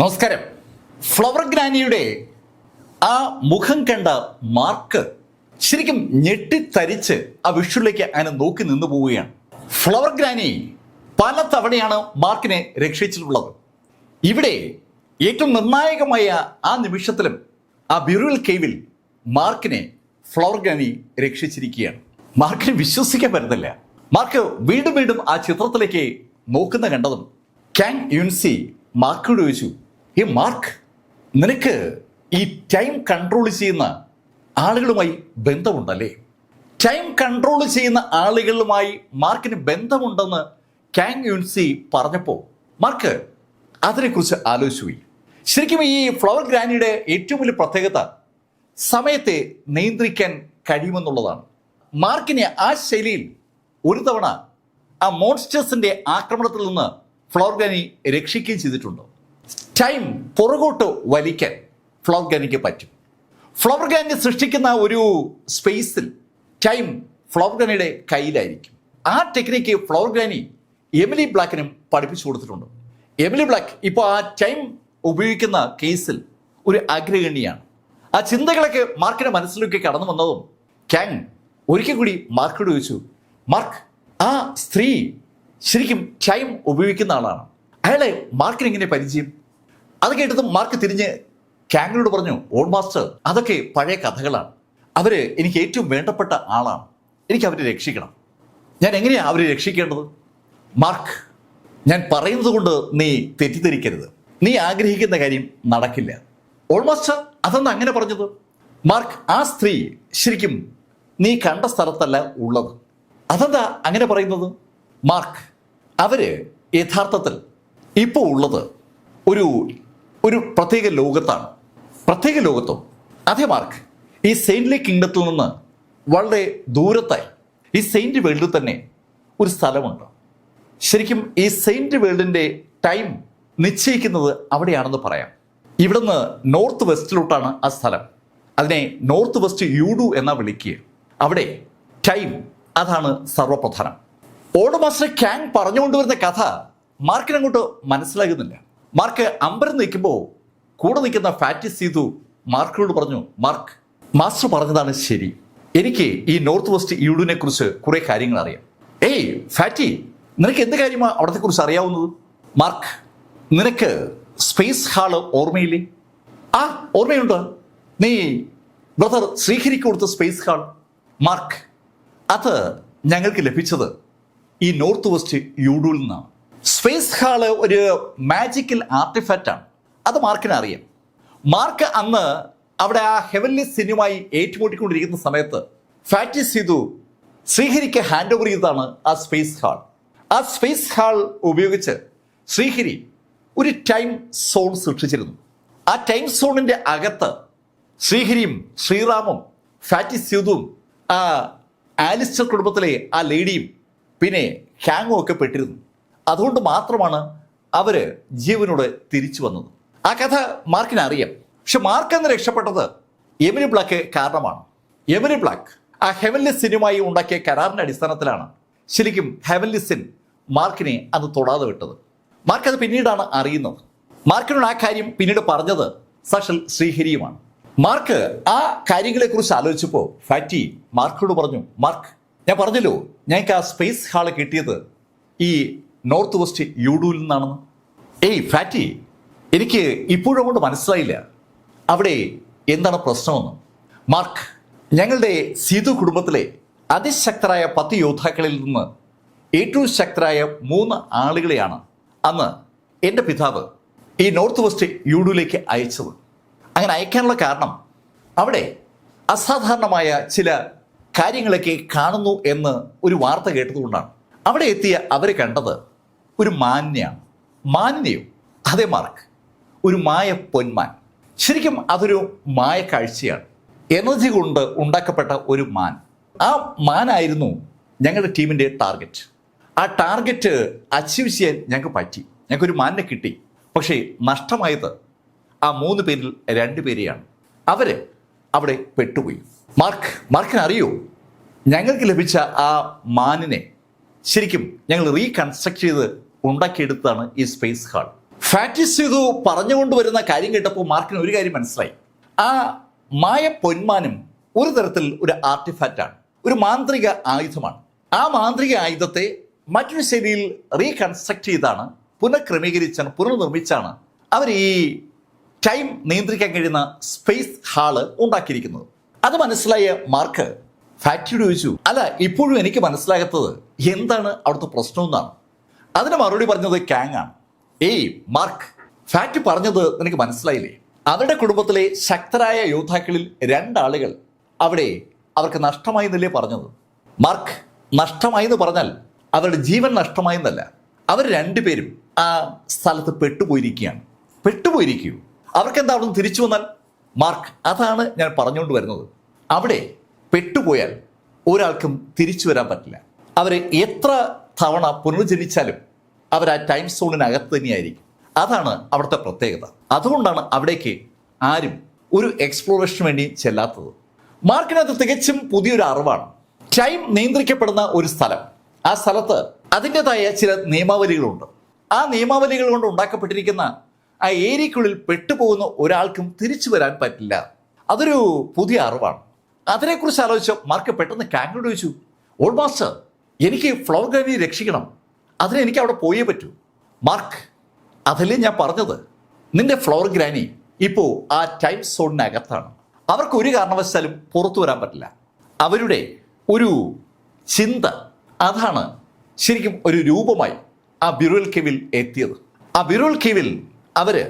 നമസ്കാരം. ഫ്ലവർ ഗ്രാനിയുടെ ആ മുഖം കണ്ട മാർക്ക് ശരിക്കും ഞെട്ടിത്തരിച്ച് ആ വിഷ്വലിലേക്ക് അങ്ങനെ നോക്കി നിന്നു പോവുകയാണ്. ഫ്ലവർ ഗ്രാനി പല തവണയാണ് മാർക്കിനെ രക്ഷിച്ചിട്ടുള്ളത്. ഇവിടെ ഏറ്റവും നിർണായകമായ ആ നിമിഷത്തിലും ആ ബിറുവൽ കേവിൽ മാർക്കിനെ ഫ്ലവർ ഗ്രാനി രക്ഷിച്ചിരിക്കുകയാണ്. മാർക്കിനെ വിശ്വസിക്കാൻ പറ്റുന്നില്ല. മാർക്ക് വീണ്ടും വീണ്ടും ആ ചിത്രത്തിലേക്ക് നോക്കുന്ന കണ്ടതും കാങ് യുൻസി മാർക്കോട് ചോദിച്ചു, മാർക്ക്, നിനക്ക് ഈ ടൈം കൺട്രോൾ ചെയ്യുന്ന ആളുകളുമായി ബന്ധമുണ്ടല്ലേ? ടൈം കൺട്രോൾ ചെയ്യുന്ന ആളുകളുമായി മാർക്കിന് ബന്ധമുണ്ടെന്ന് കാങ് യുൻസി പറഞ്ഞപ്പോൾ മാർക്ക് അതിനെക്കുറിച്ച് ആലോചിച്ചു പോയി. ശരിക്കും ഈ ഫ്ലവർ ഗ്രാനിയുടെ ഏറ്റവും വലിയ പ്രത്യേകത സമയത്തെ നിയന്ത്രിക്കാൻ കഴിയുമെന്നുള്ളതാണ്. മാർക്കിനെ ആ ശൈലിയിൽ ഒരു തവണ ആ മോൺസ്റ്റേഴ്സിന്റെ ആക്രമണത്തിൽ നിന്ന് ഫ്ലവർ ഗ്രാനി രക്ഷിക്കുകയും ചെയ്തിട്ടുണ്ട്. ടൈം പുറകോട്ട് വലിക്കാൻ ഫ്ലവർ ഗ്രാനിക്ക് പറ്റും. ഫ്ലവർ ഗ്രാനി സൃഷ്ടിക്കുന്ന ഒരു സ്പേസിൽ ടൈം ഫ്ലവർ ഗ്രാനിയുടെ കയ്യിലായിരിക്കും. ആ ടെക്നിക്ക് ഫ്ലവർ ഗ്രാനി എമിലി ബ്ലാക്കിനും പഠിപ്പിച്ചു കൊടുത്തിട്ടുണ്ട്. എമിലി ബ്ലാക്ക് ഇപ്പോൾ ആ ടൈം ഉപയോഗിക്കുന്ന കേസിൽ ഒരു അഗ്രഗണ്യാണ്. ആ ചിന്തകളൊക്കെ മാർക്കിന്റെ മനസ്സിലേക്ക് കടന്നു വന്നതും കാങ് ഒരിക്കൽ കൂടി മാർക്കോട് ചോദിച്ചു, മാർക്ക്, ആ സ്ത്രീ ശരിക്കും ടൈം ഉപയോഗിക്കുന്ന ആളാണ്, അയാളെ മാർക്കിന് എങ്ങനെ പരിചയം? അത് കേട്ടതും മാർക്ക് തിരിഞ്ഞ് കാങ്ങിനോട് പറഞ്ഞു, ഓൾ മാസ്റ്റർ, അതൊക്കെ പഴയ കഥകളാണ്. അവര് എനിക്ക് ഏറ്റവും വേണ്ടപ്പെട്ട ആളാണ്. എനിക്ക് അവരെ രക്ഷിക്കണം. ഞാൻ എങ്ങനെയാണ് അവരെ രക്ഷിക്കേണ്ടത്? മാർക്ക്, ഞാൻ പറയുന്നത് കൊണ്ട് നീ തെറ്റിദ്ധരിക്കരുത്. നീ ആഗ്രഹിക്കുന്ന കാര്യം നടക്കില്ല. ഓൾ മാസ്റ്റർ, അതെന്താ അങ്ങനെ പറഞ്ഞത്? മാർക്ക്, ആ സ്ത്രീ ശരിക്കും നീ കണ്ട സ്ഥലത്തല്ല ഉള്ളത്. അതെന്താ അങ്ങനെ പറയുന്നത്? മാർക്ക്, അവര് യഥാർത്ഥത്തിൽ ഇപ്പോൾ ഉള്ളത് ഒരു പ്രത്യേക ലോകത്താണ്. പ്രത്യേക ലോകത്തും അതേ മാർക്ക്, ഈ സെയിൻറ്റ്ലി കിങ്ഡത്തിൽ നിന്ന് വളരെ ദൂരത്തായി ഈ സെയിൻറ്റ് വേൾഡിൽ തന്നെ ഒരു സ്ഥലമുണ്ട്. ശരിക്കും ഈ സെയിൻറ്റ് വേൾഡിൻ്റെ ടൈം നിശ്ചയിക്കുന്നത് അവിടെയാണെന്ന് പറയാം. ഇവിടുന്ന് നോർത്ത് വെസ്റ്റിലോട്ടാണ് ആ സ്ഥലം. അതിനെ നോർത്ത് വെസ്റ്റ് യൂഡു എന്നാ വിളിക്കുക. അവിടെ ടൈം അതാണ് സർവപ്രധാനം. ഓൾഡ് മാസ്റ്റർ കാങ് പറഞ്ഞുകൊണ്ടുവരുന്ന കഥ മാർക്കിന് അങ്ങോട്ട് മനസ്സിലാകുന്നില്ല. മാർക്ക് അമ്പരം നിൽക്കുമ്പോൾ കൂടെ നിൽക്കുന്ന ഫാറ്റി സീതു മാർക്കിനോട് പറഞ്ഞു, മാർക്ക്, മാസ്റ്റർ പറഞ്ഞതാണ് ശരി. എനിക്ക് ഈ നോർത്ത് വെസ്റ്റ് യൂഡിനെ കുറിച്ച് കുറെ കാര്യങ്ങൾ അറിയാം. ഫാറ്റി, നിനക്ക് എന്ത് കാര്യമാണ് അവിടത്തെ കുറിച്ച് അറിയാവുന്നത്? മാർക്ക്, നിനക്ക് സ്പേസ് ഹാള് ഓർമ്മയില്ലേ? ആ, ഓർമ്മയുണ്ട്. നീ ബ്രദർ ശ്രീഹരിക്ക് കൊടുത്ത സ്പേസ് ഹാൾ. മാർക്ക്, അത് ഞങ്ങൾക്ക് ലഭിച്ചത് ഈ നോർത്ത് വെസ്റ്റ് യൂഡുവിൽ നിന്നാണ്. സ്പേസ് ഹാള് ഒരു മാജിക്കൽ ആർട്ടിഫാക്റ്റ് ആണ്. അത് മാർക്കിന് അറിയാം. മാർക്ക് അന്ന് അവിടെ ആ ഹെവൻലി സിനുമായി ഏറ്റുമുട്ടിക്കൊണ്ടിരിക്കുന്ന സമയത്ത് ഫാറ്റി സീതു ശ്രീഹരിക്ക് ഹാൻഡ് ഓവർ ചെയ്തതാണ് ആ സ്പേസ് ഹാൾ. ആ സ്പേസ് ഹാൾ ഉപയോഗിച്ച് ശ്രീഹരി ഒരു ടൈം സോൺ സൃഷ്ടിച്ചിരുന്നു. ആ ടൈം സോണിന്റെ അകത്ത് ശ്രീഹരിയും ശ്രീറാമും ഫാറ്റി സീതുവും ആ ആലിസ്റ്റർ കുടുംബത്തിലെ ആ ലേഡിയും പിന്നെ കാങ്ങും ഒക്കെ പെട്ടിരുന്നു. അതുകൊണ്ട് മാത്രമാണ് അവര് ജീവനോട് തിരിച്ചു വന്നത്. ആ കഥ മാർക്കിന് അറിയാം. പക്ഷെ മാർക്ക് എന്ന് രക്ഷപ്പെട്ടത് എമിലി ബ്ലാക്ക് കാരണമാണ്. എമിലി ബ്ലാക്ക് ആ ഹെവൻലി സിനുമായി ഉണ്ടാക്കിയ കരാറിന്റെ അടിസ്ഥാനത്തിലാണ് ശരിക്കും ഹെവൻലി സിൻ മാർക്കിനെ അത് തൊടാതെ വിട്ടത്. മാർക്ക് അത് പിന്നീടാണ് അറിയുന്നത്. മാർക്കിനോട് ആ കാര്യം പിന്നീട് പറഞ്ഞത് സാക്ഷാൽ ശ്രീഹരിയുമാണ്. മാർക്ക് ആ കാര്യങ്ങളെക്കുറിച്ച് ആലോചിച്ചപ്പോൾ ഫാറ്റി മാർക്കിനോട് പറഞ്ഞു, മാർക്ക്, ഞാൻ പറഞ്ഞല്ലോ ഞങ്ങൾക്ക് ആ സ്പേസ് ഹാള് കിട്ടിയത് ഈ നോർത്ത് വെസ്റ്റ് യൂഡുവിൽ നിന്നാണെന്ന്. ഫാറ്റി, എനിക്ക് ഇപ്പോഴും കൊണ്ട് മനസ്സിലായില്ല അവിടെ എന്താണ് പ്രശ്നമെന്ന്. മാർക്ക്, ഞങ്ങളുടെ സീതു കുടുംബത്തിലെ അതിശക്തരായ 10 യോദ്ധാക്കളിൽ നിന്ന് ഏറ്റവും ശക്തരായ 3 ആളുകളെയാണ് അന്ന് എൻ്റെ പിതാവ് ഈ നോർത്ത് വെസ്റ്റ് യൂഡുവിലേക്ക് അയച്ചത്. അങ്ങനെ അയക്കാനുള്ള കാരണം അവിടെ അസാധാരണമായ ചില കാര്യങ്ങളൊക്കെ കാണുന്നു എന്ന് ഒരു വാർത്ത കേട്ടതുകൊണ്ടാണ്. അവിടെ എത്തിയ അവർ കണ്ടത് ഒരു മാനിനെയാണ്. മാനിനെയോ? അതേ മാർക്ക്, ഒരു മായ പൊന്മാൻ. ശരിക്കും അതൊരു മായ കാഴ്ചയാണ്. എനർജി കൊണ്ട് ഉണ്ടാക്കപ്പെട്ട ഒരു മാൻ. ആ മാനായിരുന്നു ഞങ്ങളുടെ ടീമിൻ്റെ ടാർഗറ്റ്. ആ ടാർഗറ്റ് അച്ചീവ് ചെയ്യാൻ ഞങ്ങൾക്ക് പറ്റി. ഞങ്ങൾക്കൊരു മാനിനെ കിട്ടി. പക്ഷേ നഷ്ടമായത് ആ 3 പേരിൽ 2 പേരെയാണ്. അവര് അവിടെ പെട്ടുപോയി. മാർക്കിന് അറിയോ, ഞങ്ങൾക്ക് ലഭിച്ച ആ മാനിനെ ശരിക്കും ഞങ്ങൾ റീകൺസ്ട്രക്ട് ചെയ്ത് ഉണ്ടാക്കിയെടുത്തതാണ് ഈ സ്പേസ് ഹാൾ. ഫാറ്റി സീതു പറഞ്ഞുകൊണ്ട് വരുന്ന കാര്യം കേട്ടപ്പോൾ മാർക്കിന് ഒരു കാര്യം മനസ്സിലായി. ആ മായ പൊന്മാനും ഒരു തരത്തിൽ ഒരു ആർട്ടിഫാക്റ്റാണ്, ഒരു മാന്ത്രിക ആയുധമാണ്. ആ മാന്ത്രിക ആയുധത്തെ മറ്റൊരു ശൈലിയിൽ റീകൺസ്ട്രക്ട് ചെയ്താണ്, പുനഃക്രമീകരിച്ചാണ്, പുനർനിർമ്മിച്ചാണ് അവർ ഈ ടൈം നിയന്ത്രിക്കാൻ കഴിയുന്ന സ്പേസ് ഹാള് ഉണ്ടാക്കിയിരിക്കുന്നത്. അത് മനസ്സിലായ മാർക്ക് ഫാറ്റിയോട് ചോദിച്ചു, അല്ല ഇപ്പോഴും എനിക്ക് മനസ്സിലാകാത്തത് എന്താണ് അവിടുത്തെ പ്രശ്നം എന്നാണ്. അതിന് മറുപടി പറഞ്ഞത് കാങ് ആണ്. ഏയ് മാർക്ക്, ഫാറ്റ് പറഞ്ഞത് നിനക്ക് മനസ്സിലായില്ലേ? അവരുടെ കുടുംബത്തിലെ ശക്തരായ യോദ്ധാക്കളിൽ 2 ആളുകൾ അവിടെ അവർക്ക് നഷ്ടമായി എന്നല്ലേ പറഞ്ഞത്. മാർക്ക്, നഷ്ടമായി എന്ന് പറഞ്ഞാൽ അവരുടെ ജീവൻ നഷ്ടമായി എന്നല്ല, അവർ 2 പേരും ആ സ്ഥലത്ത് പെട്ടുപോയിരിക്കൂ. അവർക്ക് എന്താ അവിടെ നിന്ന് തിരിച്ചു വന്നാൽ? മാർക്ക്, അതാണ് ഞാൻ പറഞ്ഞുകൊണ്ട് വരുന്നത്. അവിടെ പെട്ടുപോയാൽ ഒരാൾക്കും തിരിച്ചു വരാൻ പറ്റില്ല. അവർ എത്ര തവണ പുനർജനിച്ചാലും അവർ ആ ടൈം സോണിനകത്ത് തന്നെയായിരിക്കും. അതാണ് അവിടുത്തെ പ്രത്യേകത. അതുകൊണ്ടാണ് അവിടേക്ക് ആരും ഒരു എക്സ്പ്ലോറേഷന് വേണ്ടി ചെല്ലാത്തത്. മാർക്കിനകത്ത് തികച്ചും പുതിയൊരു അറിവാണ്. ടൈം നിയന്ത്രിക്കപ്പെടുന്ന ഒരു സ്ഥലം, ആ സ്ഥലത്ത് അതിൻ്റെതായ ചില നിയമാവലികളുണ്ട്. ആ നിയമാവലികൾ കൊണ്ട് ഉണ്ടാക്കപ്പെട്ടിരിക്കുന്ന ആ ഏരിയക്കുള്ളിൽ പെട്ടുപോകുന്ന ഒരാൾക്കും തിരിച്ചു വരാൻ പറ്റില്ല. അതൊരു പുതിയ അറിവാണ്. അതിനെക്കുറിച്ച് ആലോചിച്ച് മാർക്ക് പെട്ടെന്ന് കാങ്ങിനോട് ചോദിച്ചു, ഓൾഡ് മാസ്റ്റർ, എനിക്ക് ഫ്ലവർ ഗ്രാനിയെ രക്ഷിക്കണം, അതിനെനിക്ക് അവിടെ പോയേ പറ്റൂ. മാർക്ക്, അതല്ലേ ഞാൻ പറഞ്ഞത്, നിന്റെ ഫ്ലവർ ഗ്രാനി ഇപ്പോൾ ആ ടൈം സോണിനകത്താണ്. അവർക്ക് ഒരു കാരണവശാലും പുറത്തു വരാൻ പറ്റില്ല. അവരുടെ ഒരു ചിന്ത അതാണ് ശരിക്കും ഒരു രൂപമായി ആ ബിറുൽ കേവിൽ എത്തിയത്. ആ ബിറുൽ കേവിൽ അവര്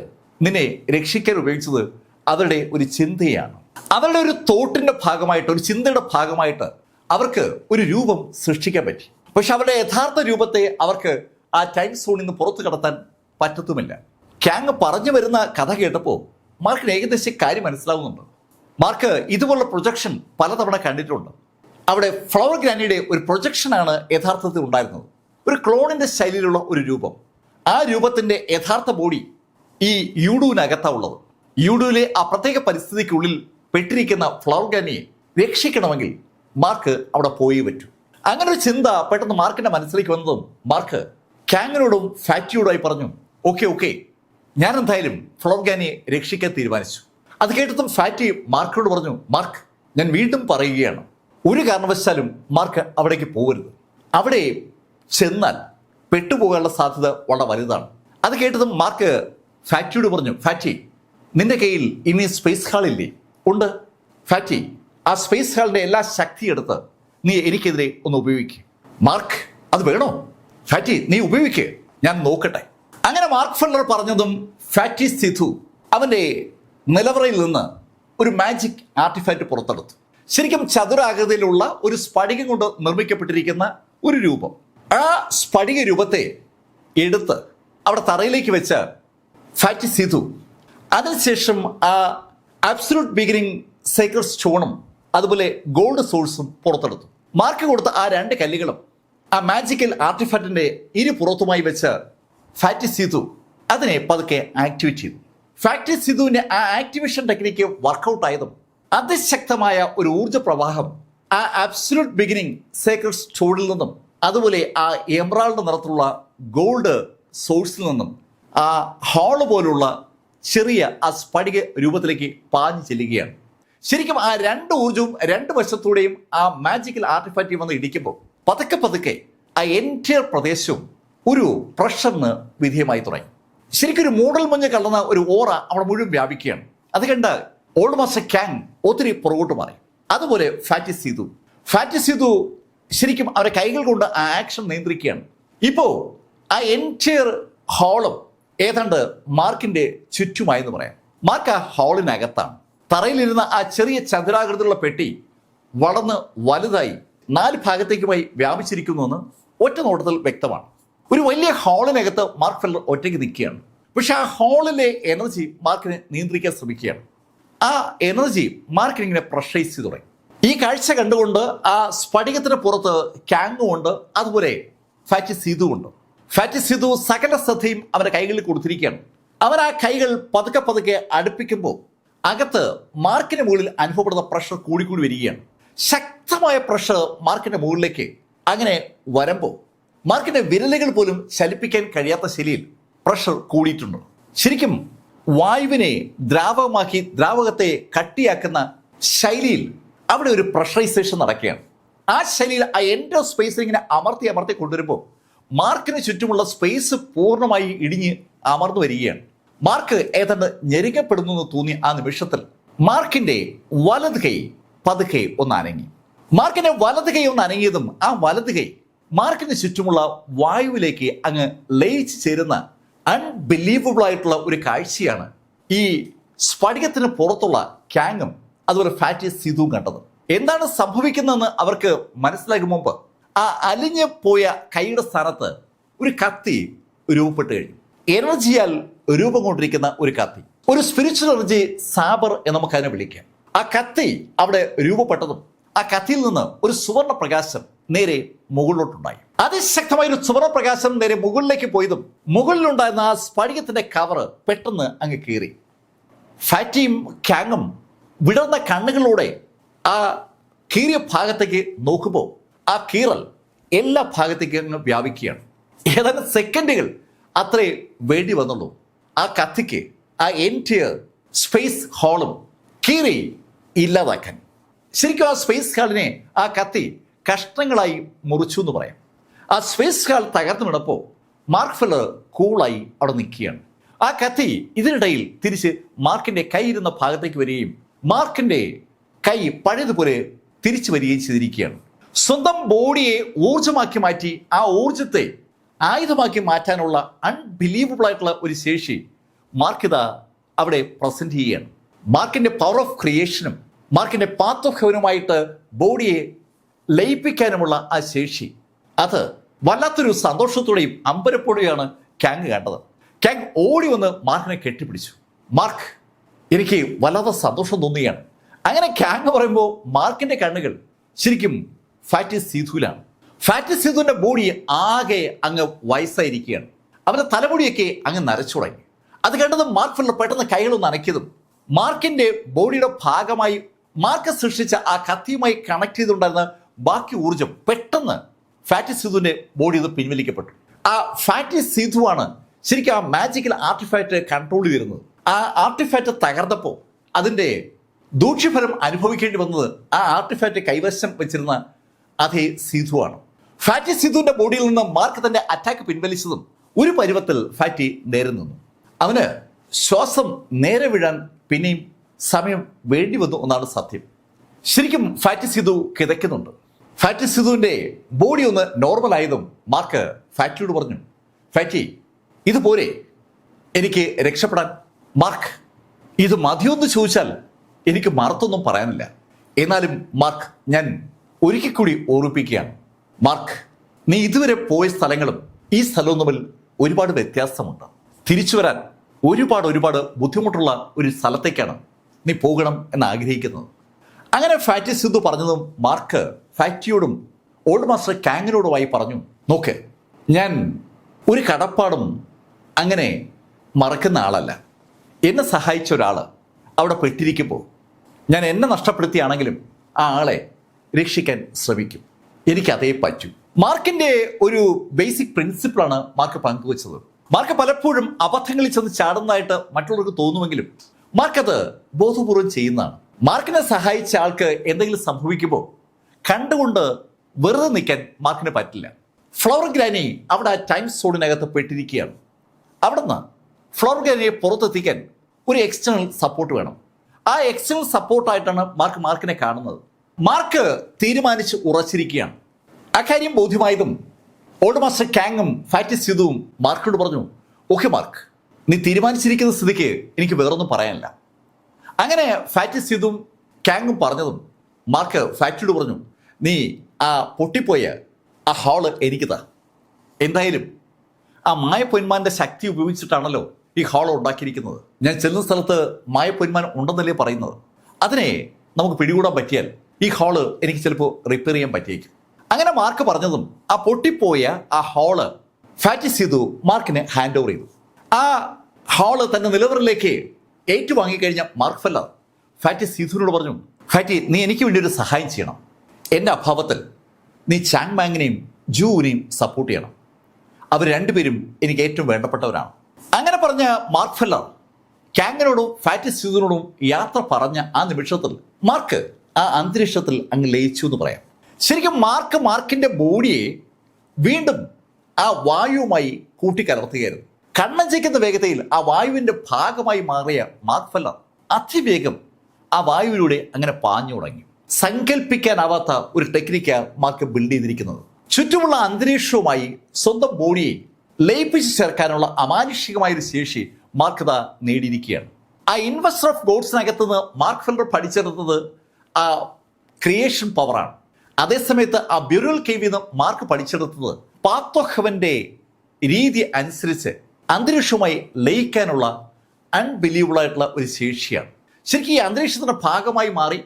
നിന്നെ രക്ഷിക്കാൻ ഉപയോഗിച്ചത് അവരുടെ ഒരു ചിന്തയാണ്. അവരുടെ ഒരു തോട്ടിന്റെ ഭാഗമായിട്ട്, ഒരു ചിന്തയുടെ ഭാഗമായിട്ട് അവർക്ക് ഒരു രൂപം സൃഷ്ടിക്കാൻ പറ്റി. പക്ഷെ അവരുടെ യഥാർത്ഥ രൂപത്തെ അവർക്ക് ആ ടൈം സോണിൽ നിന്ന് പുറത്തു കടത്താൻ പറ്റത്തുമില്ല. കാങ് പറഞ്ഞു വരുന്ന കഥ കേട്ടപ്പോൾ മാർക്കിന് ഏകദേശം കാര്യം മനസ്സിലാവുന്നുണ്ട്. മാർക്ക് ഇതുപോലുള്ള പ്രൊജക്ഷൻ പലതവണ കണ്ടിട്ടുണ്ട്. അവിടെ ഫ്ലവർ ഗ്രാനിയുടെ ഒരു പ്രൊജക്ഷനാണ് യഥാർത്ഥത്തിൽ ഉണ്ടായിരുന്നത്, ഒരു ക്ലോണിന്റെ ശൈലിയിലുള്ള ഒരു രൂപം. ആ രൂപത്തിന്റെ യഥാർത്ഥ ബോഡി ഈ യൂഡുവിനകത്താണ് ഉള്ളത്. യൂഡുവിലെ ആ പ്രത്യേക പരിസ്ഥിതിക്കുള്ളിൽ പെട്ടിരിക്കുന്ന ഫ്ലവർ ഗ്രാനിയെ രക്ഷിക്കണമെങ്കിൽ മാർക്ക് അവിടെ പോയേ പറ്റൂ. അങ്ങനെ ഒരു ചിന്ത പെട്ടെന്ന് മാർക്കിന്റെ മനസ്സിലേക്ക് വന്നതും മാർക്ക് കാങ്ങിനോടും ഫാറ്റിയോടുമായി പറഞ്ഞു, ഓക്കെ, ഞാൻ എന്തായാലും ഫ്ലവർ ഗ്രാനിയെ രക്ഷിക്കാൻ തീരുമാനിച്ചു. അത് കേട്ടതും ഫാറ്റി മാർക്കിനോട് പറഞ്ഞു, മാർക്ക്, ഞാൻ വീണ്ടും പറയുകയാണ്, ഒരു കാരണവശാലും മാർക്ക് അവിടേക്ക് പോകരുത്. അവിടെ ചെന്നാൽ പെട്ടുപോകാനുള്ള സാധ്യത വളരെ വലുതാണ്. അത് കേട്ടതും മാർക്ക് ഫാറ്റിയോട് പറഞ്ഞു, ഫാറ്റി, നിന്റെ കയ്യിൽ ഇനി സ്പേസ് ഹാളില്ലേ? ഉണ്ട് ഫാറ്റി, ആ സ്പേസ് ഹാളിന്റെ എല്ലാ ശക്തി എടുത്ത് നീ എനിക്കെതിരെ ഒന്ന് ഉപയോഗിക്കുക. മാർക്ക്, അത് വേണോ? ഫാറ്റി, നീ ഉപയോഗിക്കുക, ഞാൻ നോക്കട്ടെ. അങ്ങനെ മാർക്ക് ഫെല്ലർ പറഞ്ഞതും ഫാറ്റി സിധു അവന്റെ നിലവറയിൽ നിന്ന് ഒരു മാജിക് ആർട്ടിഫാക്റ്റ് പുറത്തെടുത്തു. ശരിക്കും ചതുരാകൃതിയിലുള്ള ഒരു സ്ഫടികം കൊണ്ട് നിർമ്മിക്കപ്പെട്ടിരിക്കുന്ന ഒരു രൂപം. ആ സ്ഫടിക രൂപത്തെ എടുത്ത് അവിടെ തറയിലേക്ക് വെച്ച ഫാറ്റി സിധു അതിനുശേഷം ആ അബ്സല്യൂട്ട് ബിഗിനിങ് സേക്രഡ് സ്റ്റോണും അതുപോലെ ഗോൾഡ് സോഴ്സും പുറത്തെടുത്തു. മാർക്ക് കൊടുത്ത ആ 2 കല്ലുകളും ആ മാജിക്കൽ ആർട്ടിഫാക്റ്റിന്റെ ഇരുപുറത്തുമായി വെച്ച ഫാറ്റി സിധു അതിനെ പതുക്കെ ആക്ടിവേറ്റ് ചെയ്തു. ഫാറ്റി സിധുവിന്റെ ആ ആക്ടിവേഷൻ ടെക്നിക്ക് വർക്കൗട്ട് ആയതും അതിശക്തമായ ഒരു ഊർജ്ജ പ്രവാഹം ആ അബ്സല്യൂട്ട് ബിഗിനിങ് സേക്രഡ് സ്റ്റോണിൽ നിന്നും അതുപോലെ ആ എമറാൾഡ് നിറത്തിലുള്ള ഗോൾഡ് സോഴ്സിൽ നിന്നും ആ ഹാള് പോലുള്ള ചെറിയ ആ സ്ഫടിക രൂപത്തിലേക്ക് പാഞ്ഞു ചെല്ലുകയാണ്. ശരിക്കും ആ 2 ഊർജ്ജവും 2 വശത്തൂടെയും ആ മാജിക്കൽ ആർട്ടിഫാക്റ്റ് വന്ന് ഇടിക്കുമ്പോൾ പതുക്കെ ആ എൻറ്റയർ പ്രദേശവും ഒരു പ്രഷറിന് വിധേയമായി തുടങ്ങി. ശരിക്കും ഒരു മൂടൽ മഞ്ഞ് കലർന്ന ഒരു ഓറ അവിടെ മുഴുവൻ വ്യാപിക്കുകയാണ്. അത് കണ്ട് ഓൾഡ് മാസ്റ്റർ കാങ് ഒത്തിരി പുറകോട്ട് മാറി. അതുപോലെ ഫാറ്റി സിധു ശരിക്കും അവരുടെ കൈകൾ കൊണ്ട് ആ ആക്ഷൻ നിയന്ത്രിക്കുകയാണ്. ഇപ്പോൾ ആ എൻറ്റയർ ഹാളും ഏതാണ്ട് മാർക്കിന്റെ ചുറ്റുമായെന്ന് പറയാം. മാർക്ക് ആ ഹാളിനകത്താണ്. തറയിലിരുന്ന ആ ചെറിയ ചതുരാകൃതിയിലുള്ള പെട്ടി വളർന്ന് വലുതായി 4 ഭാഗത്തേക്കുമായി വ്യാപിച്ചിരിക്കുന്നുവെന്ന് ഒറ്റ നോട്ടത്തിൽ വ്യക്തമാണ്. ഒരു വലിയ ഹാളിനകത്ത് മാർക്ക് ഫെല്ലർ ഒറ്റയ്ക്ക് നിൽക്കുകയാണ്. പക്ഷെ ആ ഹാളിലെ എനർജി മാർക്കിനെ നിയന്ത്രിക്കാൻ ശ്രമിക്കുകയാണ്. ആ എനർജി മാർക്കിനെ ഇങ്ങനെ പ്രഷറൈസ് ചെയ്ത് തുടങ്ങി. ഈ കാഴ്ച കണ്ടുകൊണ്ട് ആ സ്ഫടികത്തിന് പുറത്ത് കാങ്ങും ഉണ്ട്, അതുപോലെ ഫാറ്റി സിധു ഉണ്ട്. ഫാറ്റി സിധു സകല ശ്രദ്ധയും അവന്റെ കൈകളിൽ കൊടുത്തിരിക്കുകയാണ്. അവൻ ആ കൈകൾ പതുക്കെ അടുപ്പിക്കുമ്പോൾ അകത്ത് മാർക്കിന് മുകളിൽ അനുഭവപ്പെടുന്ന പ്രഷർ കൂടിക്കൂടി വരികയാണ്. ശക്തമായ പ്രഷർ മാർക്കിന്റെ മുകളിലേക്ക് അങ്ങനെ വരുമ്പോൾ മാർക്കിന്റെ വിരലുകൾ പോലും ചലിപ്പിക്കാൻ കഴിയാത്ത ശൈലിയിൽ പ്രഷർ കൂടിയിട്ടുണ്ട്. ശരിക്കും വായുവിനെ ദ്രാവകമാക്കി ദ്രാവകത്തെ കട്ടിയാക്കുന്ന ശൈലിയിൽ അവിടെ ഒരു പ്രഷറൈസേഷൻ നടക്കുകയാണ്. ആ ശൈലിയിൽ ആ എൻഡ് ഓഫ് സ്പേസ് ഇങ്ങനെ അമർത്തി അമർത്തി കൊണ്ടുവരുമ്പോൾ മാർക്കിന് ചുറ്റുമുള്ള സ്പേസ് പൂർണ്ണമായി ഇടിഞ്ഞ് അമർന്നു വരികയാണ്. മാർക്ക് ഏതാണ്ട് ഞെരുക്കപ്പെടുന്നു എന്ന് തോന്നിയ ആ നിമിഷത്തിൽ മാർക്കിന്റെ വലത് കൈ പതുക്കെ ഒന്ന് അനങ്ങി. മാർക്കിന്റെ വലത് കൈ ഒന്ന് അനങ്ങിയതും ആ വലത് കൈ മാർക്കിന് ചുറ്റുമുള്ള വായുവിലേക്ക് അങ്ങ് ലയിച്ചു ചേരുന്ന അൺബിലീവബിൾ ആയിട്ടുള്ള ഒരു കാഴ്ചയാണ് ഈ സ്ഫടികത്തിന് പുറത്തുള്ള ക്യാങ്ങും അതുപോലെ ഫാറ്റി സിധുവും കണ്ടത്. എന്താണ് സംഭവിക്കുന്നതെന്ന് അവർക്ക് മനസ്സിലാക്കും മുമ്പ് ആ അലിഞ്ഞു പോയ കൈയുടെ സ്ഥാനത്ത് ഒരു കത്തി രൂപപ്പെട്ട് കഴിഞ്ഞു. എനർജിയാൽ രൂപം കൊണ്ടിരിക്കുന്ന ഒരു കത്തി, ഒരു സ്പിരിച്വൽ എനർജി സാബർ എന്ന് നമുക്ക് അതിനെ വിളിക്കാം. ആ കത്തി അവിടെ രൂപപ്പെട്ടതും ആ കത്തിയിൽ നിന്ന് ഒരു സുവർണ പ്രകാശം നേരെ മുകളിലോട്ടുണ്ടായി. അതിശക്തമായ ഒരു സുവർണ പ്രകാശം നേരെ മുകളിലേക്ക് പോയതും മുകളിലുണ്ടായിരുന്ന ആ സ്ഫടികത്തിന്റെ കവറ് പെട്ടെന്ന് അങ്ങ് കീറി. ഫാറ്റിയും ക്യാങ്ങും വിടർന്ന കണ്ണുകളിലൂടെ ആ കീറിയ ഭാഗത്തേക്ക് നോക്കുമ്പോൾ ആ കീറൽ എല്ലാ ഭാഗത്തേക്കും അങ്ങ് വ്യാപിക്കുകയാണ്. ഏതാനും സെക്കൻഡുകൾ അത്രേ വേണ്ടി വന്നുള്ളൂ ആ കത്തിക്ക് ആ എൻറ്റിയർ സ്പേസ് ഹാളും കീറി ഇല്ലാതാക്കാൻ. ശരിക്കും ആ സ്പേസ് ഹാളിനെ ആ കത്തി കഷ്ണങ്ങളായി മുറിച്ചു എന്ന് പറയാം. ആ സ്പേസ് ഹാൾ തകർന്നു വീണപ്പോൾ മാർക്ക് ഫെല്ലർ കൂളായി അവിടെ നിൽക്കുകയാണ്. ആ കത്തി ഇതിനിടയിൽ തിരിച്ച് മാർക്കിന്റെ കൈ ഇരുന്ന ഭാഗത്തേക്ക് വരികയും മാർക്കിന്റെ കൈ പഴയതുപോലെ തിരിച്ചു വരികയും ചെയ്തിരിക്കുകയാണ്. സ്വന്തം ബോഡിയെ ഊർജമാക്കി മാറ്റി ആ ഊർജത്തെ ആയുധമാക്കി മാറ്റാനുള്ള അൺബിലീവബിൾ ആയിട്ടുള്ള ഒരു ശേഷി മാർക്കിത അവിടെ പ്രസന്റ് ചെയ്യുകയാണ്. മാർക്കിന്റെ പവർ ഓഫ് ക്രിയേഷനും മാർക്കിന്റെ പാത്ത് ഓഫ് ഹെവനുമായിട്ട് ബോഡിയെ ലയിപ്പിക്കാനുമുള്ള ആ ശേഷി, അത് വല്ലാത്തൊരു സന്തോഷത്തോടെയും അമ്പരപ്പോടെയാണ് ക്യാങ് കണ്ടത്. ക്യാങ് ഓടി വന്ന് മാർക്കിനെ കെട്ടിപ്പിടിച്ചു. മാർക്ക്, എനിക്ക് വല്ലാതെ സന്തോഷം തോന്നുകയാണ്. അങ്ങനെ ക്യാങ് പറയുമ്പോൾ മാർക്കിന്റെ കണ്ണുകൾ ശരിക്കും ഫാറ്റി സിധുവിലാണ്. ഫാറ്റി സിധുവിന്റെ ബോഡി ആകെ അങ്ങ് വയസ്സായിരിക്കുകയാണ്. അവന്റെ തലമുടിയൊക്കെ അങ്ങ് നരച്ചു തുടങ്ങി. അത് കണ്ടതും മാർക്ക് ഫെല്ലർ പെട്ടെന്ന് കൈകളൊന്ന് അനക്കിയതും മാർക്കിന്റെ ബോഡിയുടെ ഭാഗമായി മാർക്ക് സൃഷ്ടിച്ച ആ കത്തിയുമായി കണക്ട് ചെയ്തുകൊണ്ടായിരുന്ന ബാക്കി ഊർജം പെട്ടെന്ന് ഫാറ്റി സിധുവിന്റെ ബോഡി ഇത് പിൻവലിക്കപ്പെട്ടു. ആ ഫാറ്റി സിധുവാണ് ശരിക്കും ആ മാജിക്കൽ ആർട്ടിഫാക്റ്റ് കൺട്രോൾ ചെയ്തിരുന്നത്. ആ ആർട്ടിഫാക്റ്റ് തകർന്നപ്പോൾ അതിന്റെ ദൂഷ്യഫലം അനുഭവിക്കേണ്ടി വന്നത് ആ ആർട്ടിഫാക്റ്റ് കൈവശം വെച്ചിരുന്ന അതേ സിധുവാണ്. ഫാറ്റി സിധുവിന്റെ ബോഡിയിൽ നിന്ന് മാർക്ക് തന്റെ അറ്റാക്ക് പിൻവലിച്ചതും ഒരു പരുവത്തിൽ ഫാറ്റി നേരെ നിന്നു. അവന് ശ്വാസം നേരെ വീഴാൻ പിന്നെയും സമയം വേണ്ടി വന്നു എന്നാണ് സത്യം. ശരിക്കും ഫാറ്റി സിധു കിതയ്ക്കുന്നുണ്ട്. ഫാറ്റി സിധുവിന്റെ ബോഡി ഒന്ന് നോർമൽ ആയതും മാർക്ക് ഫാറ്റിയോട് പറഞ്ഞു, ഫാറ്റി, ഇതുപോലെ എനിക്ക് രക്ഷപ്പെടാൻ. മാർക്ക്, ഇത് മതിയൊന്ന് ചോദിച്ചാൽ എനിക്ക് മറുത്തൊന്നും പറയാനില്ല. എന്നാലും മാർക്ക്, ഞാൻ ഒരിക്കൽ കൂടി ഓർമ്മിപ്പിക്കുകയാണ്. മാർക്ക്, നീ ഇതുവരെ പോയ സ്ഥലങ്ങളും ഈ സ്ഥലവും തമ്മിൽ ഒരുപാട് വ്യത്യാസമുണ്ട്. തിരിച്ചു വരാൻ ഒരുപാട് ബുദ്ധിമുട്ടുള്ള ഒരു സ്ഥലത്തേക്കാണ് നീ പോകണം എന്ന് ആഗ്രഹിക്കുന്നത്. അങ്ങനെ ഫാറ്റി സിധു പറഞ്ഞതും മാർക്ക് ഫാറ്റിയോടും ഓൾഡ് മാസ്റ്റർ ക്യാങ്ങിനോടുമായി പറഞ്ഞു, നോക്ക്, ഞാൻ ഒരു കടപ്പാടും അങ്ങനെ മറക്കുന്ന ആളല്ല. എന്നെ സഹായിച്ച ഒരാൾ അവിടെ പെട്ടിരിക്കുമ്പോൾ ഞാൻ എന്നെ നഷ്ടപ്പെടുത്തിയാണെങ്കിലും ആ ആളെ രക്ഷിക്കാൻ ശ്രമിക്കും. എനിക്കതേ പറ്റൂ. മാർക്കിന്റെ ഒരു ബേസിക് പ്രിൻസിപ്പിളാണ് മാർക്ക് പങ്കുവച്ചത്. മാർക്ക് പലപ്പോഴും അബദ്ധങ്ങളിൽ ചെന്ന് ചാടുന്നതായിട്ട് മറ്റുള്ളവർക്ക് തോന്നുമെങ്കിലും മാർക്കത് ബോധപൂർവം ചെയ്യുന്നതാണ്. മാർക്കിനെ സഹായിച്ച ആൾക്ക് എന്തെങ്കിലും സംഭവിക്കുമ്പോൾ കണ്ടുകൊണ്ട് വെറുതെ നിൽക്കാൻ മാർക്കിന് പറ്റില്ല. ഫ്ലവർ ഗ്രാനി അവിടെ ആ ടൈം സോണിനകത്ത് പെട്ടിരിക്കുകയാണ്. അവിടുന്ന് ഫ്ലവർ ഗ്രാനിയെ പുറത്തെത്തിക്കാൻ ഒരു എക്സ്റ്റേണൽ സപ്പോർട്ട് വേണം. ആ എക്സ്റ്റേണൽ സപ്പോർട്ടായിട്ടാണ് മാർക്കിനെ കാണുന്നത്. മാർക്ക് തീരുമാനിച്ച് ഉറച്ചിരിക്കുകയാണ്. അക്കാര്യം ബോധ്യമായതും ഓൾഡ് മാസ്റ്റർ ക്യാങ്ങും ഫാറ്റി സിധുവും മാർക്കിനോട് പറഞ്ഞു, ഓക്കെ മാർക്ക്, നീ തീരുമാനിച്ചിരിക്കുന്ന സ്ഥിതിക്ക് എനിക്ക് വേറൊന്നും പറയാനില്ല. അങ്ങനെ ഫാറ്റി സിധുവും ക്യാങ്ങും പറഞ്ഞതും മാർക്ക് ഫാറ്റിയോട് പറഞ്ഞു, നീ ആ പൊട്ടിപ്പോയ ആ ഹാള് എനിക്ക് താ. എന്തായാലും ആ മായപ്പൊന്മാന്റെ ശക്തി ഉപയോഗിച്ചിട്ടാണല്ലോ ഈ ഹാൾ ഉണ്ടാക്കിയിരിക്കുന്നത്. ഞാൻ ചെല്ലുന്ന സ്ഥലത്ത് മായപ്പൊന്മാൻ ഉണ്ടെന്നല്ലേ പറയുന്നത്. അതിനെ നമുക്ക് പിടികൂടാൻ പറ്റിയാൽ ഈ ഹാള് എനിക്ക് ചിലപ്പോൾ റിപ്പയർ ചെയ്യാൻ പറ്റിയേക്കും. അങ്ങനെ മാർക്ക് പറഞ്ഞതും ആ പൊട്ടിപ്പോയ ആ ഹാള് ഫാറ്റി സിധു മാർക്കിന് ഹാൻഡ് ഓവർ ചെയ്തു. ആ ഹാള് തന്റെ നിലവറിലേക്ക് ഏറ്റുവാങ്ങിക്കഴിഞ്ഞ മാർക്ക് ഫെല്ലർ ഫാറ്റി സിധുവിനോട് പറഞ്ഞു, ഫാറ്റി, നീ എനിക്ക് വേണ്ടി ഒരു സഹായം ചെയ്യണം. എൻ്റെ അഭാവത്തിൽ നീ ചാങ് മാങ്ങിനെയും ജൂവിനെയും സപ്പോർട്ട് ചെയ്യണം. അവർ രണ്ടുപേരും എനിക്ക് ഏറ്റവും വേണ്ടപ്പെട്ടവരാണ്. അങ്ങനെ പറഞ്ഞ മാർക്ക് ഫെല്ലർ ക്യാങ്ങിനോടും ഫാറ്റിസ്റ്റീസിനോടും യാത്ര പറഞ്ഞ ആ നിമിഷത്തിൽ മാർക്ക് ആ അന്തരീക്ഷത്തിൽ അങ്ങ് ലയിച്ചു എന്ന് പറയാം. ശരിക്കും മാർക്കിന്റെ ബോഡിയെ വീണ്ടും ആ വായുവുമായി കൂട്ടിക്കലർത്തുകയായിരുന്നു. കണ്ണഞ്ചിക്കുന്ന വേഗതയിൽ ആ വായുവിന്റെ ഭാഗമായി മാറിയ മാർക്ക് ഫെല്ലർ അതിവേഗം ആ വായുവിലൂടെ അങ്ങനെ പാഞ്ഞു തുടങ്ങി. സങ്കല്പിക്കാനാവാത്ത ഒരു ടെക്നിക്കാണ് മാർക്ക് ബിൽഡ് ചെയ്തിരിക്കുന്നത്. ചുറ്റുമുള്ള അന്തരീക്ഷവുമായി സ്വന്തം ബോഡിയെ ലയിപ്പിച്ച് ചേർക്കാനുള്ള അമാനുഷികമായ ഒരു ശേഷി മാർക്ക് ദാ നേടിയിരിക്കുകയാണ്. ആ ഇൻവെസ്റ്റർ ഓഫ് ഗോഡ്സിനകത്ത് നിന്ന് മാർക്ക് ഫെല്ലർ പഠിച്ചെടുത്തത് ആ ക്രിയേഷൻ പവറാണ്. അതേസമയത്ത് ആ ബ്യൂറൽ കേവിൽ നിന്ന് മാർക്ക് പഠിച്ചെടുത്തത് പാത്ത് ഓഫ് ഹെവന്റെ രീതി അനുസരിച്ച് അന്തരീക്ഷവുമായി ലയിക്കാനുള്ള അൺബിലീവബിൾ ആയിട്ടുള്ള ഒരു ശേഷിയാണ്. ശരിക്കും ഈ അന്തരീക്ഷത്തിന്റെ ഭാഗമായി മാറി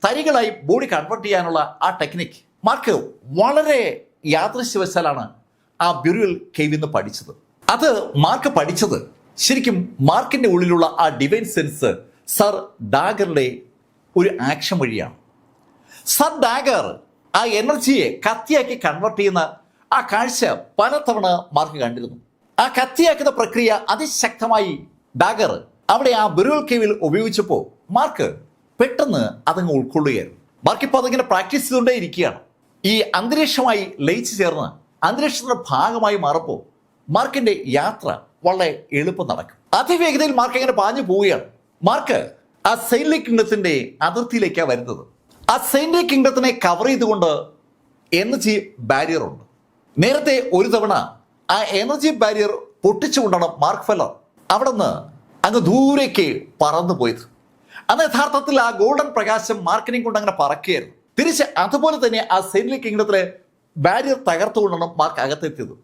തരികളായി ബോഡി കൺവേർട്ട് ചെയ്യാനുള്ള ആ ടെക്നിക്ക് മാർക്ക് വളരെ യാദൃശ്യവശാലാണ് ആ ബ്യൂറൽ കേവിൽ നിന്ന് പഠിച്ചത്. അത് മാർക്ക് പഠിച്ചത് ശരിക്കും മാർക്കിന്റെ ഉള്ളിലുള്ള ആ ഡിവൈൻ സെൻസ് സർ ഡാഗറുടെ ഒരു ആക്ഷൻ വഴിയാണ്. സർ ഡാഗർ ആ എനർജിയെ കത്തിയാക്കി കൺവേർട്ട് ചെയ്യുന്ന ആ കാഴ്ച പലതവണ മാർക്ക് കണ്ടിരുന്നു. ആ കത്തിയാക്കുന്ന പ്രക്രിയ അതിശക്തമായി ഡാഗർ അവിടെ ആ ബ്യൂറൽ കേവിൽ ഉപയോഗിച്ചപ്പോൾ മാർക്ക് പെട്ടെന്ന് അതങ്ങ് ഉൾക്കൊള്ളുകയായിരുന്നു. മാർക്ക് ഇപ്പോൾ അതിങ്ങനെ പ്രാക്ടീസ് ചെയ്തുകൊണ്ടേ ഇരിക്കുകയാണ്. ഈ അന്തരീക്ഷമായി ലയിച്ചു ചേർന്ന് അന്തരീക്ഷത്തിന്റെ ഭാഗമായി മാറുമ്പോൾ മാർക്കിന്റെ യാത്ര വളരെ എളുപ്പം നടക്കും. അതിവേഗതയിൽ മാർക്ക് ഇങ്ങനെ പാഞ്ഞു പോവുകയാണ്. മാർക്ക് ആ സെയിൻലി കിങ്ഡത്തിന്റെ അതിർത്തിയിലേക്കാണ് വരുന്നത്. ആ സെയിൻലി കിങ്ഡത്തിനെ കവർ ചെയ്തുകൊണ്ട് എനർജി ബാരിയർ ഉണ്ട്. നേരത്തെ ഒരു തവണ ആ എനർജി ബാരിയർ പൊട്ടിച്ചുകൊണ്ടാണ് മാർക്ക് ഫെല്ലർ അവിടെ നിന്ന് അങ്ങ് ദൂരേക്ക് പറന്നു പോയത്. അന്ന് യഥാർത്ഥത്തിൽ ആ ഗോൾഡൻ പ്രകാശം മാർക്കിനെയും കൊണ്ട് അങ്ങനെ പറക്കുകയായിരുന്നു. തിരിച്ച് അതുപോലെ തന്നെ ആ സെയിൻലി കിങ്ഡത്തിലെ ബാരിയർ തകർത്തുകൊണ്ടാണ് മാർക്ക് അകത്തെത്തിയത്.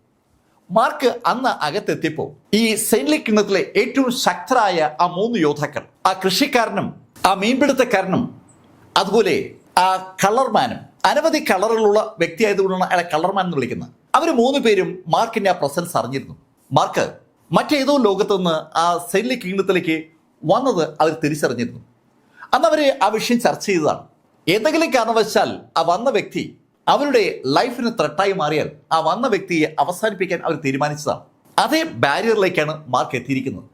മാർക്ക് അന്ന് അകത്തെത്തിയപ്പോൾ ഈ സെയിൻലി കിങ്ഡത്തിലെ ഏറ്റവും ശക്തരായ ആ 3 യോദ്ധാക്കൾ, ആ കൃഷിക്കാരനും ആ മീൻപിടുത്തക്കാരനും അതുപോലെ ആ കളർമാനും, അനവധി കളറുകളുള്ള വ്യക്തി ആയതുകൊണ്ടാണ് അയാളെ കളർമാൻ എന്ന് വിളിക്കുന്നത്. അവർ 3 പേരും മാർക്കിന്റെ ആ പ്രസൻസ് അറിഞ്ഞിരുന്നു. മാർക്ക് മറ്റേതോ ലോകത്തു നിന്ന് ആ സെയിൻലി കിങ്ഡത്തിലേക്ക് വന്നത് അവർ തിരിച്ചറിഞ്ഞിരുന്നു. അന്ന് അവർ ആ വിഷയം ചർച്ച ചെയ്തതാണ്. ഏതെങ്കിലും കാരണവശാൽ ആ വന്ന വ്യക്തി അവരുടെ ലൈഫിന് ത്രെട്ടായി മാറിയാൽ ആ വന്ന വ്യക്തിയെ അവസാനിപ്പിക്കാൻ അവർ തീരുമാനിച്ചതാണ്. അതേ ബാരിയറിലേക്കാണ് മാർക്ക് എത്തിയിരിക്കുന്നത്.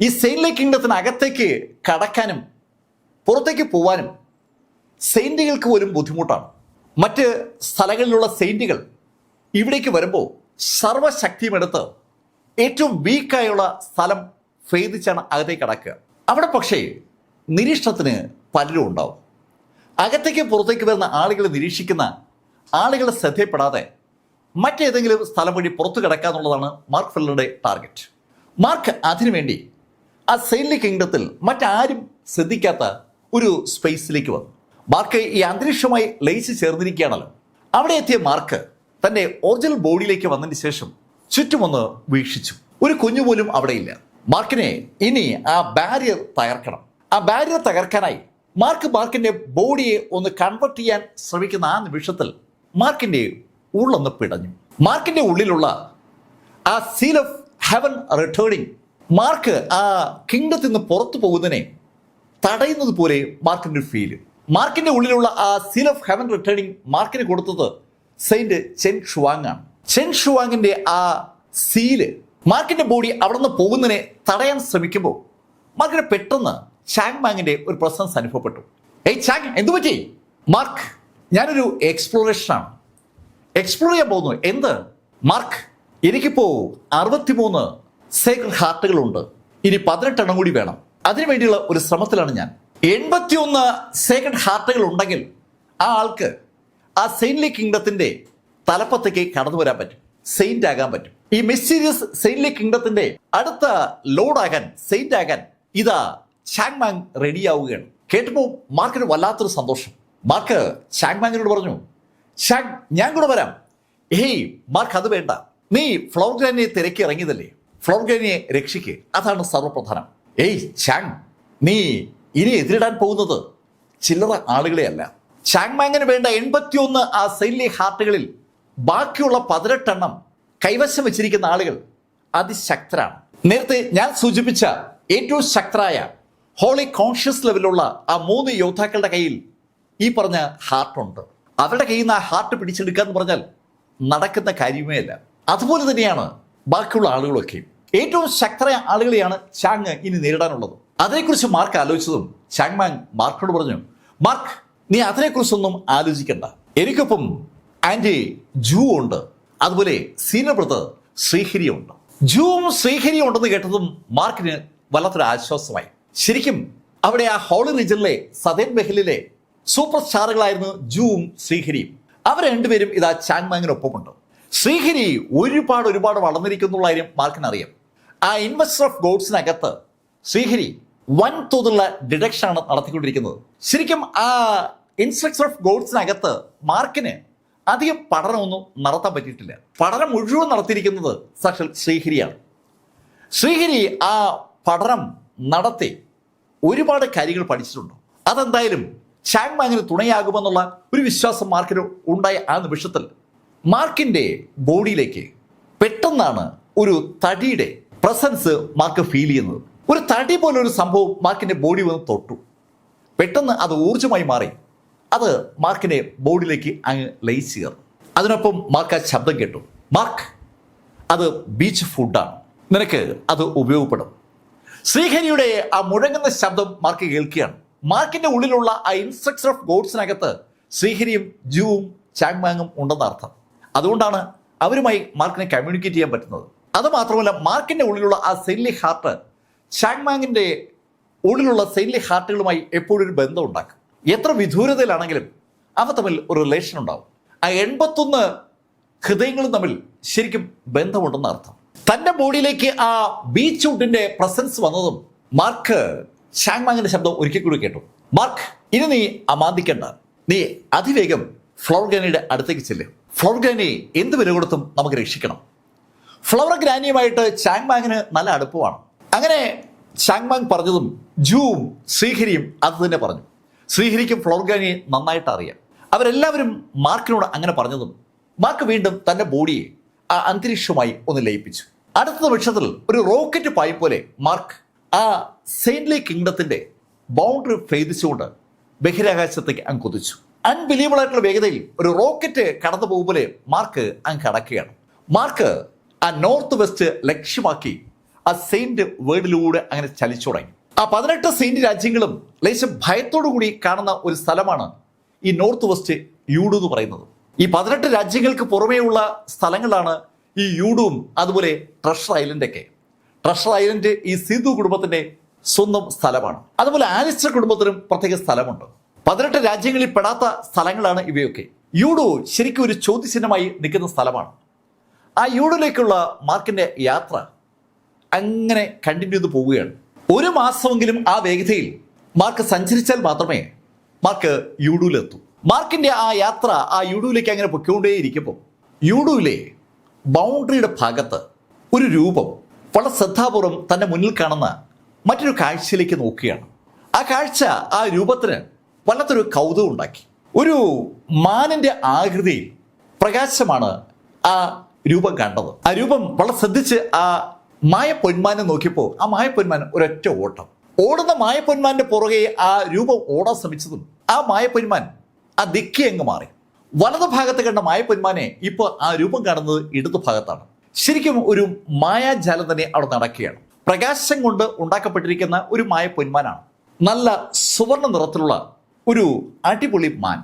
ഈ സെയിൻലി കിങ്ഡത്തിന് അകത്തേക്ക് കടക്കാനും പുറത്തേക്ക് പോവാനും സെയിന്റുകൾക്ക് പോലും ബുദ്ധിമുട്ടാണ്. മറ്റ് സ്ഥലങ്ങളിലുള്ള സെയിന്റുകൾ ഇവിടേക്ക് വരുമ്പോൾ സർവശക്തിയും എടുത്ത് ഏറ്റവും വീക്കായുള്ള സ്ഥലം ഭേദിച്ചാണ് അകത്തേക്ക് കടക്കുക. അവിടെ പക്ഷേ നിരീക്ഷണത്തിന് പലരും ഉണ്ടാവും. അകത്തേക്ക് പുറത്തേക്ക് വരുന്ന ആളുകളെ നിരീക്ഷിക്കുന്ന ആളുകളെ ശ്രദ്ധയപ്പെടാതെ മറ്റേതെങ്കിലും സ്ഥലം വഴി പുറത്തു കിടക്കുക എന്നുള്ളതാണ് മാർക്ക് ഫെല്ലറുടെ ടാർഗറ്റ്. മാർക്ക് അതിനുവേണ്ടി ആ സെയിൻലി കിങ്ഡത്തിൽ മറ്റാരും ശ്രദ്ധിക്കാത്ത ഒരു സ്പേസിലേക്ക് വന്നു. മാർക്ക് ഈ അന്തരീക്ഷമായി ലയിച്ച് ചേർന്നിരിക്കുകയാണല്ലോ. അവിടെ എത്തിയ മാർക്ക് തൻ്റെ ഒറിജിനൽ ബോഡിയിലേക്ക് വന്നതിന് ശേഷം ചുറ്റുമൊന്ന് വീക്ഷിച്ചു. ഒരു കുഞ്ഞു പോലും അവിടെയില്ല. മാർക്കിനെ ഇനി ആ ബാരിയർ തകർക്കണം. ആ ബാരിയർ തകർക്കാനായി മാർക്കിന്റെ ബോഡിയെ ഒന്ന് കൺവേർട്ട് ചെയ്യാൻ ശ്രമിക്കുന്ന ആ നിമിഷത്തിൽ മാർക്കിന്റെ ഉള്ളൊന്ന് പിടഞ്ഞു. മാർക്കിന്റെ ഉള്ളിലുള്ള ആ seal of heaven returning mark ആ കിങ്ഡത്തിൽ നിന്ന് പുറത്തു പോകുന്നതിനെ തടയുന്നത് പോലെ മാർക്കിന്റെ ഒരു ഫീല്. മാർക്കിന്റെ ഉള്ളിലുള്ള ആ സീൽ ഓഫ് ഹെവൻ റിട്ടേണിംഗ് മാർക്കിന് കൊടുത്തത് സെയിന്റ് ചെൻ ഷുവാങ് ആണ്. ചെൻ ഷുവാങ്ങിന്റെ ആ സീല് മാർക്കിന്റെ ബോഡി അവിടെ നിന്ന് പോകുന്നതിനെ തടയാൻ ശ്രമിക്കുമ്പോൾ മാർക്കിന് പെട്ടെന്ന് ചാങ് മാങ്ങിന്റെ ഒരു പ്രസൻസ് അനുഭവപ്പെട്ടു. ഏയ് ചാങ്, എന്തു പറ്റി? മാർക്ക്, ഞാനൊരു എക്സ്പ്ലോറേഷനാണ്, എക്സ്പ്ലോർ ചെയ്യാൻ പോകുന്നു. എന്ത്? മാർക്ക്, എനിക്കിപ്പോ 63 സേക്രഡ് ഹാർട്ടുകളുണ്ട്. ഇനി 18 കൂടി വേണം. അതിനുവേണ്ടിയുള്ള ഒരു ശ്രമത്തിലാണ് ഞാൻ. 81 സേക്രഡ് ഹാർട്ടുകൾ ഉണ്ടെങ്കിൽ ആ ആൾക്ക് ആ സെയിൻലി കിങ്ഡത്തിന്റെ തലപ്പത്തേക്ക് കടന്നു വരാൻ പറ്റും, സെയിന്റ് ആകാൻ പറ്റും. ഈ മിസ്റ്റീരിയസ് സെയിൻലി കിങ്ഡത്തിന്റെ അടുത്ത ലോഡാകാൻ, സെയിന്റ് ആകാൻ ഇതാ ചാങ് മാങ് റെഡിയാവുകയാണ്. കേട്ടപ്പോൾ മാർക്കിന് വല്ലാത്തൊരു സന്തോഷം. മാർക്ക് ചാങ് മാങ്ങിനോട് പറഞ്ഞു, ചാങ്, ഞാൻ കൂടെ വരാം. ഹേയ് മാർക്ക്, അത് വേണ്ട. നീ ഫ്ലവർ ഗ്രാനിയെ തിരക്കി ഇറങ്ങിയതല്ലേ, ഫ്ലവർ ഗ്രാനിയെ രക്ഷിക്ക്, അതാണ് സർവ്വപ്രധാനം. ഏയ് ചാങ്, നീ ഇനി എതിരിടാൻ പോകുന്നത് ചില്ലറ ആളുകളെ അല്ല. ചാങ് മാങ്ങിന് വേണ്ട 81 ആ സെയിൻലി ഹാർട്ടുകളിൽ ബാക്കിയുള്ള 18 കൈവശം വെച്ചിരിക്കുന്ന ആളുകൾ അതിശക്തരാണ്. നേരത്തെ ഞാൻ സൂചിപ്പിച്ച ഏറ്റവും ശക്തരായ ഹോളി കോൺഷ്യസ് ലെവലുള്ള ആ 3 യോദ്ധാക്കളുടെ കയ്യിൽ ഈ പറഞ്ഞ ഹാർട്ടുണ്ട്. അവരുടെ കയ്യിൽ നിന്ന് ആ ഹാർട്ട് പിടിച്ചെടുക്കുക എന്ന് പറഞ്ഞാൽ നടക്കുന്ന കാര്യമേ അല്ല. അതുപോലെ തന്നെയാണ് ബാക്കിയുള്ള ആളുകളൊക്കെ. ഏറ്റവും ശക്തരായ ആളുകളെയാണ് ചാങ് ഇനി നേരിടാനുള്ളത്. അതിനെക്കുറിച്ച് മാർക്ക് ആലോചിച്ചതും ചാങ് മാങ് മാർക്കിനോട് പറഞ്ഞു, മാർക്ക്, നീ അതിനെക്കുറിച്ചൊന്നും ആലോചിക്കണ്ട. എനിക്കൊപ്പം ആന്റി ജൂ ഉണ്ട്, അതുപോലെ സീനിയർ ബ്രദർ ശ്രീഹരിയും ഉണ്ട്. ജൂവും ശ്രീഹരിയും ഉണ്ടെന്ന് കേട്ടതും മാർക്കിന് വല്ലാത്തൊരു ആശ്വാസമായി. ശരിക്കും അവിടെ ആ ഹോളി റീജനിലെ സദേൺ മെഹലിലെ സൂപ്പർ സ്റ്റാറുകളായിരുന്നു ജൂവും ശ്രീഹരിയും. അവർ രണ്ടുപേരും ഇതാ ചാങ് മാങ്ങിനൊപ്പമുണ്ട്. ശ്രീഹരി ഒരുപാട് വളർന്നിരിക്കുന്നുള്ള കാര്യം മാർക്കിന് അറിയാം. ആ ഇൻവെസ്റ്റർ ഓഫ് ഗോഡ്സിനകത്ത് ശ്രീഹരി വൻതോതിലുള്ള ഡിഡക്ഷനാണ് നടത്തിക്കൊണ്ടിരിക്കുന്നത്. ശരിക്കും ആ ഇൻസ്ട്രക്ടർ ഓഫ് ഗോഡ്സിനകത്ത് മാർക്കിന് അധികം പഠനമൊന്നും നടത്താൻ പറ്റിയിട്ടില്ല. പഠനം മുഴുവൻ നടത്തിയിരിക്കുന്നത് സാക്ഷാൽ ശ്രീഹരിയാണ്. ശ്രീഹരി ആ പഠനം നടത്തി ഒരുപാട് കാര്യങ്ങൾ പഠിച്ചിട്ടുണ്ട്. അതെന്തായാലും ചാങ് മാങ്ങിന് തുണയാകുമെന്നുള്ള ഒരു വിശ്വാസം മാർക്കിന് ഉണ്ടായ ആ നിമിഷത്തിൽ മാർക്കിന്റെ ബോഡിയിലേക്ക് പെട്ടെന്നാണ് ഒരു തടിയുടെ പ്രസൻസ് മാർക്ക് ഫീൽ ചെയ്യുന്നത്. ഒരു തടി പോലെ ഒരു സംഭവം മാർക്കിന്റെ ബോഡി വന്ന് തൊട്ടു. പെട്ടെന്ന് അത് ഊർജ്ജമായി മാറി അത് മാർക്കിന്റെ ബോഡിയിലേക്ക് അങ്ങ് ലയിച്ചു കയറും. അതിനൊപ്പം മാർക്ക് ആ ശബ്ദം കേട്ടു, മാർക്ക്, അത് ബീച്ച് ഫുഡാണ്, നിനക്ക് അത് ഉപയോഗപ്പെടും. ശ്രീഹരിയുടെ ആ മുഴങ്ങുന്ന ശബ്ദം മാർക്ക് കേൾക്കുകയാണ്. മാർക്കിന്റെ ഉള്ളിലുള്ള ആ ഇൻസ്ട്രക്ടർ ഓഫ് ഗോഡ്സിനകത്ത് ശ്രീഹരിയും ജൂവും ചാങ് മാങ്ങും ഉണ്ടെന്ന അർത്ഥം. അതുകൊണ്ടാണ് അവരുമായി മാർക്കിനെ കമ്മ്യൂണിക്കേറ്റ് ചെയ്യാൻ പറ്റുന്നത്. അത് മാത്രമല്ല, മാർക്കിന്റെ ഉള്ളിലുള്ള ആ സെയിൻലി ഹാർട്ട് ചാങ് മാങ്ങിന്റെ ഉള്ളിലുള്ള സെയിൻലി ഹാർട്ടുകളുമായി എപ്പോഴും ഒരു ബന്ധം ഉണ്ടാക്കും. എത്ര വിദൂരതയിലാണെങ്കിലും അവ തമ്മിൽ ഒരു റിലേഷൻ ഉണ്ടാവും. ആ 81 ഹൃദയങ്ങളും തമ്മിൽ ശരിക്കും ബന്ധമുണ്ടെന്ന അർത്ഥം. തന്റെ ബോഡിയിലേക്ക് ആ ബീച്ച് വുഡിന്റെ പ്രസൻസ് വന്നതും മാർക്ക് ചാങ് മാങ്ങിന്റെ ശബ്ദം ഒരിക്കൽ കൂടി കേട്ടു, മാർക്ക്, ഇനി നീ അമാന്തിക്കണ്ട, നീ അതിവേഗം ഫ്ലവർ ഗ്രാനിയുടെ അടുത്തേക്ക് ചെല്ലും. ഫ്ലവർ ഗ്രാനി എന്ത് വില കൊടുത്തും നമുക്ക് രക്ഷിക്കണം. ഫ്ലവർ ഗ്രാനിയുമായിട്ട് ചാങ് മാങ്ങിന് നല്ല അടുപ്പമാണ്. അങ്ങനെ ചാങ് മാങ് പറഞ്ഞതും ജൂവും ശ്രീഹരിയും അത് തന്നെ പറഞ്ഞു. ശ്രീഹരിക്കും ഫ്ലവർ ഗ്രാനിയെ നന്നായിട്ട് അറിയാം. അവരെല്ലാവരും മാർക്കിനോട് അങ്ങനെ പറഞ്ഞതും മാർക്ക് വീണ്ടും തന്റെ ബോഡിയെ ആ അന്തരീക്ഷവുമായി ഒന്ന് ലയിപ്പിച്ചു. അടുത്ത നിമിഷത്തിൽ ഒരു റോക്കറ്റ് പായി പോലെ മാർക്ക് ആ സെയിൻലി കിങ്ഡത്തിന്റെ ബൗണ്ടറി ഭേദിച്ചുകൊണ്ട് ബഹിരാകാശത്തേക്ക് അങ്ങ് കുതിച്ചു. അൺബിലീവബിൾ ആയിട്ടുള്ള വേഗതയിൽ ഒരു റോക്കറ്റ് കടന്നു പോകും പോലെ മാർക്ക് അങ്ങ് കടക്കുകയാണ്. മാർക്ക് ആ നോർത്ത് വെസ്റ്റ് ലക്ഷ്യമാക്കി ആ സെയിന്റ് വേൾഡിലൂടെ അങ്ങനെ ചലിച്ചു തുടങ്ങി. ആ 18 സെയിന്റ് രാജ്യങ്ങളും ലേശം ഭയത്തോടു കൂടി കാണുന്ന ഒരു സ്ഥലമാണ് ഈ നോർത്ത് വെസ്റ്റ് യൂഡു എന്ന് പറയുന്നത്. ഈ 18 രാജ്യങ്ങൾക്ക് പുറമേയുള്ള സ്ഥലങ്ങളാണ് ഈ യൂഡുവും അതുപോലെ ട്രഷർ ഐലൻഡൊക്കെ. ട്രഷർ ഐലൻഡ് ഈ സിധു കുടുംബത്തിന്റെ സ്വന്തം സ്ഥലമാണ്. അതുപോലെ ആലിസ്റ്റർ കുടുംബത്തിനും പ്രത്യേക സ്ഥലമുണ്ട്. 18 രാജ്യങ്ങളിൽ പെടാത്ത സ്ഥലങ്ങളാണ് ഇവയൊക്കെ. യൂഡു ശരിക്കും ഒരു ചോദ്യചിഹ്നമായി നിൽക്കുന്ന സ്ഥലമാണ്. ആ യൂഡിലേക്കുള്ള മാർക്കിന്റെ യാത്ര അങ്ങനെ കണ്ടിന്യൂ ചെയ്ത് പോവുകയാണ്. 1 മാസമെങ്കിലും ആ വേഗതയിൽ മാർക്ക് സഞ്ചരിച്ചാൽ മാത്രമേ മാർക്ക് യൂഡുവിലെത്തൂ. മാർക്കിന്റെ ആ യാത്ര ആ യൂഡുവിലേക്ക് അങ്ങനെ പൊയ്ക്കൊണ്ടേയിരിക്കുമ്പോൾ യൂഡുവിലെ ബൗണ്ടറിയുടെ ഭാഗത്ത് ഒരു രൂപം വളരെ ശ്രദ്ധാപൂർവം തന്റെ മുന്നിൽ കാണുന്ന മറ്റൊരു കാഴ്ചയിലേക്ക് നോക്കുകയാണ്. ആ കാഴ്ച ആ രൂപത്തിന് വല്ലാത്തൊരു കൗതുകം ഉണ്ടാക്കി. ഒരു മാനിന്റെ ആകൃതിയിൽ പ്രകാശമാണ് ആ രൂപം കണ്ടത്. ആ രൂപം വളരെ ശ്രദ്ധിച്ച് ആ മായപ്പൊന്മാനെ നോക്കിയപ്പോൾ ആ മായപ്പൊന്മാൻ ഒരൊറ്റ ഓട്ടം. ഓടുന്ന മായപ്പൊന്മാന്റെ പുറകെ ആ രൂപം ഓടാൻ ശ്രമിച്ചതും ആ മായപ്പൊന്മാൻ ആ ദിക്കി അങ്ങ് മാറി. വലതു ഭാഗത്ത് കണ്ട മായപ്പൊന്മാനെ ഇപ്പോൾ ആ രൂപം കാണുന്നത് ഇടതു ഭാഗത്താണ്. ശരിക്കും ഒരു മായാജാലം തന്നെ അവിടെ നടക്കുകയാണ്. പ്രകാശം കൊണ്ട് ഉണ്ടാക്കപ്പെട്ടിരിക്കുന്ന ഒരു മായപ്പൊന്മാനാണ്. നല്ല സുവർണ്ണ നിറത്തിലുള്ള ഒരു അടിപൊളി മാൻ.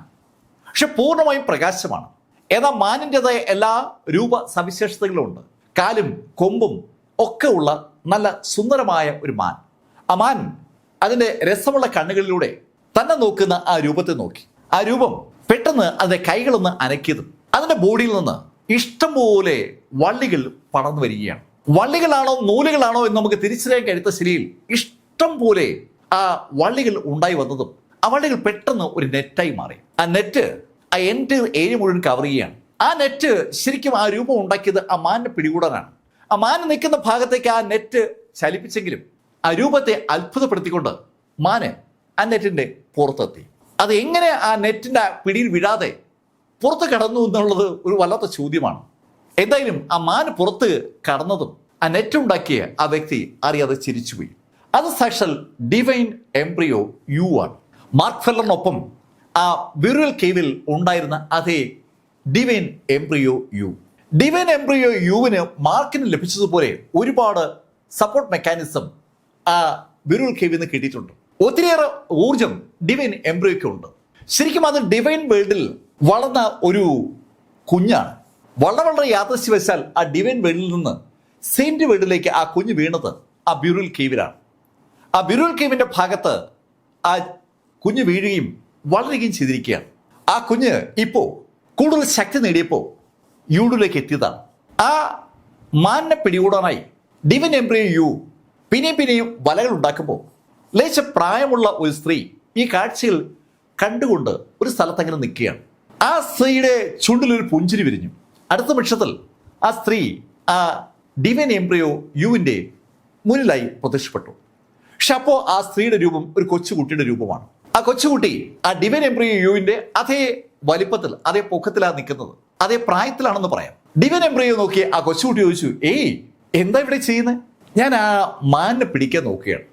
പക്ഷെ പൂർണ്ണമായും പ്രകാശമാണ്. എന്നാൽ മാനിൻ്റെതായ എല്ലാ രൂപ സവിശേഷതകളും ഉണ്ട്. കാലും കൊമ്പും ഒക്കെ ഉള്ള നല്ല സുന്ദരമായ ഒരു മാൻ. ആ മാൻ അതിൻ്റെ രസമുള്ള കണ്ണുകളിലൂടെ തന്നെ നോക്കുന്ന ആ രൂപത്തെ നോക്കി. ആ രൂപം പെട്ടെന്ന് അതിൻ്റെ കൈകളൊന്ന് അനക്കിയതും അതിൻ്റെ ബോഡിയിൽ നിന്ന് ഇഷ്ടംപോലെ വള്ളികൾ പടർന്നു വരികയാണ്. വള്ളികളാണോ നൂലുകളാണോ എന്ന് നമുക്ക് തിരിച്ചറിയാൻ കഴിയാത്ത ശരിയിൽ ഇഷ്ടം പോലെ ആ വള്ളികൾ ഉണ്ടായി വന്നതും ആ വള്ളികൾ പെട്ടെന്ന് ഒരു നെറ്റായി മാറി. ആ നെറ്റ് ആ എൻ്റെ ഏരിയ മുഴുവൻ കവർ ചെയ്യുകയാണ്. ആ നെറ്റ് ശരിക്കും ആ രൂപം ഉണ്ടാക്കിയത് ആ മാനിനെ പിടികൂടാനാണ്. ആ മാൻ നിൽക്കുന്ന ഭാഗത്തേക്ക് ആ നെറ്റ് ചലിപ്പിച്ചെങ്കിലും ആ രൂപത്തെ അത്ഭുതപ്പെടുത്തിക്കൊണ്ട് മാന് ആ നെറ്റിന്റെ പുറത്തെത്തി. അത് എങ്ങനെ ആ നെറ്റിന്റെ പിടിയിൽ വീഴാതെ പുറത്ത് കടന്നു എന്നുള്ളത് ഒരു വല്ലാത്ത ചോദ്യമാണ്. എന്തായാലും ആ മാൻ പുറത്ത് കടന്നതും ആ നെറ്റ് ഉണ്ടാക്കിയ ആ വ്യക്തി അറിയാതെ ചിരിച്ചുപോയി. അത് സാക്ഷാൽ ഡിവൈൻ എംബ്രിയോ യു ആണ്. മാർക്ക് ഫെല്ലറിനൊപ്പം ആ വിറുവൽ കേവിൽ ഉണ്ടായിരുന്ന അതേ divine embryo U. Divine embryo യുവിന് മാർക്കിന് ലഭിച്ചതുപോലെ ഒരുപാട് സപ്പോർട്ട് മെക്കാനിസം ആ ബിറുൽ കേവിൽ നിന്ന് കിട്ടിയിട്ടുണ്ട്. ഒത്തിരിയേറെ ഊർജം ഡിവൈൻ എംബ്രിയോയ്ക്ക് ഉണ്ട്. ശരിക്കും അത് ഡിവൈൻ വേൾഡിൽ വളർന്ന ഒരു കുഞ്ഞാണ്. വളരെ യാദൃശ്യവശാൽ ആ ഡിവൈൻ വേൾഡിൽ നിന്ന് സെയിന്റ് വേൾഡിലേക്ക് ആ കുഞ്ഞ് വീണത് ആ ബിറുൽ കേവിലാണ്. ആ ബിറുൽ കേവിന്റെ ഭാഗത്ത് ആ കുഞ്ഞ് വീഴുകയും വളരുകയും ചെയ്തിരിക്കുകയാണ്. ആ കുഞ്ഞ് ഇപ്പോൾ കൂടുതൽ ശക്തി നേടിയപ്പോൾ യൂഡിലേക്ക് എത്തിയതാണ്. ആ മാനിനെ പിടികൂടാനായി ഡിവൈൻ എംബ്രിയോ യു പിന്നെയും വലകൾ ഉണ്ടാക്കുമ്പോൾ ലേശ പ്രായമുള്ള ഒരു സ്ത്രീ ഈ കാഴ്ചയിൽ കണ്ടുകൊണ്ട് ഒരു സ്ഥലത്തങ്ങനെ നിൽക്കുകയാണ്. ആ സ്ത്രീയുടെ ചുണ്ടിലൊരു പുഞ്ചിരി വിരിഞ്ഞു. അടുത്ത നിമിഷത്തിൽ ആ സ്ത്രീ ആ ഡിവൈൻ എംബ്രിയോ യുവിൻ്റെ മുന്നിലായി പ്രത്യക്ഷപ്പെട്ടു. പക്ഷെ അപ്പോൾ ആ സ്ത്രീയുടെ രൂപം ഒരു കൊച്ചുകുട്ടിയുടെ രൂപമാണ്. ആ കൊച്ചുകുട്ടി ആ ഡിവൈൻ എംബ്രിയോ യുവിൻ്റെ അതേ വലിപ്പത്തിൽ അതേ പൊക്കത്തിലാണ് നിൽക്കുന്നത്, അതേ പ്രായത്തിലാണെന്ന് പറയാം. ഡിവൈൻ എംബ്രിയോ നോക്കി ആ കൊച്ചുകുട്ടി ചോദിച്ചു, ഏയ് എന്താ ഇവിടെ ചെയ്യുന്നത്? ഞാൻ ആ മാനിനെ പിടിക്കാൻ നോക്കുകയാണ്.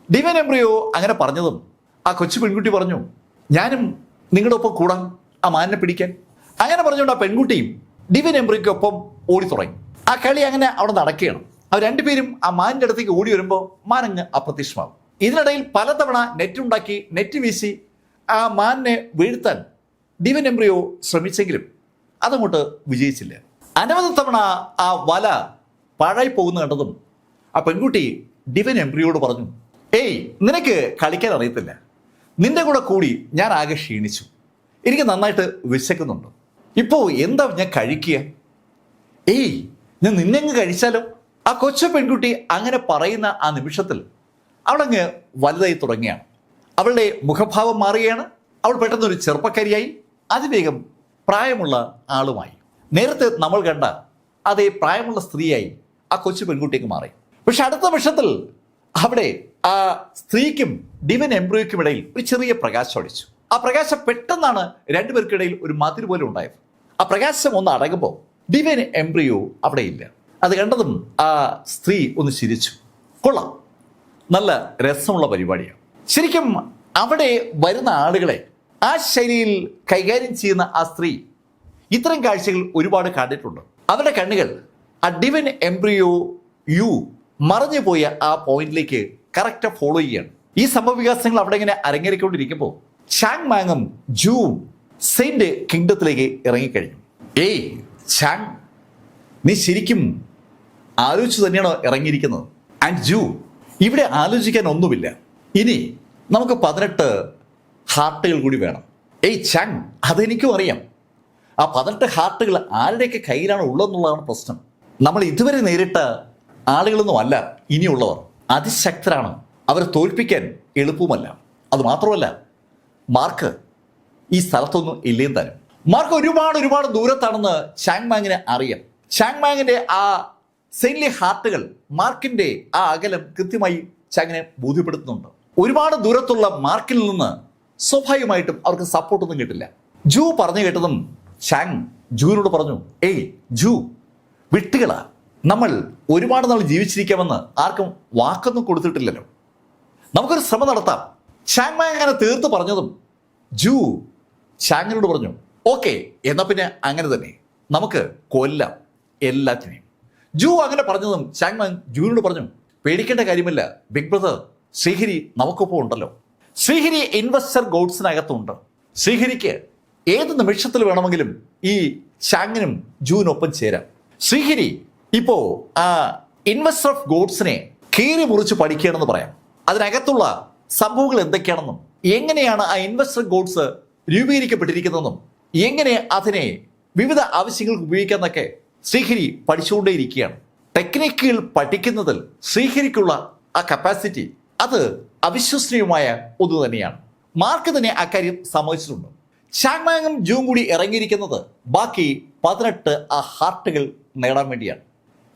ഡിവൈൻ എംബ്രിയോ അങ്ങനെ പറഞ്ഞതും ആ കൊച്ചു പെൺകുട്ടി പറഞ്ഞു, ഞാനും നിങ്ങളുടെ ഒപ്പം കൂടാം ആ മാനിനെ പിടിക്കാൻ. അങ്ങനെ പറഞ്ഞുകൊണ്ട് ആ പെൺകുട്ടിയും ഡിവൈൻ എംബ്രിയോയ്ക്കൊപ്പം ഓടി തുടങ്ങി. ആ കളി അങ്ങനെ അവിടെ നടക്കുകയാണ്. അവർ രണ്ടുപേരും ആ മാനിൻ്റെ അടുത്തേക്ക് ഓടി വരുമ്പോൾ മാനങ്ങ് അപ്രത്യക്ഷമാകും. ഇതിനിടയിൽ പലതവണ നെറ്റ് വീശി ആ മാനിനെ വീഴ്ത്താൻ ഡിവൈൻ എംബ്രിയോ ശ്രമിച്ചെങ്കിലും അതങ്ങോട്ട് വിജയിച്ചില്ല. അനവധി തവണ ആ വല പാഴായി പോകുന്ന കണ്ടതും ആ പെൺകുട്ടി ഡിവൈൻ എംബ്രിയോട് പറഞ്ഞു, ഏയ് നിനക്ക് കളിക്കാൻ അറിയത്തില്ല, നിന്റെ കൂടി ഞാൻ ആകെ ക്ഷീണിച്ചു, എനിക്ക് നന്നായിട്ട് വിശക്കുന്നുണ്ട്, ഇപ്പോൾ എന്താ ഞാൻ കഴിക്കുക? ഏയ് ഞാൻ നിന്നെങ്ങ് കഴിച്ചാലോ? ആ കൊച്ചു പെൺകുട്ടി അങ്ങനെ പറയുന്ന ആ നിമിഷത്തിൽ അവളങ്ങ് വലുതായി തുടങ്ങിയാണ്. അവളുടെ മുഖഭാവം മാറുകയാണ്. അവൾ പെട്ടെന്നൊരു ചെറുപ്പക്കാരിയായി അതിവേഗം പ്രായമുള്ള ആളുമായി. നേരത്തെ നമ്മൾ കണ്ട അതേ പ്രായമുള്ള സ്ത്രീയായി ആ കൊച്ചു പെൺകുട്ടിക്ക് മാറി. പക്ഷെ അടുത്ത നിമിഷത്തിൽ അവിടെ ആ സ്ത്രീക്കും ഡിവൈൻ എംബ്രിയോയ്ക്കും ഇടയിൽ ഒരു ചെറിയ പ്രകാശം അടിച്ചു. ആ പ്രകാശം പെട്ടെന്നാണ് രണ്ടുപേർക്കിടയിൽ ഒരു മതിൽ പോലെ ഉണ്ടായത്. ആ പ്രകാശം ഒന്ന് അടങ്ങുമ്പോൾ ഡിവൈൻ എംബ്രിയോ അവിടെ ഇല്ല. അത് കണ്ടതും ആ സ്ത്രീ ഒന്ന് ചിരിച്ചു. കൊള്ളാം, നല്ല രസമുള്ള പരിപാടിയാണ്. ശരിക്കും അവിടെ വരുന്ന ആളുകളെ ആ ശൈലിയിൽ കൈകാര്യം ചെയ്യുന്ന ആ സ്ത്രീ ഇത്തരം കാഴ്ചകൾ ഒരുപാട് കണ്ടിട്ടുണ്ട്. അവരുടെ കണ്ണുകൾ ആ ഡിവൈൻ എംബ്രിയോ യു മറഞ്ഞു പോയ ആ പോയിന്റിലേക്ക് കറക്റ്റ് ഫോളോ ചെയ്യുകയാണ്. ഈ സംഭവ വികാസങ്ങൾ അവിടെ ഇങ്ങനെ അരങ്ങേറിക്കൊണ്ടിരിക്കുമ്പോൾ ചാങ് മാങ്ങും ജൂവും സെയിന്റ് കിങ്ഡത്തിലേക്ക് ഇറങ്ങിക്കഴിഞ്ഞു. ഏയ് ചാങ്, നീ ശരിക്കും ആലോചിച്ച് തന്നെയാണോ ഇറങ്ങിയിരിക്കുന്നത്? ആൻഡ് ജൂ, ഇവിടെ ആലോചിക്കാൻ ഒന്നുമില്ല. ഇനി നമുക്ക് 18 ഹാർട്ടുകൾ കൂടി വേണം. ഏയ് ചാങ്, അതെനിക്കും അറിയാം. ആ 18 ഹാർട്ടുകൾ ആരുടെയൊക്കെ കയ്യിലാണ് ഉള്ളതെന്നുള്ളതാണ് പ്രശ്നം. നമ്മൾ ഇതുവരെ നേരിട്ട ആളുകളൊന്നും അല്ല ഇനിയുള്ളവർ. അതിശക്തരാണ്, അവരെ തോൽപ്പിക്കാൻ എളുപ്പവുമല്ല. അതുമാത്രമല്ല, മാർക്ക് ഈ സ്ഥലത്തൊന്നും ഇല്ലേം തരും. മാർക്ക് ഒരുപാട് ദൂരത്താണെന്ന് ചാങ് മാങ്ങിനെ അറിയാം. ചാങ് മാങ്ങിന്റെ ആ സെയിൻലി ഹാർട്ടുകൾ മാർക്കിന്റെ ആ അകലം കൃത്യമായി ചാങ്ങിനെ ബോധ്യപ്പെടുത്തുന്നുണ്ട്. ഒരുപാട് ദൂരത്തുള്ള മാർക്കിൽ നിന്ന് സ്വാഭാവികമായിട്ടും അവർക്ക് സപ്പോർട്ടൊന്നും കിട്ടില്ല. ജൂ പറഞ്ഞു കേട്ടതും ചാങ് ജൂവിനോട് പറഞ്ഞു, ഏയ് ജൂ, വിട്ടുകളാ, നമ്മൾ ഒരുപാട് നാൾ ജീവിച്ചിരിക്കാമെന്ന് ആർക്കും വാക്കൊന്നും കൊടുത്തിട്ടില്ലല്ലോ, നമുക്കൊരു ശ്രമം നടത്താം. ചാങ് മാങ് അങ്ങനെ തീർത്ത് പറഞ്ഞതും ജൂ ചാങ്ങിനോട് പറഞ്ഞു, ഓക്കെ, എന്നാൽ പിന്നെ അങ്ങനെ തന്നെ നമുക്ക് കൊല്ലാം എല്ലാറ്റിനെയും. ജൂ അങ്ങനെ പറഞ്ഞതും ചാങ് മാങ് ജൂവിനോട് പറഞ്ഞു, പേടിക്കേണ്ട കാര്യമില്ല ബിഗ് ബ്രദർ, ശ്രീഹരി നമുക്കൊപ്പം ഉണ്ടല്ലോ. ശ്രീഹരി ഇൻവെസ്റ്റർ ഗോഡ്സിനകത്തുണ്ട്. ശ്രീഹരിക്ക് ഏത് നിമിഷത്തിൽ വേണമെങ്കിലും ഈ ചാങ്ങിനും ജൂവിനൊപ്പം ചേരാം. ശ്രീഹരി ഇപ്പോ ആ ഇൻവെസ്റ്റർ ഓഫ് ഗോഡ്സിനെ കീറി മുറിച്ച് പഠിക്കുകയാണെന്ന് പറയാം. അതിനകത്തുള്ള സംഭവങ്ങൾ എന്തൊക്കെയാണെന്നും എങ്ങനെയാണ് ആ ഇൻവെസ്റ്റർ ഗോഡ്സ് രൂപീകരിക്കപ്പെട്ടിരിക്കുന്നതെന്നും എങ്ങനെ അതിനെ വിവിധ ആവശ്യങ്ങൾക്ക് ഉപയോഗിക്കാമെന്നൊക്കെ ശ്രീഹരി പഠിച്ചുകൊണ്ടേയിരിക്കുകയാണ്. ടെക്നിക്കുകൾ പഠിക്കുന്നതിൽ ശ്രീഹരിക്കുള്ള ആ കപ്പാസിറ്റി അത് അവിശ്വസനീയമായ ഒന്ന് തന്നെയാണ്. മാർക്ക് തന്നെ അക്കാര്യം സമ്മതിച്ചിട്ടുണ്ട്. ചാങ് മാങ്ങും ജൂവും കൂടി ഇറങ്ങിയിരിക്കുന്നത് ബാക്കി 18 ആ ഹാർട്ടുകൾ നേടാൻ വേണ്ടിയാണ്.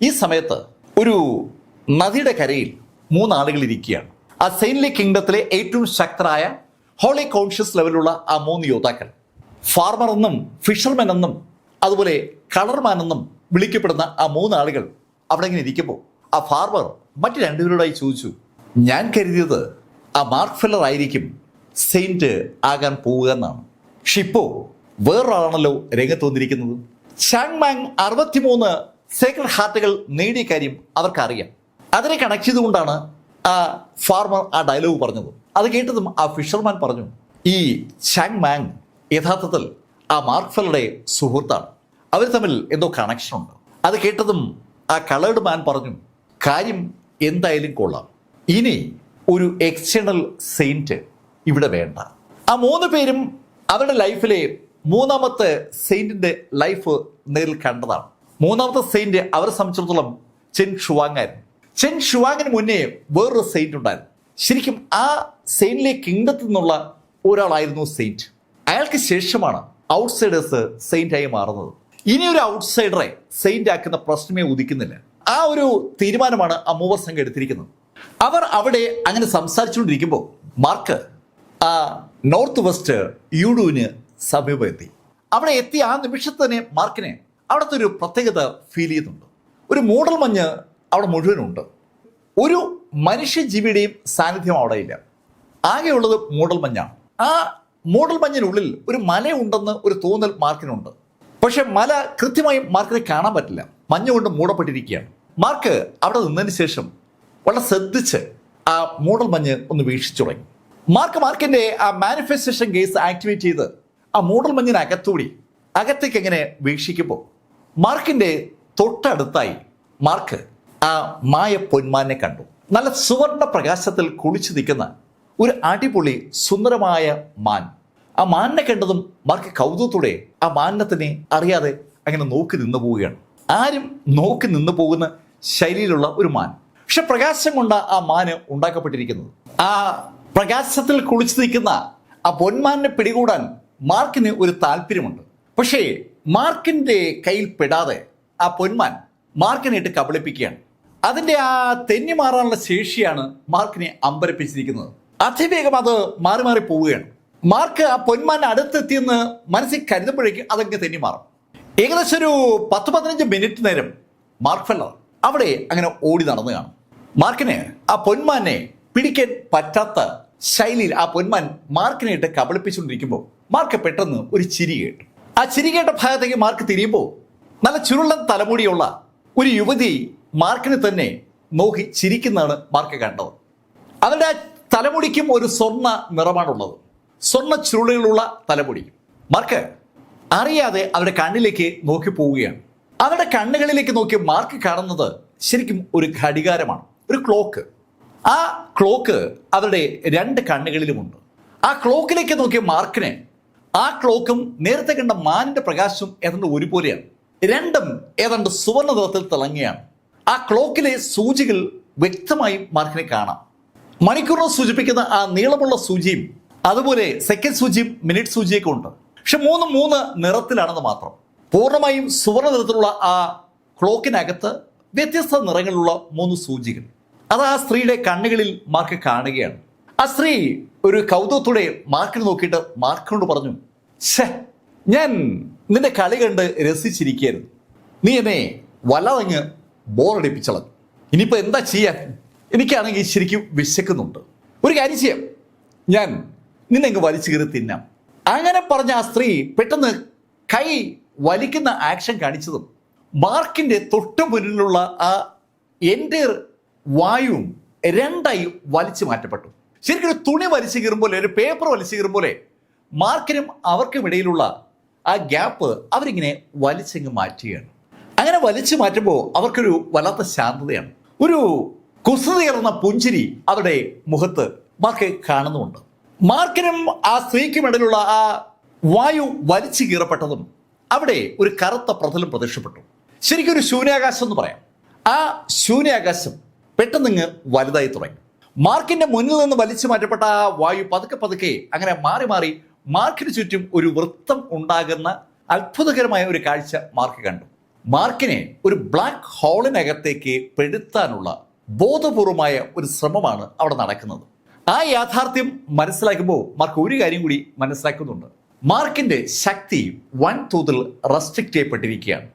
ഈ സമയത്ത് ഒരു നദിയുടെ കരയിൽ 3 ആളുകൾ ഇരിക്കുകയാണ്. ആ സെയിൻലി കിങ്ഡത്തിലെ ഏറ്റവും ശക്തരായ ഹോളി കോൺഷ്യസ് ലെവലുള്ള ആ 3 യോദ്ധാക്കൾ, ഫാർമർ എന്നും ഫിഷർമാൻ എന്നും അതുപോലെ കളർമാൻ എന്നും വിളിക്കപ്പെടുന്ന ആ 3 ആളുകൾ അവിടെ ഇങ്ങനെ ഇരിക്കുമ്പോൾ ആ ഫാർമർ മറ്റു 2 പേരോടായി ചോദിച്ചു, ഞാൻ കരുതിയത് ആ മാർക്ക് ഫെല്ലർ ആയിരിക്കും സെയിന്റ് ആകാൻ പോവുക എന്നാണ്. പക്ഷെ ഇപ്പോൾ വേറൊരാളാണല്ലോ രംഗത്ത് വന്നിരിക്കുന്നത്. ചാങ് മാങ് 63 സേക്രഡ് ഹാർട്ടുകൾ നേടിയ കാര്യം അവർക്കറിയാം. അതിനെ കണക്ട് ചെയ്തുകൊണ്ടാണ് ആ ഫാർമർ ആ ഡയലോഗ് പറഞ്ഞത്. അത് കേട്ടതും ആ ഫിഷർമാൻ പറഞ്ഞു, ഈ ചാങ് മാങ് യഥാർത്ഥത്തിൽ ആ മാർക്ക് ഫെല്ലറുടെ സുഹൃത്താണ്, അവർ തമ്മിൽ എന്തോ കണക്ഷൻ ഉണ്ട്. അത് കേട്ടതും ആ കളേർഡ് മാൻ പറഞ്ഞു, കാര്യം എന്തായാലും കൊള്ളാം, ഇനി ഒരു എക്സ്റ്റേണൽ സെയിൻറ്റ് ഇവിടെ വേണ്ട. ആ 3 പേരും അവരുടെ ലൈഫിലെ മൂന്നാമത്തെ സെയിന്റിന്റെ ലൈഫ് നേരിൽ കണ്ടതാണ്. മൂന്നാമത്തെ സെയിന്റ് അവരെ സംബന്ധിച്ചിടത്തോളം ചെൻ ഷുവാങ് ആയിരുന്നു. ചെൻ ഷുവാങ്ങിന് മുന്നേ വേറൊരു സെയിന്റ് ഉണ്ടായിരുന്നു. ശരിക്കും ആ സെയിന്റിലെ കിങ്ഡത്തിൽ നിന്നുള്ള ഒരാളായിരുന്നു സെയിന്റ്. അയാൾക്ക് ശേഷമാണ് ഔട്ട്സൈഡേഴ്സ് സെയിന്റായി മാറുന്നത്. ഇനിയൊരു ഔട്ട്സൈഡറെ സെയിന്റ് ആക്കുന്ന പ്രശ്നമേ ഉദിക്കുന്നില്ല. ആ ഒരു തീരുമാനമാണ് ആ മൂവർ സംഘം എടുത്തിരിക്കുന്നത്. അവർ അവിടെ അങ്ങനെ സംസാരിച്ചുകൊണ്ടിരിക്കുമ്പോൾ മാർക്ക് ആ നോർത്ത് വെസ്റ്റ് യൂഡുവിന് സമീപമെത്തി. അവിടെ എത്തിയ ആ നിമിഷത്ത് തന്നെ മാർക്കിന് അവിടുത്തെ ഒരു പ്രത്യേകത ഫീൽ ചെയ്യുന്നുണ്ട്. ഒരു മൂടൽ മഞ്ഞ് അവിടെ മുഴുവനുണ്ട്. ഒരു മനുഷ്യജീവിയുടെയും സാന്നിധ്യം അവിടെ ഇല്ല. ആകെയുള്ളത് മൂടൽ മഞ്ഞാണ്. ആ മൂടൽ മഞ്ഞിനുള്ളിൽ ഒരു മലയുണ്ടെന്ന് ഒരു തോന്നൽ മാർക്കിനുണ്ട്. പക്ഷെ മല കൃത്യമായും മാർക്കിനെ കാണാൻ പറ്റില്ല, മഞ്ഞ കൊണ്ട് മൂടപ്പെട്ടിരിക്കുകയാണ്. മാർക്ക് അവിടെ നിന്നതിന് ശേഷം വളരെ ശ്രദ്ധിച്ച് ആ മൂടൽ മഞ്ഞ് ഒന്ന് വീക്ഷിച്ചു തുടങ്ങി. മാർക്കിന്റെ ആ മാനിഫെസ്റ്റേഷൻ കേസ് ആക്ടിവേറ്റ് ചെയ്ത് ആ മൂടൽ മഞ്ഞിന് അകത്തേക്ക് എങ്ങനെ വീക്ഷിക്കുമ്പോൾ മാർക്കിന്റെ തൊട്ടടുത്തായി മാർക്ക് ആ മായ പൊന്മാനെ കണ്ടു. നല്ല സുവർണ പ്രകാശത്തിൽ കുളിച്ചു നിൽക്കുന്ന ഒരു അടിപൊളി സുന്ദരമായ മാൻ. ആ മാനിനെ കണ്ടതും മാർക്ക് കൗതുകത്തോടെ ആ മാനിനെ തന്നെ അറിയാതെ അങ്ങനെ നോക്കി നിന്നു പോവുകയാണ്. ആരും നോക്കി നിന്നു പോകുന്ന ശൈലിയിലുള്ള ഒരു മാൻ. പക്ഷെ പ്രകാശം കൊണ്ട് ആ മാന് ഉണ്ടാക്കപ്പെട്ടിരിക്കുന്നത്. ആ പ്രകാശത്തിൽ കുളിച്ചു നിൽക്കുന്ന ആ പൊന്മാനെ പിടികൂടാൻ മാർക്കിന് ഒരു താല്പര്യമുണ്ട്. പക്ഷേ മാർക്കിന്റെ കയ്യിൽ പെടാതെ ആ പൊന്മാൻ മാർക്കിനെ ഇട്ട് കബളിപ്പിക്കുകയാണ്. അതിന്റെ ആ തെന്നി മാറാനുള്ള ശേഷിയാണ് മാർക്കിനെ അമ്പരപ്പിച്ചിരിക്കുന്നത്. അതിവേഗം അത് മാറി മാറി പോവുകയാണ്. മാർക്ക് ആ പൊന്മാന്റെ അടുത്തെത്തിയെന്ന് മനസ്സിൽ കരുതുമ്പോഴേക്കും അതങ്ങ് തെന്നി മാറും. ഏകദേശം ഒരു 10-15 മിനിറ്റ് നേരം മാർക്ക് ഫെല്ലർ അവിടെ അങ്ങനെ ഓടി നടന്നു കാണും. മാർക്കിന് ആ പൊന്മാനെ പിടിക്കാൻ പറ്റാത്ത ശൈലിയിൽ ആ പൊന്മാൻ മാർക്കിനെ ഇട്ട് കബളിപ്പിച്ചുകൊണ്ടിരിക്കുമ്പോൾ മാർക്ക് പെട്ടെന്ന് ഒരു ചിരി കേട്ടു. ആ ചിരി കേട്ട ഭാഗത്തേക്ക് മാർക്ക് തിരിയുമ്പോൾ നല്ല ചുരുളൻ തലമുടിയുള്ള ഒരു യുവതി മാർക്കിനെ തന്നെ നോക്കി ചിരിക്കുന്നതാണ് മാർക്ക് കണ്ടത്. അവരുടെ ആ തലമുടിക്കും ഒരു സ്വർണ്ണ നിറമാണുള്ളത്, സ്വർണ്ണ ചുരുളുകളുള്ള തലമുടി. മാർക്ക് അറിയാതെ അവരുടെ കണ്ണിലേക്ക് നോക്കി പോവുകയാണ്. അവരുടെ കണ്ണുകളിലേക്ക് നോക്കി മാർക്ക് കാണുന്നത് ശരിക്കും ഒരു ഘടികാരമാണ്, ഒരു ക്ലോക്ക്. ആ ക്ലോക്ക് അവരുടെ 2 കണ്ണുകളിലുമുണ്ട്. ആ ക്ലോക്കിലേക്ക് നോക്കിയ മാർക്കിന് ആ ക്ലോക്കും നേരത്തെ കണ്ട മാനിന്റെ പ്രകാശവും ഏതാണ്ട് ഒരുപോലെയാണ്. രണ്ടും ഏതാണ്ട് സുവർണ്ണ നിറത്തിൽ തിളങ്ങിയാണ്. ആ ക്ലോക്കിലെ സൂചികൾ വ്യക്തമായും മാർക്കിനെ കാണാം. മണിക്കൂറിനെ സൂചിപ്പിക്കുന്ന ആ നീളമുള്ള സൂചിയും അതുപോലെ സെക്കൻഡ് സൂചിയും മിനിറ്റ് സൂചിയൊക്കെ ഉണ്ട്. പക്ഷെ 3 നിറത്തിലാണെന്ന് മാത്രം. പൂർണ്ണമായും സുവർണ്ണ നിറത്തിലുള്ള ആ ക്ലോക്കിനകത്ത് വ്യത്യസ്ത നിറങ്ങളിലുള്ള 3 സൂചികൾ. അത് ആ സ്ത്രീയുടെ കണ്ണുകളിൽ മാർക്ക് കാണുകയാണ്. ആ സ്ത്രീ ഒരു കൗതുകത്തോടെ മാർക്കിനെ നോക്കിയിട്ട് മാർക്കിനോട് പറഞ്ഞു, ഞാൻ നിന്റെ കളി കണ്ട് രസിച്ചിരിക്കുകയായിരുന്നു, നീ എന്നെ വല്ലാതങ്ങ് ബോറടിപ്പിച്ചളഞ്ഞു, ഇനിയിപ്പോൾ എന്താ ചെയ്യാൻ, എനിക്കാണെങ്കിൽ ശരിക്കും വിശക്കുന്നുണ്ട്, ഒരു കാര്യം ചെയ്യാം, ഞാൻ നിന്നെങ്ങ് വലിച്ചു കയറി തിന്നാം. അങ്ങനെ പറഞ്ഞ ആ സ്ത്രീ പെട്ടെന്ന് കൈ വലിക്കുന്ന ആക്ഷൻ കാണിച്ചതും മാർക്കിന്റെ തൊട്ടു മുന്നിലുള്ള ആ എൻ്റെ വായുവും 2ആയി വലിച്ചു മാറ്റപ്പെട്ടു. ശരിക്കും ഒരു തുണി വലിച്ചു കീറും പോലെ, ഒരു പേപ്പർ വലിച്ചു കീറും പോലെ മാർക്കിനും അവർക്കും ഇടയിലുള്ള ആ ഗ്യാപ്പ് അവരിങ്ങനെ വലിച്ചങ്ങ് മാറ്റുകയാണ്. അങ്ങനെ വലിച്ചു മാറ്റുമ്പോൾ അവർക്കൊരു വല്ലാത്ത ശാന്തതയാണ്, ഒരു കുസൃതിയർന്ന പുഞ്ചിരി അവരുടെ മുഖത്ത് മാർക്ക് കാണുന്നുമുണ്ട്. മാർക്കിനും ആ സ്ത്രീക്കും ഇടയിലുള്ള ആ വായു വലിച്ചു കീറപ്പെട്ടതും അവിടെ ഒരു കറുത്ത പ്രതലം പ്രത്യക്ഷപ്പെട്ടു. ശരിക്കും ഒരു ശൂന്യാകാശം എന്ന് പറയാം. ആ ശൂന്യാകാശം പെട്ടെന്ന് വലുതായി തുടങ്ങി. മാർക്കിന്റെ മുന്നിൽ നിന്ന് വലിച്ചു മാറ്റപ്പെട്ട ആ വായു പതുക്കെ അങ്ങനെ മാറി മാറി മാർക്കിന് ചുറ്റും ഒരു വൃത്തം ഉണ്ടാകുന്ന അത്ഭുതകരമായ ഒരു കാഴ്ച മാർക്ക് കണ്ടു. മാർക്കിനെ ഒരു ബ്ലാക്ക് ഹോളിനകത്തേക്ക് പെടുത്താനുള്ള ബോധപൂർവമായ ഒരു ശ്രമമാണ് അവിടെ നടക്കുന്നത്. ആ യാഥാർത്ഥ്യം മനസ്സിലാക്കുമ്പോൾ മാർക്ക് ഒരു കാര്യം കൂടി മനസ്സിലാക്കുന്നുണ്ട്. മാർക്കിന്റെ ശക്തി വൻതോതിൽ റെസ്ട്രിക്റ്റ് ചെയ്യപ്പെട്ടിരിക്കുകയാണ്.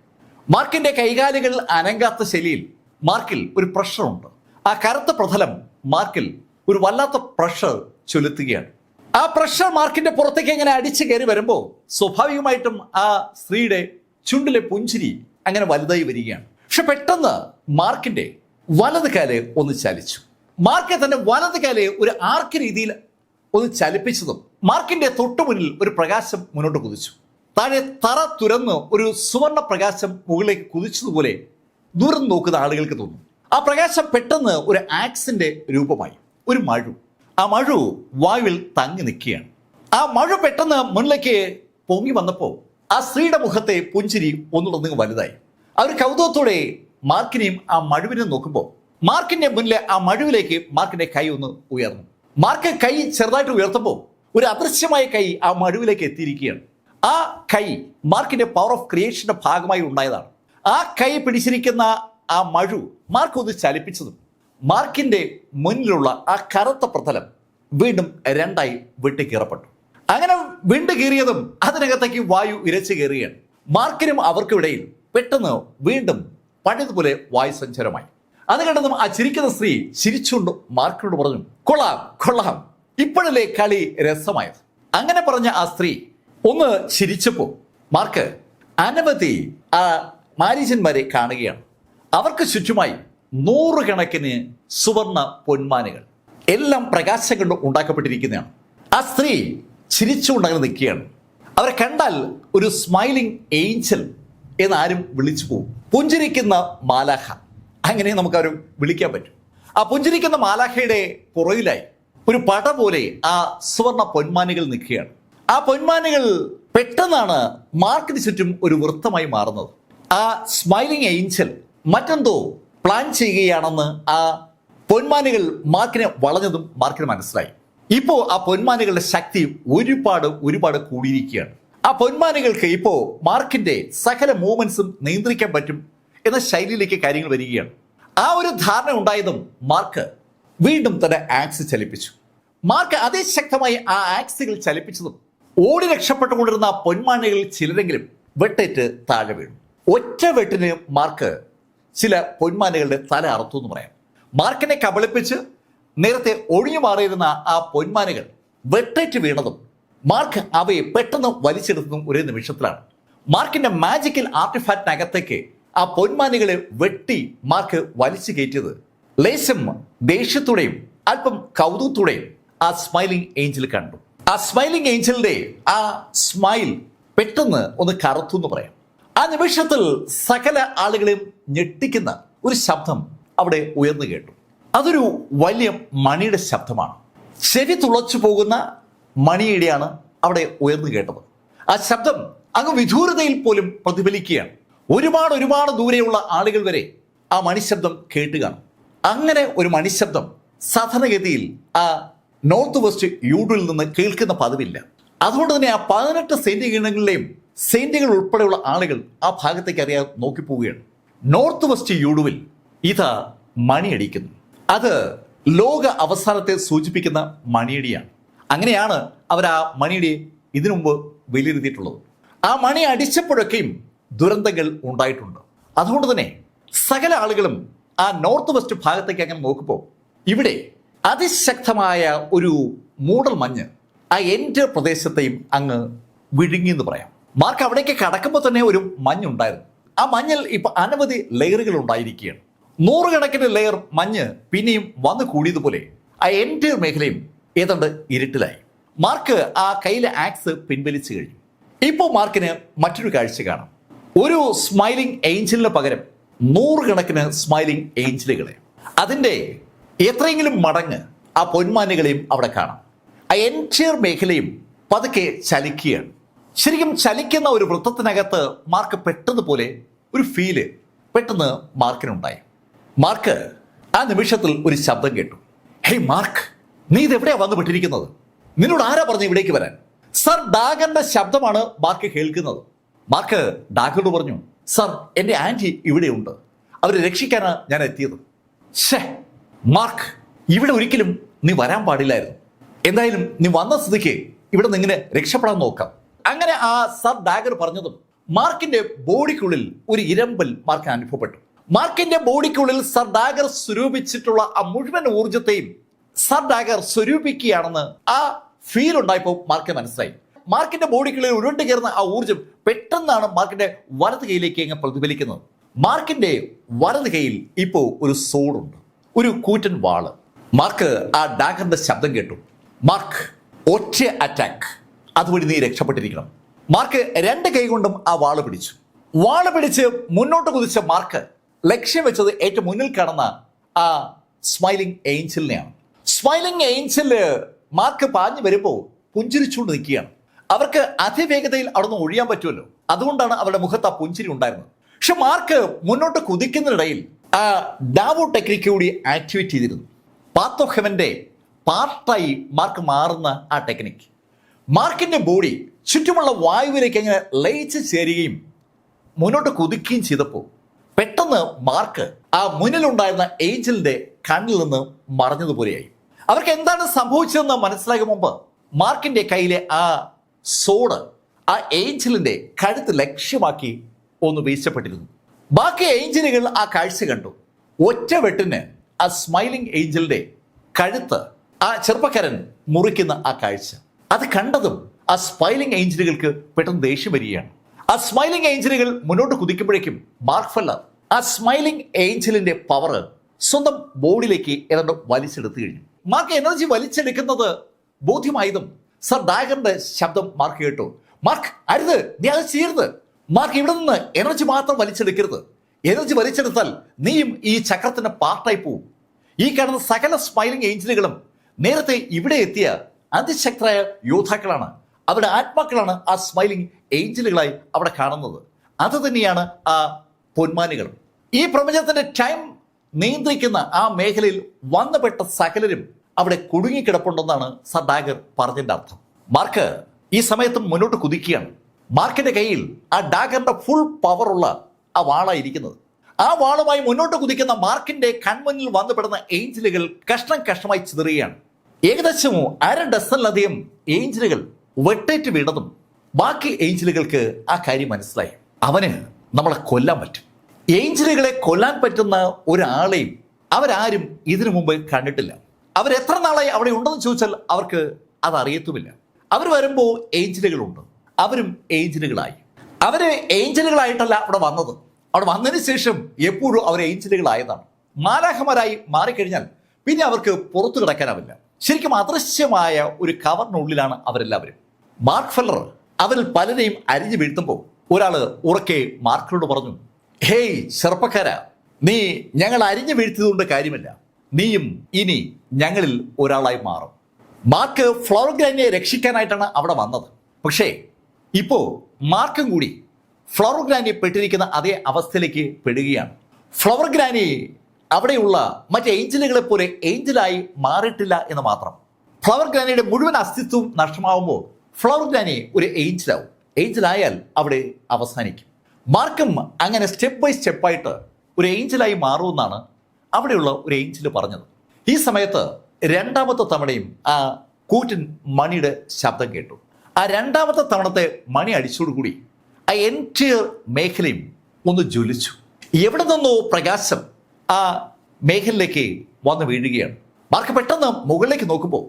മാർക്കിന്റെ കൈകാലുകൾ അനങ്ങാത്ത ശൈലിയിൽ മാർക്കിൽ ഒരു പ്രഷറുണ്ട്. ആ കറുത്ത പ്രതലം മാർക്കിൽ ഒരു വല്ലാത്ത പ്രഷർ ചൊലുത്തുകയാണ്. ആ പ്രഷർ മാർക്കിന്റെ പുറത്തേക്ക് ഇങ്ങനെ അടിച്ചു കയറി വരുമ്പോൾ സ്വാഭാവികമായിട്ടും ആ സ്ത്രീയുടെ ചുണ്ടിലെ പുഞ്ചിരി അങ്ങനെ വലുതായി വരികയാണ്. പക്ഷെ പെട്ടെന്ന് മാർക്കിന്റെ വലത് കാല് ഒന്ന് ചലിച്ചു. മാർക്ക് തന്റെ വലത് കാല് ഒരു ആർക്ക് രീതിയിൽ ഒന്ന് ചലിപ്പിച്ചതും മാർക്കിന്റെ തൊട്ടുമുന്നിൽ ഒരു പ്രകാശം മുന്നോട്ട് കുതിച്ചു. താഴെ തറ തുരന്ന് ഒരു സുവർണ പ്രകാശം മുകളിലേക്ക് കുതിച്ചതുപോലെ ദൂരം നോക്കുന്ന ആളുകൾക്ക് തോന്നും. ആ പ്രകാശം പെട്ടെന്ന് ഒരു ആക്സിന്റെ രൂപമായി, ഒരു മഴു. ആ മഴു വായുവിൽ തങ്ങി നിൽക്കുകയാണ്. ആ മഴ പെട്ടെന്ന് മുന്നിലേക്ക് പൊങ്ങി വന്നപ്പോൾ ആ സ്ത്രീയുടെ മുഖത്തെ പുഞ്ചിരി ഒന്നുകൂടെ വലുതായി. ആ ഒരു കൗതുകത്തോടെ മാർക്കിനെയും ആ മഴുവിനെ നോക്കുമ്പോൾ മാർക്കിന്റെ മുന്നിലെ ആ മഴുവിലേക്ക് മാർക്കിന്റെ കൈ ഒന്ന് ഉയർന്നു. മാർക്ക് കൈ ചെറുതായിട്ട് ഉയർത്തുമ്പോൾ ഒരു അദൃശ്യമായ കൈ ആ മഴുവിലേക്ക് എത്തിയിരിക്കുകയാണ്. ആ കൈ മാർക്കിന്റെ പവർ ഓഫ് ക്രിയേഷന്റെ ഭാഗമായി ഉണ്ടായതാണ്. ആ കൈ പിടിച്ചിരിക്കുന്ന ആ മഴു മാർക്ക് ഒന്ന് ചലിപ്പിച്ചതും മാർക്കിന്റെ മുന്നിലുള്ള ആ കറുത്ത പ്രതലം വീണ്ടും രണ്ടായി വെട്ടിക്കീറപ്പെട്ടു. അങ്ങനെ വിണ്ടു കീറിയതും അതിനകത്തേക്ക് വായു ഇരച്ചു കയറുകയാണ്. മാർക്കിനും അവർക്കിടയിൽ പെട്ടെന്ന് വീണ്ടും പഴയതുപോലെ വായു സഞ്ചാരമായി. അത് കണ്ടതും ആ ചിരിക്കുന്ന സ്ത്രീ ചിരിച്ചുകൊണ്ട് മാർക്കിനോട് പറഞ്ഞു, കൊള്ളാം കൊള്ളാം, ഇപ്പോഴല്ലേ കളി രസമായത്. അങ്ങനെ പറഞ്ഞ ആ സ്ത്രീ ഒന്ന് ചിരിച്ചപ്പോൾ മാർക്ക് അനവധി ആ മാരീചന്മാരെ കാണുകയാണ്. അവർക്ക് ചുറ്റുമായി നൂറുകണക്കിന് സുവർണ പൊന്മാനുകൾ, എല്ലാം പ്രകാശം കൊണ്ട് ഉണ്ടാക്കപ്പെട്ടിരിക്കുന്നതാണ്. ആ സ്ത്രീ ചിരിച്ചുകൊണ്ടങ്ങനെ നിൽക്കുകയാണ്. അവരെ കണ്ടാൽ ഒരു സ്മൈലിംഗ് ഏഞ്ചൽ എന്നാരും വിളിച്ചു പോകും. പുഞ്ചിരിക്കുന്ന മാലാഖ, അങ്ങനെ നമുക്ക് അവരെ വിളിക്കാൻ പറ്റും. ആ പുഞ്ചിരിക്കുന്ന മാലാഖയുടെ പുറകിലായി ഒരു പട പോലെ ആ സുവർണ പൊന്മാനുകൾ നിൽക്കുകയാണ്. ആ പൊന്മാനുകൾ പെട്ടെന്നാണ് മാർക്കിന് ചുറ്റും ഒരു വൃത്തമായി മാറുന്നത്. ആ സ്മൈലിംഗ് ഏഞ്ചൽ മറ്റെന്തോ പ്ലാൻ ചെയ്യുകയാണെന്ന് ആ പൊന്മാനുകൾ മാർക്കിനെ വളഞ്ഞതും മാർക്കിന് മനസ്സിലായി. ഇപ്പോ ആ പൊന്മാനുകളുടെ ശക്തി ഒരുപാട് കൂടിയിരിക്കുകയാണ്. ആ പൊന്മാനുകൾക്ക് ഇപ്പോ മാർക്കിന്റെ സകല മൂവ്മെന്റ്സും നിയന്ത്രിക്കാൻ പറ്റും എന്ന ശൈലിയിലേക്ക് കാര്യങ്ങൾ വരികയാണ്. ആ ഒരു ധാരണ ഉണ്ടായതും മാർക്ക് വീണ്ടും തന്നെ ആക്സ് ചലിപ്പിച്ചു. മാർക്ക് അതിശക്തമായി ആ ആക്സുകൾ ചലിപ്പിച്ചതും ഓടി രക്ഷപ്പെട്ടുകൊണ്ടിരുന്ന ആ പൊന്മാനുകളിൽ ചിലരെങ്കിലും വെട്ടേറ്റ് താഴെ വീണു. ഒറ്റ വെട്ടിന് മാർക്ക് ചില പൊന്മാനുകളുടെ തല അറുത്തു എന്ന് പറയാം. മാർക്കിനെ കബളിപ്പിച്ച് നേരത്തെ ഒഴിഞ്ഞു മാറിയിരുന്ന ആ പൊന്മാനുകൾ വെട്ടേറ്റ് വീണതും മാർക്ക് അവയെ പെട്ടെന്ന് വലിച്ചെടുത്തതും ഒരേ നിമിഷത്തിലാണ്. മാർക്കിന്റെ മാജിക്കൽ ആർട്ടിഫാക്റ്റിനകത്തേക്ക് ആ പൊന്മാനുകളെ വെട്ടി മാർക്ക് വലിച്ചു കയറ്റിയത് ലേശം ദേഷ്യത്തോടെയും അല്പം കൗതുകത്തോടെയും ആ സ്മൈലിംഗ് ഏഞ്ചൽ കണ്ടു. ആ സ്മൈലിംഗ് ഏഞ്ചലിന്റെ ആ സ്മൈൽ പെട്ടെന്ന് ഒന്ന് കറുത്തു എന്ന് പറയാം. ആ നിമിഷത്തിൽ സകല ആളുകളെയും ഞെട്ടിക്കുന്ന ഒരു ശബ്ദം അവിടെ ഉയർന്നു കേട്ടു. അതൊരു വലിയ മണിയുടെ ശബ്ദമാണ്. ചെവി തുളച്ചു പോകുന്ന മണിയുടെയാണ് അവിടെ ഉയർന്നു കേട്ടത്. ആ ശബ്ദം അങ്ങ് വിദൂരതയിൽ പോലും പ്രതിഫലിക്കുകയാണ്. ഒരുപാട് ദൂരെയുള്ള ആളുകൾ വരെ ആ മണിശബ്ദം കേട്ടുകയാണ്. അങ്ങനെ ഒരു മണിശബ്ദം സാധാരണഗതിയിൽ ആ നോർത്ത് വെസ്റ്റ് യൂഡിൽ നിന്ന് കേൾക്കുന്ന പതിവില്ല. അതുകൊണ്ട് തന്നെ ആ 18 സെന്റ് ഗണങ്ങളിലെയും സെന്റുകൾ ഉൾപ്പെടെയുള്ള ആളുകൾ ആ ഭാഗത്തേക്ക് അറിയാൻ നോക്കിപ്പോവുകയാണ്. നോർത്ത് വെസ്റ്റ് യൂഡുവിൽ ഇതാ മണിയടിക്കുന്നു. അത് ലോക അവസാനത്തെ സൂചിപ്പിക്കുന്ന മണിയടിയാണ്. അങ്ങനെയാണ് അവർ ആ മണിയടി ഇതിനു മുമ്പ് വിലയിരുത്തിയിട്ടുള്ളത്. ആ മണി അടിച്ചപ്പോഴൊക്കെയും ദുരന്തങ്ങൾ ഉണ്ടായിട്ടുണ്ട്. അതുകൊണ്ട് തന്നെ സകല ആളുകളും ആ നോർത്ത് വെസ്റ്റ് ഭാഗത്തേക്ക് അങ്ങനെ നോക്കുമ്പോൾ ഇവിടെ അതിശക്തമായ ഒരു മൂടൽ മഞ്ഞ് ആ എൻ്റെ പ്രദേശത്തെയും അങ്ങ് വിഴുങ്ങി എന്ന് പറയാം. മാർക്ക് അവിടേക്ക് കടക്കുമ്പോൾ തന്നെ ഒരു മഞ്ഞുണ്ടായിരുന്നു. ആ മഞ്ഞിൽ ഇപ്പൊ അനവധി ലെയറുകൾ ഉണ്ടായിരിക്കുകയാണ്. നൂറുകണക്കിന് ലെയർ മഞ്ഞ് പിന്നെയും വന്നു കൂടിയതുപോലെ ആ എൻ്റെ മേഖലയും ഏതാണ്ട് ഇരുട്ടിലായി. മാർക്ക് ആ കയ്യിലെ ആക്സ് പിൻവലിച്ചു കഴിഞ്ഞു. ഇപ്പോൾ മാർക്കിന് മറ്റൊരു കാഴ്ച കാണാം. ഒരു സ്മൈലിംഗ് ഏഞ്ചലിന് പകരം നൂറുകണക്കിന് സ്മൈലിംഗ് ഏഞ്ചലുകളെ, അതിൻ്റെ എത്രയെങ്കിലും മടങ്ങ് ആ പൊന്മാനുകളെയും അവിടെ കാണാം. ആ എൻറ്റയർ മേഖലയും പതുക്കെ ചലിക്കുകയാണ്. ശരിക്കും ചലിക്കുന്ന ഒരു വൃത്തത്തിനകത്ത് മാർക്ക് പെട്ടെന്ന് പോലെ ഒരു ഫീല് പെട്ടെന്ന് മാർക്കിനുണ്ടായി. മാർക്ക് ആ നിമിഷത്തിൽ ഒരു ശബ്ദം കേട്ടു. ഹേയ് മാർക്ക്, നീ ഇതെവിടെയാ വന്നു വിട്ടിരിക്കുന്നത്? നിന്നോട് ആരാ പറഞ്ഞു ഇവിടേക്ക് വരാൻ? സർ ഡാഗറിന്റെ ശബ്ദമാണ് മാർക്ക് കേൾക്കുന്നത്. മാർക്ക് ഡാഗറോട് പറഞ്ഞു, സർ എൻ്റെ ആന്റി ഇവിടെയുണ്ട്, അവരെ രക്ഷിക്കാനാണ് ഞാൻ എത്തിയത്. ഷേ മാർക്ക്, ഇവിടെ ഒരിക്കലും നീ വരാൻ പാടില്ലായിരുന്നു. എന്തായാലും നീ വന്ന സ്ഥിതിക്ക് ഇവിടെ നിന്ന് ഇങ്ങനെ രക്ഷപ്പെടാൻ നോക്കാം. അങ്ങനെ ആ സർ ഡാഗർ പറഞ്ഞതും മാർക്കിന്റെ ബോഡിക്കുള്ളിൽ ഒരു ഇരമ്പൽ മാർക്കിന് അനുഭവപ്പെട്ടു. മാർക്കിന്റെ ബോഡിക്കുള്ളിൽ സർ ഡാഗർ സ്വരൂപിച്ചിട്ടുള്ള ആ മുഴുവൻ ഊർജത്തെയും സർ ഡാഗർ സ്വരൂപിക്കുകയാണെന്ന് ആ ഫീൽ ഉണ്ടായപ്പോൾ മാർക്ക് മനസ്സിലായി. മാർക്കിന്റെ ബോഡിക്കുള്ളിൽ ഉരുണ്ട് കയറുന്ന ആ ഊർജ്ജം പെട്ടെന്നാണ് മാർക്കിന്റെ വലത് കൈയിലേക്ക് അങ്ങ് പ്രതിഫലിക്കുന്നത്. മാർക്കിന്റെ വലത് കൈയിൽ ഇപ്പോൾ ഒരു സോഡുണ്ട്, ഒരു കൂറ്റൻ വാള്. മാർക്ക് ആ ഡാഗറിന്റെ ശബ്ദം കേട്ടു. മാർക്ക്, ഒറ്റ അറ്റാക്ക്, അതുവഴി നീ രക്ഷപ്പെട്ടിരിക്കണം. മാർക്ക് രണ്ട് കൈ കൊണ്ടും ആ വാള് പിടിച്ചു. വാള് പിടിച്ച് മുന്നോട്ട് കുതിച്ച മാർക്ക് ലക്ഷ്യം വെച്ചത് ഏറ്റവും മുന്നിൽ കാണുന്ന ആ സ്മൈലിംഗ് ഏഞ്ചലിനെയാണ്. സ്മൈലിംഗ് ഏഞ്ചല് മാർക്ക് പാഞ്ഞു വരുമ്പോൾ പുഞ്ചിരിച്ചുകൊണ്ട് നിൽക്കുകയാണ്. അവർക്ക് അതിവേഗതയിൽ അവിടെ നിന്ന് ഒഴിയാൻ പറ്റുമല്ലോ, അതുകൊണ്ടാണ് അവരുടെ മുഖത്ത് ആ പുഞ്ചിരി ഉണ്ടായിരുന്നത്. പക്ഷെ മാർക്ക് മുന്നോട്ട് കുതിക്കുന്നതിനിടയിൽ ആ ഡാവോ ടെക്നിക്ക് കൂടി ആക്ടിവേറ്റ് ചെയ്തിരുന്നു. പാത്ത് ഓഫ് ഹെവന്റെ പാർട്ടായി മാർക്ക് മാറുന്ന ആ ടെക്നിക്ക് മാർക്കിന്റെ ബോഡി ചുറ്റുമുള്ള വായുവിലേക്ക് അങ്ങനെ ലയിച്ച് ചേരുകയും മുന്നോട്ട് കുതിക്കുകയും ചെയ്തപ്പോൾ പെട്ടെന്ന് മാർക്ക് ആ മുന്നിലുണ്ടായിരുന്ന ഏഞ്ചലിന്റെ കണ്ണിൽ നിന്ന് മറഞ്ഞതുപോലെയായി. അവർക്ക് എന്താണ് സംഭവിച്ചതെന്ന് മനസ്സിലാകും മുമ്പ് മാർക്കിന്റെ കയ്യിലെ ആ സോഡ് ആ ഏഞ്ചലിന്റെ കഴുത്ത് ലക്ഷ്യമാക്കി ഒന്ന് വീശപ്പെട്ടിരുന്നു. ബാക്കി ഏഞ്ചലുകൾ ആ കാഴ്ച കണ്ടു. ഒറ്റ വെട്ടിന് ആ സ്മൈലിംഗ് ഏഞ്ചലിന്റെ കഴുത്ത് ആ ചെറുപ്പക്കാരൻ മുറിക്കുന്ന ആ കാഴ്ച അത് കണ്ടതും ആ സ്മൈലിംഗ് ഏഞ്ചലുകൾക്ക് പെട്ടെന്ന് ദേഷ്യം വരികയാണ്. ആ സ്മൈലിംഗ് ഏഞ്ചലുകൾ മുന്നോട്ട് കുതിക്കുമ്പോഴേക്കും മാർക്ക് ഫെല്ലർ ആ സ്മൈലിംഗ് ഏഞ്ചലിന്റെ പവർ സ്വന്തം ബോഡിയിലേക്ക് ഏതാണ്ട് വലിച്ചെടുത്തു കഴിഞ്ഞു. മാർക്ക് എനർജി വലിച്ചെടുക്കുന്നത് ബോധ്യമായതും സർ ഡാഗറിന്റെ ശബ്ദം മാർക്ക് കേട്ടു. മാർക്ക്, അരുത്, നീ അത് ചെയ്യരുത്. മാർക്ക്, ഇവിടെ നിന്ന് എനർജി മാത്രം വലിച്ചെടുക്കരുത്. എനർജി വലിച്ചെടുത്താൽ നീയും ഈ ചക്രത്തിന്റെ പാർട്ടായി പോവും. ഈ കാണുന്ന സകല സ്മൈലിംഗ് ഏഞ്ചലുകളും നേരത്തെ ഇവിടെ എത്തിയ അതിശക്തരായ യോദ്ധാക്കളാണ്. അവരുടെ ആത്മാക്കളാണ് ആ സ്മൈലിംഗ് ഏഞ്ചലുകളായി അവിടെ കാണുന്നത്. അത് തന്നെയാണ് ആ പൊന്മാനുകളും. ഈ പ്രപഞ്ചത്തിന്റെ ടൈം നിയന്ത്രിക്കുന്ന ആ മേഖലയിൽ വന്നുപെട്ട സകലരും അവിടെ കുടുങ്ങിക്കിടപ്പുണ്ടെന്നാണ് സർ ഡാഗർ പറഞ്ഞതിന്റെ അർത്ഥം. മാർക്ക് ഈ സമയത്തും മുന്നോട്ട് കുതിക്കുകയാണ്. മാർക്കിന്റെ കയ്യിൽ ആ ഡാഗറിന്റെ ഫുൾ പവറുള്ള ആ വാളായിരിക്കുന്നത്. ആ വാളുമായി മുന്നോട്ട് കുതിക്കുന്ന മാർക്കിന്റെ കൺമുന്നിൽ വന്നുപെടുന്ന ഏഞ്ചലുകൾ കഷ്ണം കഷ്ണമായി ചിതറുകയാണ്. ഏകദേശം 1/2 ഡസനിലധികം ഏഞ്ചലുകൾ വെട്ടേറ്റ് വീണതും ബാക്കി ഏഞ്ചലുകൾക്ക് ആ കാര്യം മനസ്സിലായി. അവന് നമ്മളെ കൊല്ലാൻ പറ്റും. ഏഞ്ചലുകളെ കൊല്ലാൻ പറ്റുന്ന ഒരാളെയും അവരാരും ഇതിനു മുമ്പ് കണ്ടിട്ടില്ല. അവരെത്ര നാളായി അവിടെ ഉണ്ടെന്ന് ചോദിച്ചാൽ അവർക്ക് അത് അറിയത്തുമില്ല. അവർ വരുമ്പോൾ ഏഞ്ചലുകളുണ്ട്, അവരും ഏഞ്ചലുകളായി. അവര് ഏഞ്ചലുകളായിട്ടല്ല അവിടെ വന്നത്. അവിടെ വന്നതിന് ശേഷം എപ്പോഴും അവർ ഏഞ്ചലുകളായതാണ്. മാലാഖമാരായി മാറിക്കഴിഞ്ഞാൽ പിന്നെ അവർക്ക് പുറത്തു കിടക്കാനാവില്ല. ശരിക്കും അദൃശ്യമായ ഒരു കവറിനുള്ളിലാണ് അവരെല്ലാവരും. മാർക്ക് ഫെല്ലർ അവരിൽ പലരെയും അരിഞ്ഞു വീഴ്ത്തുമ്പോൾ ഒരാള് ഉറക്കെ മാർക്കിനോട് പറഞ്ഞു, ഹേയ് ചെറുപ്പക്കാരാ, നീ ഞങ്ങൾ അരിഞ്ഞു വീഴ്ത്തിയതുകൊണ്ട് കാര്യമില്ല, നീയും ഇനി ഞങ്ങളിൽ ഒരാളായി മാറും. മാർക്ക് ഫ്ലവർ ഗ്രാനിയെ രക്ഷിക്കാനായിട്ടാണ് അവിടെ വന്നത്. പക്ഷേ ഇപ്പോ മാർക്കും കൂടി ഫ്ലവർ ഗ്രാനി പെട്ടിരിക്കുന്ന അതേ അവസ്ഥയിലേക്ക് പെടുകയാണ്. ഫ്ലവർ ഗ്രാനി അവിടെയുള്ള മറ്റ് ഏഞ്ചലുകളെ പോലെ ഏഞ്ചലായി മാറിയിട്ടില്ല എന്ന് മാത്രം. ഫ്ലവർ ഗ്രാനിയുടെ മുഴുവൻ അസ്തിത്വവും നഷ്ടമാവുമ്പോൾ ഫ്ലവർ ഗ്രാനി ഒരു ഏഞ്ചലാവും. ഏഞ്ചലായാൽ അവിടെ അവസാനിക്കും. മാർക്കും അങ്ങനെ സ്റ്റെപ്പ് ബൈ സ്റ്റെപ്പായിട്ട് ഒരു ഏഞ്ചലായി മാറുമെന്നാണ് അവിടെയുള്ള ഒരു ഏഞ്ചല് പറഞ്ഞത്. ഈ സമയത്ത് രണ്ടാമത്തെ തവണയും ആ കൂറ്റൻ മണിയുടെ ശബ്ദം കേട്ടു. ആ രണ്ടാമത്തെ തവണത്തെ മണി അടിച്ചോടുകൂടി ആ എൻറ്റയർ മേഖലയും ഒന്ന് ജ്വലിച്ചു. എവിടെ നിന്നോ പ്രകാശം ആ മേഖലയിലേക്ക് വന്ന് വീഴുകയാണ്. മാർക്ക് പെട്ടെന്ന് മുകളിലേക്ക് നോക്കുമ്പോൾ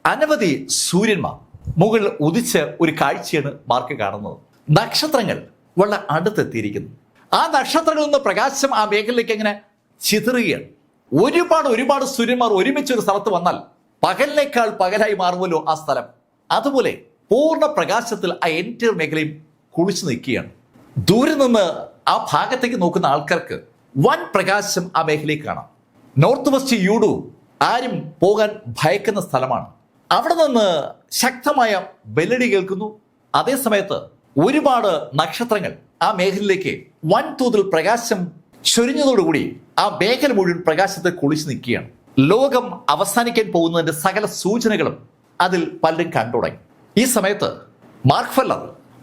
അനവധി സൂര്യന്മാർ മുകളിൽ ഉദിച്ച ഒരു കാഴ്ചയാണ് മാർക്ക് കാണുന്നത്. നക്ഷത്രങ്ങൾ വളരെ അടുത്തെത്തിയിരിക്കുന്നു. ആ നക്ഷത്രങ്ങളിൽ നിന്ന് പ്രകാശം ആ മേഖലയിലേക്ക് എങ്ങനെ ചിതറുകയാണ്. ഒരുപാട് സൂര്യന്മാർ ഒരുമിച്ച് ഒരു സ്ഥലത്ത് വന്നാൽ പകലിനേക്കാൾ പകലായി മാറുമല്ലോ ആ സ്ഥലം. അതുപോലെ പൂർണ്ണ പ്രകാശത്തിൽ ആ എൻറ്റയർ മേഖലയും കുളിച്ചു നിൽക്കുകയാണ്. ദൂരെ നിന്ന് ആ ഭാഗത്തേക്ക് നോക്കുന്ന ആൾക്കാർക്ക് വൻ പ്രകാശം ആ മേഖലയിൽ കാണാം. നോർത്ത് വെസ്റ്റ് യൂഡു ആരും പോകാൻ ഭയക്കുന്ന സ്ഥലമാണ്. അവിടെ നിന്ന് ശക്തമായ ബെല്ലടി കേൾക്കുന്നു. അതേ സമയത്ത് ഒരുപാട് നക്ഷത്രങ്ങൾ ആ മേഖലയിലേക്ക് വൻതോതിൽ പ്രകാശം ചൊരിഞ്ഞതോടുകൂടി ആ മേഖല മുഴുവൻ പ്രകാശത്തെ കുളിച്ചു നിൽക്കുകയാണ്. ലോകം അവസാനിക്കാൻ പോകുന്നതിന്റെ സകല സൂചനകളും അതിൽ പലരും കണ്ടു തുടങ്ങി. ഈ സമയത്ത് മാർക്ക് ഫെല്ലർ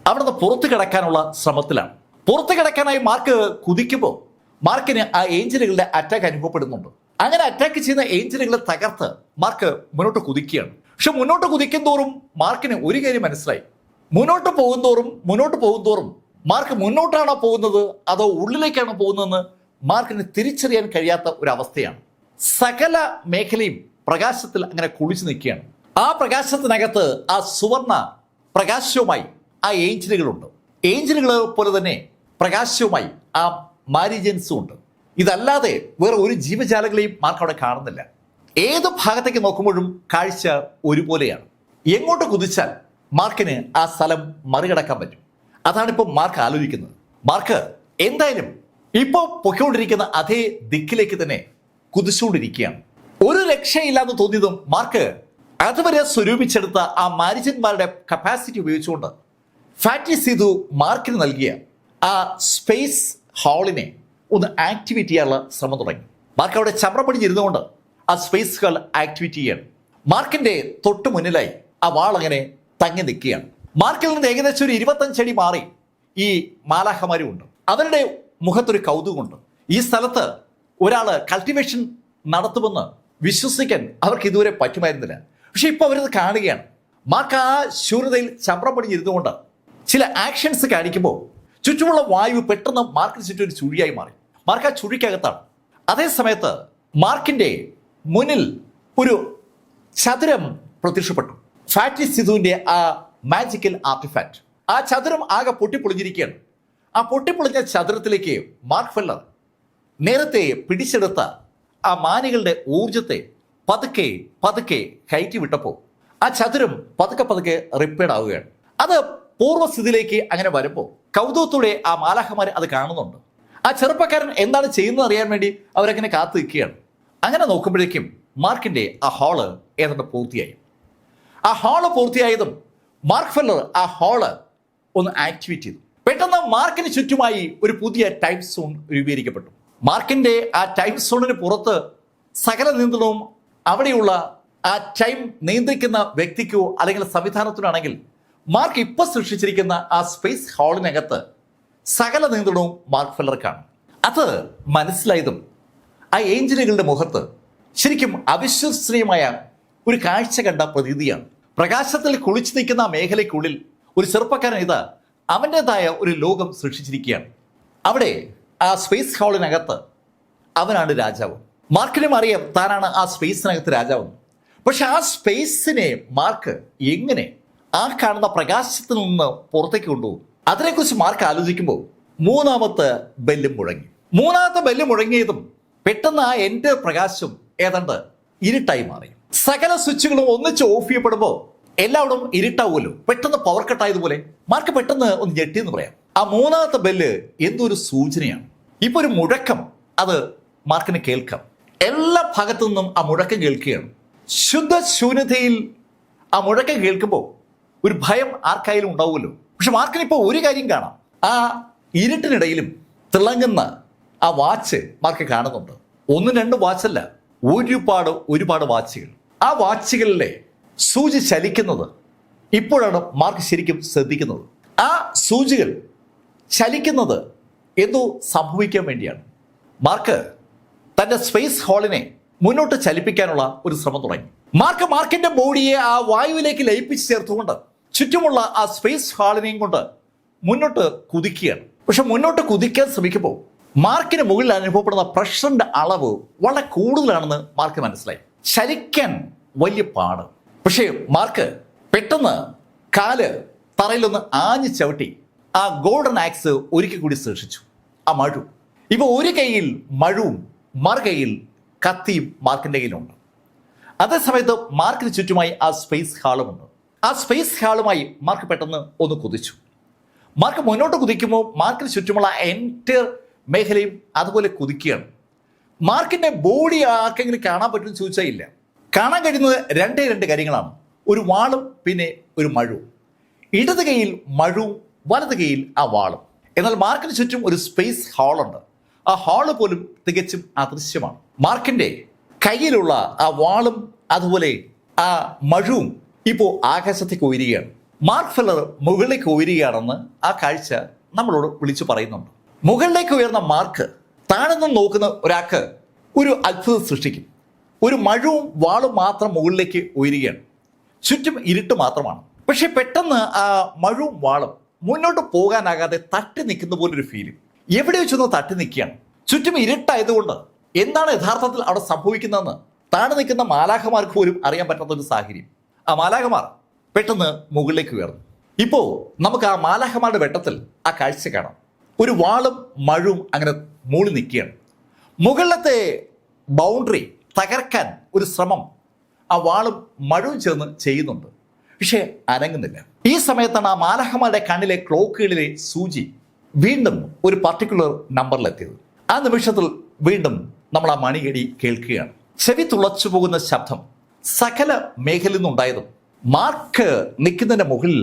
അവിടുന്ന് പുറത്തു കിടക്കാനുള്ള ശ്രമത്തിലാണ്. പുറത്തു കിടക്കാനായി മാർക്ക് കുതിക്കുമ്പോൾ മാർക്കിന് ആ ഏഞ്ചലുകളുടെ അറ്റാക്ക് അനുഭവപ്പെടുന്നുണ്ട്. അങ്ങനെ അറ്റാക്ക് ചെയ്യുന്ന ഏഞ്ചലുകളെ തകർത്ത് മാർക്ക് മുന്നോട്ട് കുതിക്കുകയാണ്. പക്ഷെ മുന്നോട്ട് കുതിക്കും തോറും മാർക്കിന് ഒരു കാര്യം മനസ്സിലായി. മുന്നോട്ട് പോകുന്തോറും മാർക്ക് മുന്നോട്ടാണോ പോകുന്നത് അതോ ഉള്ളിലേക്കാണോ പോകുന്നതെന്ന് മാർക്കിന് തിരിച്ചറിയാൻ കഴിയാത്ത ഒരു അവസ്ഥയാണ്. സകല മേഖലയും പ്രകാശത്തിൽ അങ്ങനെ കുളിച്ചു നിൽക്കുകയാണ്. ആ പ്രകാശത്തിനകത്ത് ആ സുവർണ പ്രകാശവുമായി ആ ഏഞ്ചലുകളുണ്ട്. ഏഞ്ചലുകൾ പോലെ തന്നെ പ്രകാശവുമായി ആ മാരിജൻസും ഉണ്ട്. ഇതല്ലാതെ വേറെ ഒരു ജീവജാലങ്ങളെയും മാർക്ക് അവിടെ കാണുന്നില്ല. ഏത് ഭാഗത്തേക്ക് നോക്കുമ്പോഴും കാഴ്ച ഒരുപോലെയാണ്. എങ്ങോട്ട് കുതിച്ചാൽ മാർക്കിന് ആ സ്ഥലം മറികടക്കാൻ പറ്റും. അതാണിപ്പോൾ മാർക്ക് ആലോചിക്കുന്നത്. മാർക്ക് എന്തായാലും ഇപ്പോൾ പൊയ്ക്കൊണ്ടിരിക്കുന്ന അതേ ദിക്കിലേക്ക് തന്നെ കുതിച്ചുകൊണ്ടിരിക്കുകയാണ്. ഒരു രക്ഷയില്ലാതെ തോന്നിയതും മാർക്ക് അതുവരെ സ്വരൂപിച്ചെടുത്ത ആ മാരിജന്മാരുടെ കപ്പാസിറ്റി ഉപയോഗിച്ചുകൊണ്ട് ഫാറ്റി സീതു മാർക്കിന് നൽകിയ ആ സ്പേസ് ഹാളിനെ ഒന്ന് ആക്ടിവേറ്റ് ചെയ്യാനുള്ള ശ്രമം തുടങ്ങി. മാർക്ക് അവിടെ ചമ്രം പിടിച്ചിരുന്നുകൊണ്ട് ആ സ്പേസ് ഹാൾ ആക്ടിവേറ്റ് ചെയ്യാണ്. മാർക്കിന്റെ തൊട്ട് മുന്നിലായി ആ വാൾ അങ്ങനെ തങ്ങി നിൽക്കുകയാണ്. മാർക്കിൽ നിന്ന് ഏകദേശം ഒരു 25 അടി മാറി ഈ മാലാഖമാരും ഉണ്ട്. അവരുടെ മുഖത്തൊരു കൗതുകമുണ്ട്. ഈ സ്ഥലത്ത് ഒരാള് കൾട്ടിവേഷൻ നടത്തുമെന്ന് വിശ്വസിക്കാൻ അവർക്ക് ഇതുവരെ പറ്റുമായിരുന്നില്ല. പക്ഷെ ഇപ്പൊ അവരത് കാണുകയാണ്. മാർക്ക് ആ ശൂന്യതയിൽ ചമ്രം പടിഞ്ഞിരുന്നുകൊണ്ട് ചില ആക്ഷൻസ് കാണിക്കുമ്പോൾ ചുറ്റുമുള്ള വായു പെട്ടെന്ന് മാർക്കിന് ചുറ്റും ഒരു ചുഴിയായി മാറി. മാർക്ക് ആ ചുഴിക്കകത്താണ്. അതേ സമയത്ത് മാർക്കിന്റെ മുന്നിൽ ഒരു ചതുരം പ്രത്യക്ഷപ്പെട്ടു. ഫാറ്റി സിധുവിന്റെ ആ മാജിക്കൽ ആർട്ടിഫാക്ട്. ആ ചതുരം ആകെ പൊട്ടിപ്പൊളിഞ്ഞിരിക്കുകയാണ്. ആ പൊട്ടിപ്പൊളിഞ്ഞ ചതുരത്തിലേക്ക് മാർക്ക് ഫെല്ലർ നേരത്തെ പിടിച്ചെടുത്ത ആ മാനികളുടെ ഊർജത്തെ പതുക്കെ പതുക്കെ കയറ്റി വിട്ടപ്പോൾ ആ ചതുരം പതുക്കെ പതുക്കെ റിപ്പയർഡ് ആവുകയാണ്. അത് പൂർവ്വസ്ഥിതിയിലേക്ക് അങ്ങനെ വരുമ്പോൾ കൗതുകത്തോടെ ആ മാലാഖമാർ അത് കാണുന്നുണ്ട്. ആ ചെറുപ്പക്കാരൻ എന്താണ് ചെയ്യുന്നത് അറിയാൻ വേണ്ടി അവരങ്ങനെ കാത്തു നിൽക്കുകയാണ്. അങ്ങനെ നോക്കുമ്പോഴേക്കും മാർക്കിന്റെ ആ ഹാള് ഏതാണ്ട് പൂർത്തിയായി. ആ ഹാള് പൂർത്തിയായതും മാർക്ക് ഫെല്ലർ ആ ഹാള് ഒന്ന് ആക്ടിവേറ്റ് ചെയ്തു. പെട്ടെന്ന് മാർക്കിന് ചുറ്റുമായി ഒരു പുതിയ ടൈം സോൺ രൂപീകരിക്കപ്പെട്ടു. മാർക്കിന്റെ ആ ടൈം സോണിന് പുറത്ത് സകല നിയന്ത്രണവും അവിടെയുള്ള ആ ടൈം നിയന്ത്രിക്കുന്ന വ്യക്തിക്കോ അല്ലെങ്കിൽ സംവിധാനത്തിനാണെങ്കിൽ മാർക്ക് ഇപ്പോൾ സൃഷ്ടിച്ചിരിക്കുന്ന ആ സ്പേസ് ഹാളിനകത്ത് സകല നിയന്ത്രണവും മാർക്ക് ഫെല്ലർക്കാണ്. അത് മനസ്സിലായതും ആ ഏഞ്ചലുകളുടെ മുഖത്ത് ശരിക്കും അവിശ്വസനീയമായ ഒരു കാഴ്ച കണ്ട പ്രതീതിയാണ്. പ്രകാശത്തിൽ കുളിച്ചു നിൽക്കുന്ന ആ മേഖലയ്ക്കുള്ളിൽ ഒരു ചെറുപ്പക്കാരൻ ഇത് അവൻ്റെതായ ഒരു ലോകം സൃഷ്ടിച്ചിരിക്കുകയാണ്. അവിടെ ആ സ്പേസ് ഹാളിനകത്ത് അവനാണ് രാജാവ്. മാർക്കിനും അറിയാം താനാണ് ആ സ്പേസിനകത്ത് രാജാവെന്ന്. പക്ഷെ ആ സ്പേസിനെ മാർക്ക് എങ്ങനെ ആ കാണുന്ന പ്രകാശത്തിൽ നിന്ന് പുറത്തേക്ക് കൊണ്ടുപോകും? അതിനെക്കുറിച്ച് മാർക്ക് ആലോചിക്കുമ്പോൾ മൂന്നാമത്തെ ബെല്ലും മുഴങ്ങി. മൂന്നാമത്തെ ബെല്ല് മുഴങ്ങിയതും പെട്ടെന്ന് ആ എൻ്റെ പ്രകാശം ഏതാണ്ട് ഇരുട്ടായി മാറി. സകല സ്വിച്ചുകളും ഒന്നിച്ച് ഓഫ് ചെയ്യപ്പെടുമ്പോൾ എല്ലാവരും ഇരുട്ടാവുമല്ലോ. പെട്ടെന്ന് പവർ കട്ടായതുപോലെ മാർക്ക് പെട്ടെന്ന് ഒന്ന് ഞെട്ടിയെന്ന് പറയാം. ആ മൂന്നാമത്തെ ബെല്ല് എന്തൊരു സൂചനയാണ്. ഇപ്പൊ ഒരു മുഴക്കം അത് മാർക്കിന് കേൾക്കാം. എല്ലാ ഭാഗത്തു നിന്നും ആ മുഴക്കം കേൾക്കുകയാണ്. ശുദ്ധ ശൂന്യതയിൽ ആ മുഴക്കം കേൾക്കുമ്പോൾ ഒരു ഭയം ആർക്കായാലും ഉണ്ടാവുമല്ലോ. പക്ഷെ മാർക്കിന് ഇപ്പോൾ ഒരു കാര്യം കാണാം. ആ ഇരുട്ടിനിടയിലും തിളങ്ങുന്ന ആ വാച്ച് മാർക്ക് കാണുന്നുണ്ട്. 1-2 വാച്ചല്ല, ഒരുപാട് വാച്ചുകൾ. ആ വാച്ചുകളിലെ സൂചി ചലിക്കുന്നത് ഇപ്പോഴാണ് മാർക്ക് ശരിക്കും ശ്രദ്ധിക്കുന്നത്. ആ സൂചികൾ ചലിക്കുന്നത് എന്തോ സംഭവിക്കാൻ വേണ്ടിയാണ്. മാർക്ക് തന്റെ സ്പേസ് ഹാളിനെ മുന്നോട്ട് ചലിപ്പിക്കാനുള്ള ഒരു ശ്രമം തുടങ്ങി. മാർക്കിന്റെ ബോഡിയെ ആ വായുവിലേക്ക് ലയിപ്പിച്ച് ചേർത്തുകൊണ്ട് ചുറ്റുമുള്ള ആ സ്പേസ് ഹാളിനെയും കൊണ്ട് മുന്നോട്ട് കുതിക്കുകയാണ്. പക്ഷെ മുന്നോട്ട് കുതിക്കാൻ ശ്രമിക്കുമ്പോൾ മാർക്കിന് മുകളിൽ അനുഭവപ്പെടുന്ന പ്രഷറിന്റെ അളവ് വളരെ കൂടുതലാണെന്ന് മാർക്ക് മനസ്സിലായി. ചലിക്കാൻ വലിയ പാട്. പക്ഷേ മാർക്ക് പെട്ടെന്ന് കാല് തറയിലൊന്ന് ആഞ്ഞു ചവിട്ടി ആ ഗോൾഡൻ ആക്സ് ഒരിക്കൽ കൂടി സൃഷ്ടിച്ചു. ആ മഴു. ഇപ്പൊ ഒരു കൈയിൽ മഴുവും മറുകൈയിൽ കത്തിയും മാർക്കിന്റെ കയ്യിലുണ്ട്. അതേസമയത്ത് മാർക്കിന് ചുറ്റുമായി ആ സ്പേസ് ഹാളുമുണ്ട്. ആ സ്പേസ് ഹാളുമായി മാർക്ക് പെട്ടെന്ന് ഒന്ന് കുതിച്ചു. മാർക്ക് മുന്നോട്ട് കുതിക്കുമ്പോൾ മാർക്കിന് ചുറ്റുമുള്ള എൻറ്റയർ മേഖലയും അതുപോലെ കുതിക്കുകയാണ്. മാർക്കിന്റെ ബോഡി ആർക്കെങ്കിലും കാണാൻ പറ്റുമെന്ന് ചോദിച്ചാൽ ഇല്ല. കാണാൻ കഴിയുന്നത് രണ്ട് കാര്യങ്ങളാണ്. ഒരു വാളും പിന്നെ ഒരു മഴുവും. ഇടത് കൈയിൽ മഴുവും വലത് കൈയിൽ ആ വാളും. എന്നാൽ മാർക്കിന് ചുറ്റും ഒരു സ്പേസ് ഹാളുണ്ട്. ആ ഹാള് പോലും തികച്ചും അദൃശ്യമാണ്. മാർക്കിന്റെ കയ്യിലുള്ള ആ വാളും അതുപോലെ ആ മഴുവും ഇപ്പോൾ ആകാശത്തേക്ക് ഉയരുകയാണ്. മാർക്ക് ഫെല്ലർ മുകളിലേക്ക് ഉയരുകയാണെന്ന് ആ കാഴ്ച നമ്മളോട് വിളിച്ചു പറയുന്നുണ്ട്. മുകളിലേക്ക് ഉയർന്ന മാർക്ക് താഴെ നിന്ന് നോക്കുന്ന ഒരാൾക്ക് ഒരു അത്ഭുതം സൃഷ്ടിക്കും. ഒരു മഴുവും വാളും മാത്രം മുകളിലേക്ക് ഉയരുകയാണ്. ചുറ്റും ഇരുട്ട് മാത്രമാണ്. പക്ഷെ പെട്ടെന്ന് ആ മഴുവും വാളും മുന്നോട്ട് പോകാനാകാതെ തട്ടി നിൽക്കുന്ന പോലൊരു ഫീലിംഗ്. എവിടെ വെച്ചൊന്ന് തട്ടി നിൽക്കുകയാണ്. ചുറ്റും ഇരുട്ടായതുകൊണ്ട് എന്താണ് യഥാർത്ഥത്തിൽ അവിടെ സംഭവിക്കുന്നതെന്ന് താഴെ നിൽക്കുന്ന മാലാഖമാർക്ക് പോലും അറിയാൻ പറ്റാത്ത ഒരു സാഹചര്യം. ആ മാലാഖമാർ പെട്ടെന്ന് മുകളിലേക്ക് ഉയർന്നു. ഇപ്പോൾ നമുക്ക് ആ മാലാഖമാരുടെ വെട്ടത്തിൽ ആ കാഴ്ച കാണാം. ഒരു വാളും മഴുവും അങ്ങനെ മൂളി നിൽക്കുകയാണ്. മുകളിലത്തെ ബൗണ്ടറി തകർക്കാൻ ഒരു ശ്രമം ആ വാളും മഴുവും ചേർന്ന് ചെയ്യുന്നുണ്ട്. പക്ഷേ അനങ്ങുന്നില്ല. ഈ സമയത്താണ് ആ മാലാഖമാരുടെ കണ്ണിലെ ക്ലോക്കുകളിലെ സൂചി വീണ്ടും ഒരു പർട്ടിക്കുലർ നമ്പറിലെത്തിയത്. ആ നിമിഷത്തിൽ വീണ്ടും നമ്മൾ ആ മണികടി കേൾക്കുകയാണ്. ചെവി തുളച്ചു പോകുന്ന ശബ്ദം സകല മേഖലയിൽ നിന്നുണ്ടായതും മാർക്ക് നിൽക്കുന്നതിന്റെ മുകളിൽ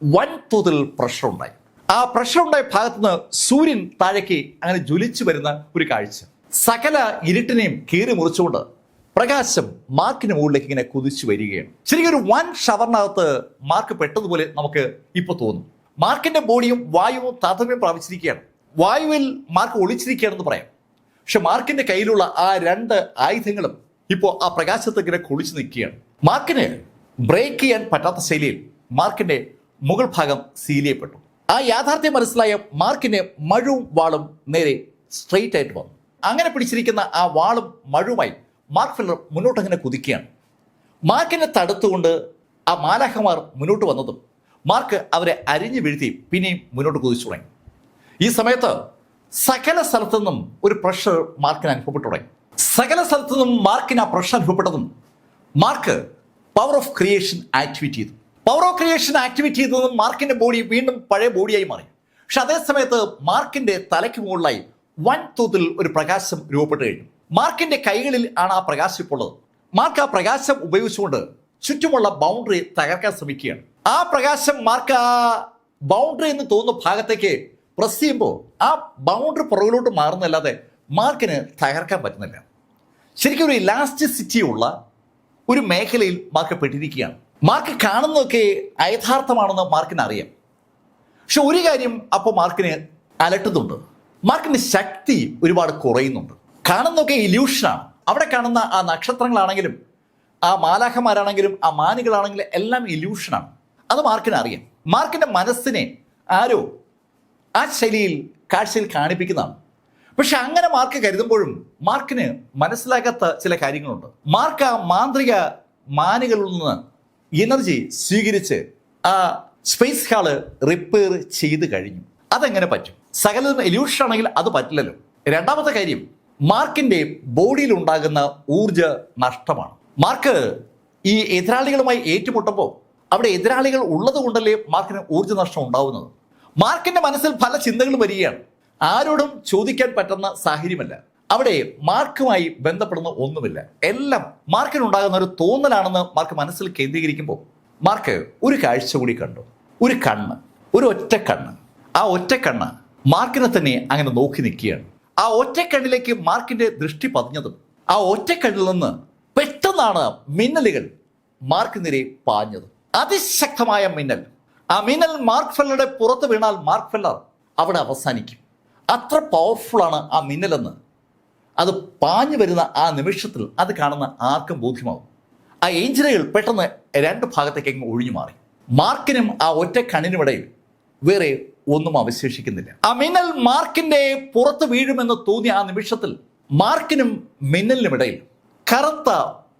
വൻതോതിൽ പ്രഷർ ഉണ്ടായി. ആ പ്രഷർ ഉണ്ടായ ഭാഗത്തുനിന്ന് സൂര്യൻ താഴേക്ക് അങ്ങനെ ജ്വലിച്ചു വരുന്ന ഒരു കാഴ്ച. സകല ഇരുട്ടിനെയും കീറി മുറിച്ചുകൊണ്ട് പ്രകാശം മാർക്കിന് മുകളിലേക്ക് ഇങ്ങനെ കുതിച്ചു വരികയാണ്. ശരിക്കും ഒരു വൻ ഷവറിനകത്ത് മാർക്ക് പെട്ടതുപോലെ നമുക്ക് ഇപ്പൊ തോന്നും. മാർക്കിന്റെ ബോഡിയും വായുവും താരതമ്യം പ്രാപിച്ചിരിക്കുകയാണ്. വായുവിൽ മാർക്ക് ഒളിച്ചിരിക്കുകയാണെന്ന് പറയാം. പക്ഷെ മാർക്കിന്റെ കയ്യിലുള്ള ആ രണ്ട് ആയുധങ്ങളും ഇപ്പോൾ ആ പ്രകാശത്ത് ഇങ്ങനെ കുളിച്ചു നിൽക്കുകയാണ്. മാർക്കിന് ബ്രേക്ക് ചെയ്യാൻ പറ്റാത്ത ശൈലിയിൽ മാർക്കിന്റെ മുകൾ ഭാഗം സീൽ ചെയ്യപ്പെട്ടു. ആ യാഥാർത്ഥ്യം മനസ്സിലായ മാർക്കിന് മഴുവും വാളും നേരെ സ്ട്രെയിറ്റ് ആയിട്ട് വന്നു. അങ്ങനെ പിടിച്ചിരിക്കുന്ന ആ വാളും മഴുവുമായി മാർക്ക് ഫെല്ലർ മുന്നോട്ട് അങ്ങനെ കുതിക്കുകയാണ്. മാർക്കിനെ തടുത്തുകൊണ്ട് ആ മാലാഖമാർ മുന്നോട്ട് വന്നതും മാർക്ക് അവരെ അരിഞ്ഞു വീഴ്ത്തി പിന്നെയും മുന്നോട്ട് കുതിച്ചു തുടങ്ങി. ഈ സമയത്ത് സകല സ്ഥലത്തു നിന്നും ഒരു പ്രഷർ മാർക്കിന് അനുഭവപ്പെട്ടു തുടങ്ങി. സകല സ്ഥലത്തു നിന്നും മാർക്കിന് ആ പ്രഷർ അനുഭവപ്പെട്ടതും Mark power of creation activate ചെയ്തു. പവർ ഓഫ് ക്രിയേഷൻ ആക്ടിവേറ്റ് ചെയ്തതും മാർക്കിന്റെ ബോഡി വീണ്ടും പഴയ ബോഡിയായി മാറി. പക്ഷെ അതേ സമയത്ത് മാർക്കിന്റെ തലയ്ക്ക് മുകളിലായി വൻതോതിൽ ഒരു പ്രകാശം രൂപപ്പെട്ടു കഴിഞ്ഞു. മാർക്കിന്റെ കൈകളിൽ ആണ് ആ പ്രകാശം ഇപ്പോൾ ഉള്ളത്. മാർക്ക് ആ പ്രകാശം ഉപയോഗിച്ചുകൊണ്ട് ചുറ്റുമുള്ള ബൗണ്ടറി തകർക്കാൻ ശ്രമിക്കുകയാണ്. ആ പ്രകാശം മാർക്ക് ആ ബൗണ്ടറി എന്ന് തോന്നുന്ന ഭാഗത്തേക്ക് പ്രസ് ചെയ്യുമ്പോൾ ആ ബൗണ്ടറി പുറകിലോട്ട് മാറുന്നല്ലാതെ മാർക്കിന് തകർക്കാൻ പറ്റുന്നില്ല. ശരിക്കും ഒരു ഇലാസ്റ്റിസിറ്റി ഉള്ള ഒരു മേഖലയിൽ മാർക്ക് പെട്ടിരിക്കുകയാണ്. മാർക്ക് കാണുന്നതൊക്കെ അയഥാർത്ഥമാണെന്ന് മാർക്കിന് അറിയാം. പക്ഷെ ഒരു കാര്യം അപ്പോൾ മാർക്കിന് അലട്ടുന്നുണ്ട്. മാർക്കിന്റെ ശക്തി ഒരുപാട് കുറയുന്നുണ്ട്. കാണുന്നതൊക്കെ ഇല്യൂഷനാണ്. അവിടെ കാണുന്ന ആ നക്ഷത്രങ്ങളാണെങ്കിലും ആ മാലാഖമാരാണെങ്കിലും ആ മാനുകളാണെങ്കിലും എല്ലാം ഇല്യൂഷനാണ്. അത് മാർക്കിന് അറിയാം. മാർക്കിന്റെ മനസ്സിനെ ആരോ ആ ശൈലിയിൽ കാഴ്ചയിൽ കാണിപ്പിക്കുന്നതാണ്. പക്ഷെ അങ്ങനെ മാർക്ക് കരുതുമ്പോഴും മാർക്കിന് മനസ്സിലാക്കാത്ത ചില കാര്യങ്ങളുണ്ട്. മാർക്ക് ആ മാന്ത്രിക മാനുകളിൽ നിന്ന് എനർജി സ്വീകരിച്ച് ആ സ്പേസ് ഹാള് റിപ്പയർ ചെയ്ത് കഴിഞ്ഞു. അതെങ്ങനെ പറ്റും? സകലതും ഇല്യൂഷൻ ആണെങ്കിൽ അത് പറ്റില്ലല്ലോ. രണ്ടാമത്തെ കാര്യം, മാർക്കിന്റെ ബോഡിയിൽ ഉണ്ടാകുന്ന ഊർജ നഷ്ടമാണ്. മാർക്ക് ഈ എതിരാളികളുമായി ഏറ്റുമുട്ടുമ്പോൾ അവിടെ എതിരാളികൾ ഉള്ളത് കൊണ്ടല്ലേ മാർക്കിന് ഊർജ്ജ നഷ്ടം ഉണ്ടാവുന്നത്. മാർക്കിന്റെ മനസ്സിൽ പല ചിന്തകളും വരികയാണ്. ആരോടും ചോദിക്കാൻ പറ്റുന്ന സാഹചര്യമല്ല. അവിടെ മാർക്കുമായി ബന്ധപ്പെടുന്ന ഒന്നുമില്ല. എല്ലാം മാർക്കിനുണ്ടാകുന്ന ഒരു തോന്നലാണെന്ന് മാർക്ക് മനസ്സിൽ കേന്ദ്രീകരിക്കുമ്പോൾ മാർക്ക് ഒരു കാഴ്ച കൂടി കണ്ടു. ഒരു കണ്ണ്, ഒരു ഒറ്റ കണ്ണ്. ആ ഒറ്റ കണ്ണ് മാർക്കിനെ തന്നെ അങ്ങനെ നോക്കി നിൽക്കുകയാണ്. ആ ഒറ്റ കണ്ണിലേക്ക് മാർക്കിന്റെ ദൃഷ്ടി പതിഞ്ഞതും ആ ഒറ്റ കണ്ണിൽ നിന്ന് പെട്ടെന്നാണ് മിന്നലുകൾ മാർക്ക് നേരെ പാഞ്ഞത്. അതിശക്തമായ മിന്നൽ. ആ മിന്നൽ മാർക്ക് ഫെല്ലറുടെ പുറത്ത് വീണാൽ മാർക്ക് ഫെല്ലർ അവിടെ അവസാനിക്കും. അത്ര പവർഫുൾ ആണ് ആ മിന്നലെന്ന് അത് പാഞ്ഞു വരുന്ന ആ നിമിഷത്തിൽ അത് കാണുന്ന ആർക്കും ബോധ്യമാവും. ആ ഏഞ്ചലുകൾ പെട്ടെന്ന് രണ്ട് ഭാഗത്തേക്ക് അങ്ങ് ഒഴിഞ്ഞു മാറി. മാർക്കിനും ആ ഒറ്റ കണ്ണിനുമിടയിൽ വേറെ ഒന്നും അവശേഷിക്കുന്നില്ല. ആ മിന്നൽ മാർക്കിന്റെ പുറത്ത് വീഴുമെന്ന് തോന്നിയ ആ നിമിഷത്തിൽ മാർക്കിനും മിന്നലിനുമിടയിൽ കറുത്ത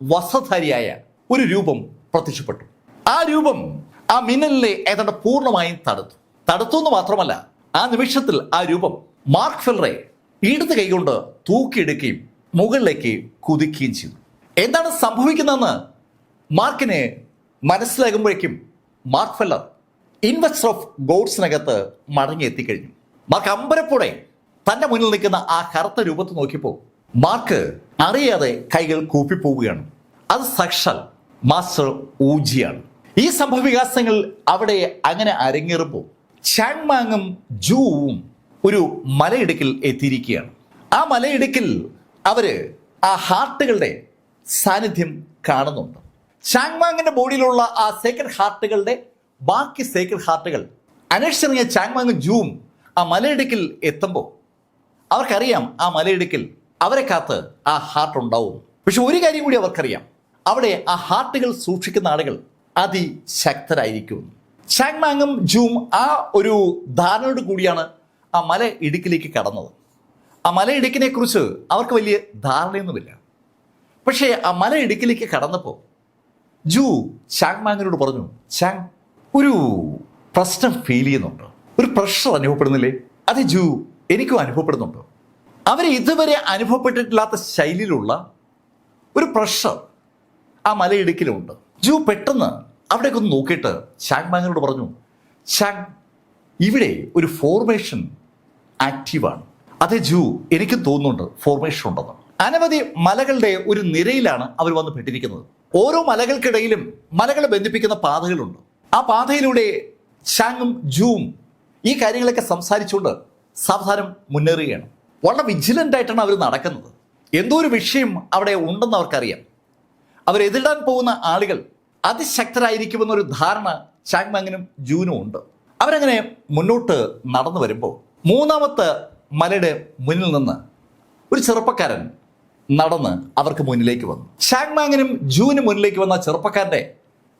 വസ്ത്രധാരിയായ ഒരു രൂപം പ്രത്യക്ഷപ്പെട്ടു. ആ രൂപം ആ മിന്നലിനെ ഏതാണ്ട് പൂർണ്ണമായും തടുത്തു എന്ന് മാത്രമല്ല, ആ നിമിഷത്തിൽ ആ രൂപം മാർക്ക് ഫെല്ലറെ ഇടത് കൈകൊണ്ട് തൂക്കിയെടുക്കുകയും മുകളിലേക്ക് കുതിക്കുകയും ചെയ്തു. എന്താണ് സംഭവിക്കുന്നതെന്ന് മാർക്കിന് മനസ്സിലാകുമ്പോഴേക്കും മാർക്ക് ഫെല്ലർ ഇൻവെസ്റ്റർ ഓഫ് ഗോഡ്സിനകത്ത് മടങ്ങി എത്തിക്കഴിഞ്ഞു. മാർക്ക് അമ്പരപ്പോടെ തന്റെ മുന്നിൽ നിൽക്കുന്ന ആ കറുത്ത രൂപത്തെ നോക്കിയപ്പോൾ മാർക്ക് അറിയാതെ കൈകൾ കൂപ്പിപ്പോവുകയാണ്. അത് സാക്ഷാൽ മാസ്റ്റർ ഊജിയാണ്. ഈ സംഭവവികാസങ്ങൾ അവിടെ അങ്ങനെ അരങ്ങേറുമ്പോൾ ചാങ്മാങ്ങും ജൂവും ഒരു മലയിടുക്കിൽ എത്തിയിരിക്കുകയാണ്. ആ മലയിടുക്കിൽ അവര് ആ ഹാർട്ടുകളുടെ സാന്നിധ്യം കാണുന്നുണ്ട്. ചാങ്മാങ്ങിന്റെ ബോഡിയിലുള്ള ആ സേക്രഡ് ഹാർട്ടുകളുടെ ബാക്കി സേക്രഡ് ഹാർട്ടുകൾ അന്വേഷിച്ചിറങ്ങിയ ചാങ്മാങ്ങും ജൂവും ആ മലയിടുക്കിൽ എത്തുമ്പോൾ അവർക്കറിയാം ആ മലയിടുക്കിൽ അവരെ കാത്ത് ആ ഹാർട്ട് ഉണ്ടാവും. പക്ഷെ ഒരു കാര്യം കൂടി അവർക്കറിയാം, അവിടെ ആ ഹാർട്ടുകൾ സൂക്ഷിക്കുന്ന ആളുകൾ അതിശക്തരായിരിക്കും. ചാങ്മാങ്ങും ജൂവും ആ ഒരു ധാരണയോട് കൂടിയാണ് ആ മല ഇടുക്കിലേക്ക് കടന്നത്. ആ മല ഇടുക്കിനെ കുറിച്ച് അവർക്ക് വലിയ ധാരണയൊന്നുമില്ല. പക്ഷേ ആ മല ഇടുക്കിലേക്ക് കടന്നപ്പോൾ ജൂ ചാങ്മാങ്ങിനോട് പറഞ്ഞു, ചാങ്, ഒരു പ്രശ്നം ഫീൽ ചെയ്യുന്നുണ്ട്, ഒരു പ്രഷർ അനുഭവപ്പെടുന്നില്ലേ? അത് ജൂ എനിക്കും അനുഭവപ്പെടുന്നുണ്ട്. അവർ ഇതുവരെ അനുഭവപ്പെട്ടിട്ടില്ലാത്ത ശൈലിയിലുള്ള ഒരു പ്രഷർ ആ മലയിടുക്കിലുണ്ട്. ജൂ പെട്ടെന്ന് അവിടേക്ക് ഒന്ന് നോക്കിയിട്ട് ഷാങ് മാങ്ങിനോട് പറഞ്ഞു, ഷാങ്, ഇവിടെ ഒരു ഫോർമേഷൻ ആക്റ്റീവാണ്. അതെ ജൂ, എനിക്കും തോന്നുന്നുണ്ട് ഫോർമേഷൻ ഉണ്ടെന്ന്. അനവധി മലകളുടെ ഒരു നിരയിലാണ് അവർ വന്ന് പെട്ടിരിക്കുന്നത്. ഓരോ മലകൾക്കിടയിലും മലകളെ ബന്ധിപ്പിക്കുന്ന പാതകളുണ്ട്. ആ പാതയിലൂടെ ഷാങ്ങും ജൂവും ഈ കാര്യങ്ങളൊക്കെ സംസാരിച്ചുകൊണ്ട് സാവധാനം മുന്നേറുകയാണ്. വളരെ വിജിലൻ്റ് ആയിട്ടാണ് അവർ നടക്കുന്നത്. എന്തോ ഒരു വിഷയം അവിടെ ഉണ്ടെന്ന് അവർക്കറിയാം. അവരെതിരിടാൻ പോകുന്ന ആളുകൾ അതിശക്തരായിരിക്കുമെന്നൊരു ധാരണ ഷാങ് മാങ്ങിനും ജൂനും ഉണ്ട്. അവരങ്ങനെ മുന്നോട്ട് നടന്നു വരുമ്പോൾ മൂന്നാമത്തെ മലയുടെ മുന്നിൽ നിന്ന് ഒരു ചെറുപ്പക്കാരൻ നടന്ന് അവർക്ക് മുന്നിലേക്ക് വന്നു. ഷാങ് മാങ്ങിനും ജൂനും മുന്നിലേക്ക് വന്ന ചെറുപ്പക്കാരൻ്റെ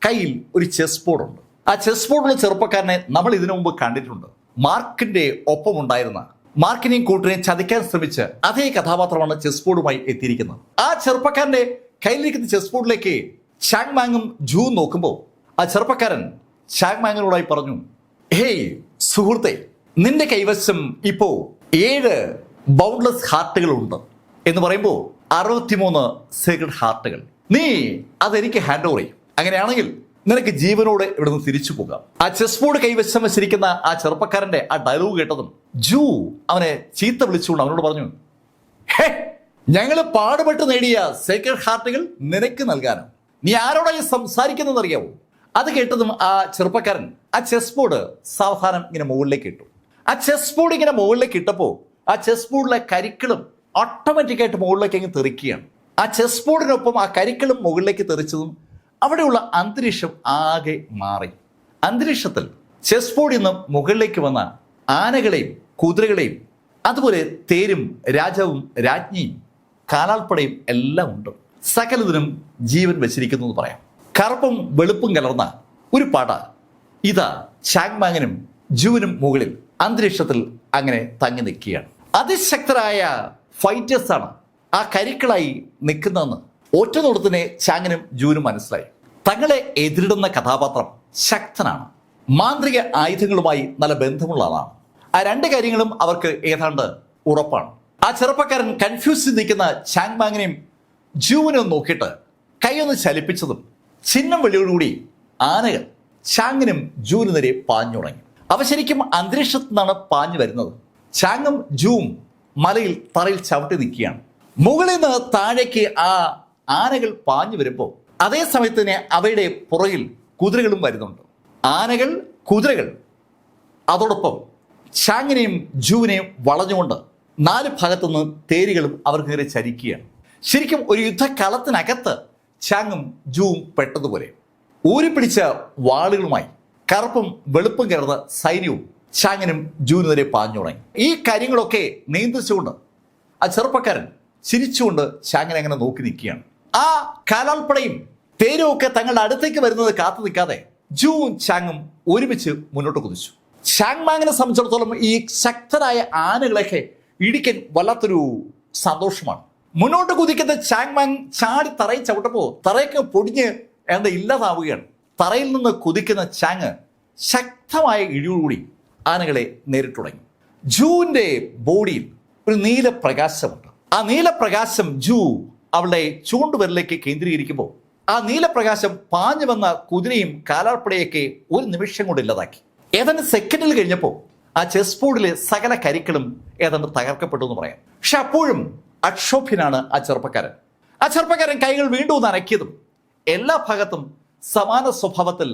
കയ്യിൽ ഒരു ചെസ് ബോർഡുണ്ട്. ആ ചെസ് ബോർഡുള്ള ചെറുപ്പക്കാരനെ നമ്മൾ ഇതിനു മുമ്പ് കണ്ടിട്ടുണ്ട്. മാർക്കിന്റെ ഒപ്പം ഉണ്ടായിരുന്ന മാർക്കിനെയും കൂട്ടിനെയും ചതിക്കാൻ ശ്രമിച്ച് അതേ കഥാപാത്രമാണ് ചെസ് ബോർഡുമായി എത്തിയിരിക്കുന്നത്. ആ ചെറുപ്പക്കാരന്റെ കയ്യിലിരിക്കുന്ന ചെസ് ബോർഡിലേക്ക് ഷാങ് മാങ്ങും ജൂ നോക്കുമ്പോൾ ആ ചെറുപ്പക്കാരൻ ഷാങ് മാങ്ങിനോടായി പറഞ്ഞു, ഹേയ് സുഹൃത്തെ, നിന്റെ കൈവശം ഇപ്പോ 7 ബൗണ്ട്ലെസ് ഹാർട്ടുകളുണ്ട് എന്ന് പറയുമ്പോൾ 63 സീക്രട്ട് ഹാർട്ടുകൾ. നീ അതെനിക്ക് ഹാൻഡ് ഓവർ ചെയ്യും. അങ്ങനെയാണെങ്കിൽ നിനക്ക് ജീവനോടെ ഇവിടുന്ന് തിരിച്ചു പോകാം. ആ ചെസ് ബോർഡ് കൈവശം വെച്ചിരിക്കുന്ന ആ ചെറുപ്പക്കാരന്റെ ആ ഡയലോഗ് കേട്ടതും ജൂ അവനെ ചീത്ത വിളിച്ചുകൊണ്ട് അവനോട് പറഞ്ഞു, ഹേ, ഞങ്ങൾ പാടുപെട്ട് നേടിയ സീക്രട്ട് ഹാർട്ടുകൾ നിനക്ക് നൽകാനോ? നീ ആരോടായി സംസാരിക്കുന്നത് അറിയാവോ? അത് കേട്ടതും ആ ചെറുപ്പക്കാരൻ ആ ചെസ് ബോർഡ് സാവധാനം ഇങ്ങനെ മുകളിലേക്ക് ഇട്ടു. ആ ചെസ് ബോർഡ് ഇങ്ങനെ മുകളിലേക്ക് ഇട്ടപ്പോൾ ആ ചെസ് ബോർഡിലെ കരിക്കളും ഓട്ടോമാറ്റിക്കായിട്ട് മുകളിലേക്ക് അങ്ങ് തെറിക്കുകയാണ്. ആ ചെസ് ബോർഡിനൊപ്പം ആ കരിക്കളും മുകളിലേക്ക് തെറിച്ചതും അവിടെയുള്ള അന്തരീക്ഷം ആകെ മാറി. അന്തരീക്ഷത്തിൽ ചെസ് ബോർഡിൽ നിന്ന് മുകളിലേക്ക് വന്ന ആനകളെയും കുതിരകളെയും അതുപോലെ തേരും രാജാവും രാജ്ഞിയും കാലാൾപ്പടയും എല്ലാം ഉണ്ട്. സകലതിനും ജീവൻ വെച്ചിരിക്കുന്നു എന്ന് പറയാം. കറുപ്പും വെളുപ്പും കലർന്ന ഒരു പട ഇതാ ഷാങ് മാങ്ങിനും ജൂവിനും മുകളിൽ അന്തരീക്ഷത്തിൽ അങ്ങനെ തങ്ങി നിൽക്കുകയാണ്. അതിശക്തരായ ഫൈറ്റേഴ്സാണ് ആ കരിക്കളായി നിൽക്കുന്നതെന്ന് ഒറ്റ നോട്ടത്തിനെ ഷാങ്ങിനും ജൂവിനും മനസ്സിലായി. തങ്ങളെ എതിരിടുന്ന കഥാപാത്രം ശക്തനാണ്, മാന്ത്രിക ആയുധങ്ങളുമായി നല്ല ബന്ധമുള്ള ആളാണ്. ആ 2 കാര്യങ്ങളും അവർക്ക് ഏതാണ്ട് ഉറപ്പാണ്. ആ ചെറുപ്പക്കാരൻ കൺഫ്യൂസ് നിൽക്കുന്ന ഷാങ് മാങ്ങിനെയും ജൂവിനും നോക്കിയിട്ട് കൈയൊന്ന് ചലിപ്പിച്ചതും ചിഹ്നം വെളിയോടുകൂടി ആനകൾ ഷാങ്ങിനും ജൂവിനും നേരെ പാഞ്ഞു തുടങ്ങി. അവ ശരിക്കും അന്തരീക്ഷത്തിൽ നിന്നാണ് പാഞ്ഞു വരുന്നത്. ഷാങ്ങും ജൂവും മലയിൽ തറയിൽ ചവിട്ടി നിൽക്കുകയാണ്. മുകളിൽ നിന്ന് താഴേക്ക് ആ ആനകൾ പാഞ്ഞു വരുമ്പോൾ അതേ സമയത്ത് തന്നെ അവയുടെ പുറകിൽ കുതിരകളും വരുന്നുണ്ട്. ആനകൾ, കുതിരകൾ, അതോടൊപ്പം ഷാങ്ങിനെയും ജൂവിനെയും വളഞ്ഞുകൊണ്ട് 4 ഭാഗത്തുനിന്ന് തേരുകളും അവർക്ക് നേരെ ചരിക്കുകയാണ്. ശരിക്കും ഒരു യുദ്ധക്കളത്തിനകത്ത് ഷാങ്ങും ജൂവും പെട്ടതുപോലെ ഊരിപ്പിടിച്ച വാളുകളുമായി കറുപ്പും വെളുപ്പും കലർന്ന സൈന്യവും ഷാങ്ങിനും ജൂവിനും നേരെ പാഞ്ഞു തുടങ്ങി. ഈ കാര്യങ്ങളൊക്കെ നിയന്ത്രിച്ചുകൊണ്ട് ആ ചെറുപ്പക്കാരൻ ചിരിച്ചുകൊണ്ട് ഷാങ്ങിനെ അങ്ങനെ നോക്കി നിൽക്കുകയാണ്. ആ കാലാൾപ്പടയും തേരും ഒക്കെ തങ്ങളുടെ അടുത്തേക്ക് വരുന്നത് കാത്തു നിൽക്കാതെ ജൂവും ഷാങ്ങും ഒരുമിച്ച് മുന്നോട്ട് കുതിച്ചു. ഷാങ് മാങ്ങിനെ സംബന്ധിച്ചിടത്തോളം ഈ ശക്തരായ ആനകളൊക്കെ ഇടിക്കാൻ വല്ലാത്തൊരു സന്തോഷമാണ്. മുന്നോട്ട് കുതിക്കുന്ന ഷാങ് മാങ് ചാടി തറയിൽ ചവിട്ടപ്പോൾ തറയൊക്കെ പൊടിഞ്ഞ് എന്താ ഇല്ലാതാവുകയാണ്. തറയിൽ നിന്ന് കുതിക്കുന്ന ഷാങ് ശക്തമായ ഇടിയോടുകൂടി ആനകളെ നേരിട്ട് തുടങ്ങി. ജൂവിന്റെ ബോഡിയിൽ ഒരു നീല പ്രകാശമുണ്ട്. ആ നീലപ്രകാശം ജൂ അവളുടെ ചൂണ്ടുവിരലിലേക്ക് കേന്ദ്രീകരിക്കുമ്പോൾ ആ നീലപ്രകാശം പാഞ്ഞു വന്ന കുതിരയും കാലാൾപ്പടയൊക്കെ ഒരു നിമിഷം കൊണ്ട് ഇല്ലാതാക്കി. ഏതാണ്ട് സെക്കൻഡിൽ കഴിഞ്ഞപ്പോൾ ആ ചെസ് ബോർഡിലെ സകല കരിക്കളും ഏതാണ്ട് തകർക്കപ്പെട്ടു എന്ന് പറയാം. പക്ഷെ അപ്പോഴും അക്ഷോഭ്യനാണ് ആ ചെറുപ്പക്കാരൻ. ആ ചെറുപ്പക്കാരൻ കൈകൾ വീണ്ടും ഒന്ന് അനക്കിയതും എല്ലാ ഭാഗത്തും സമാന സ്വഭാവത്തിൽ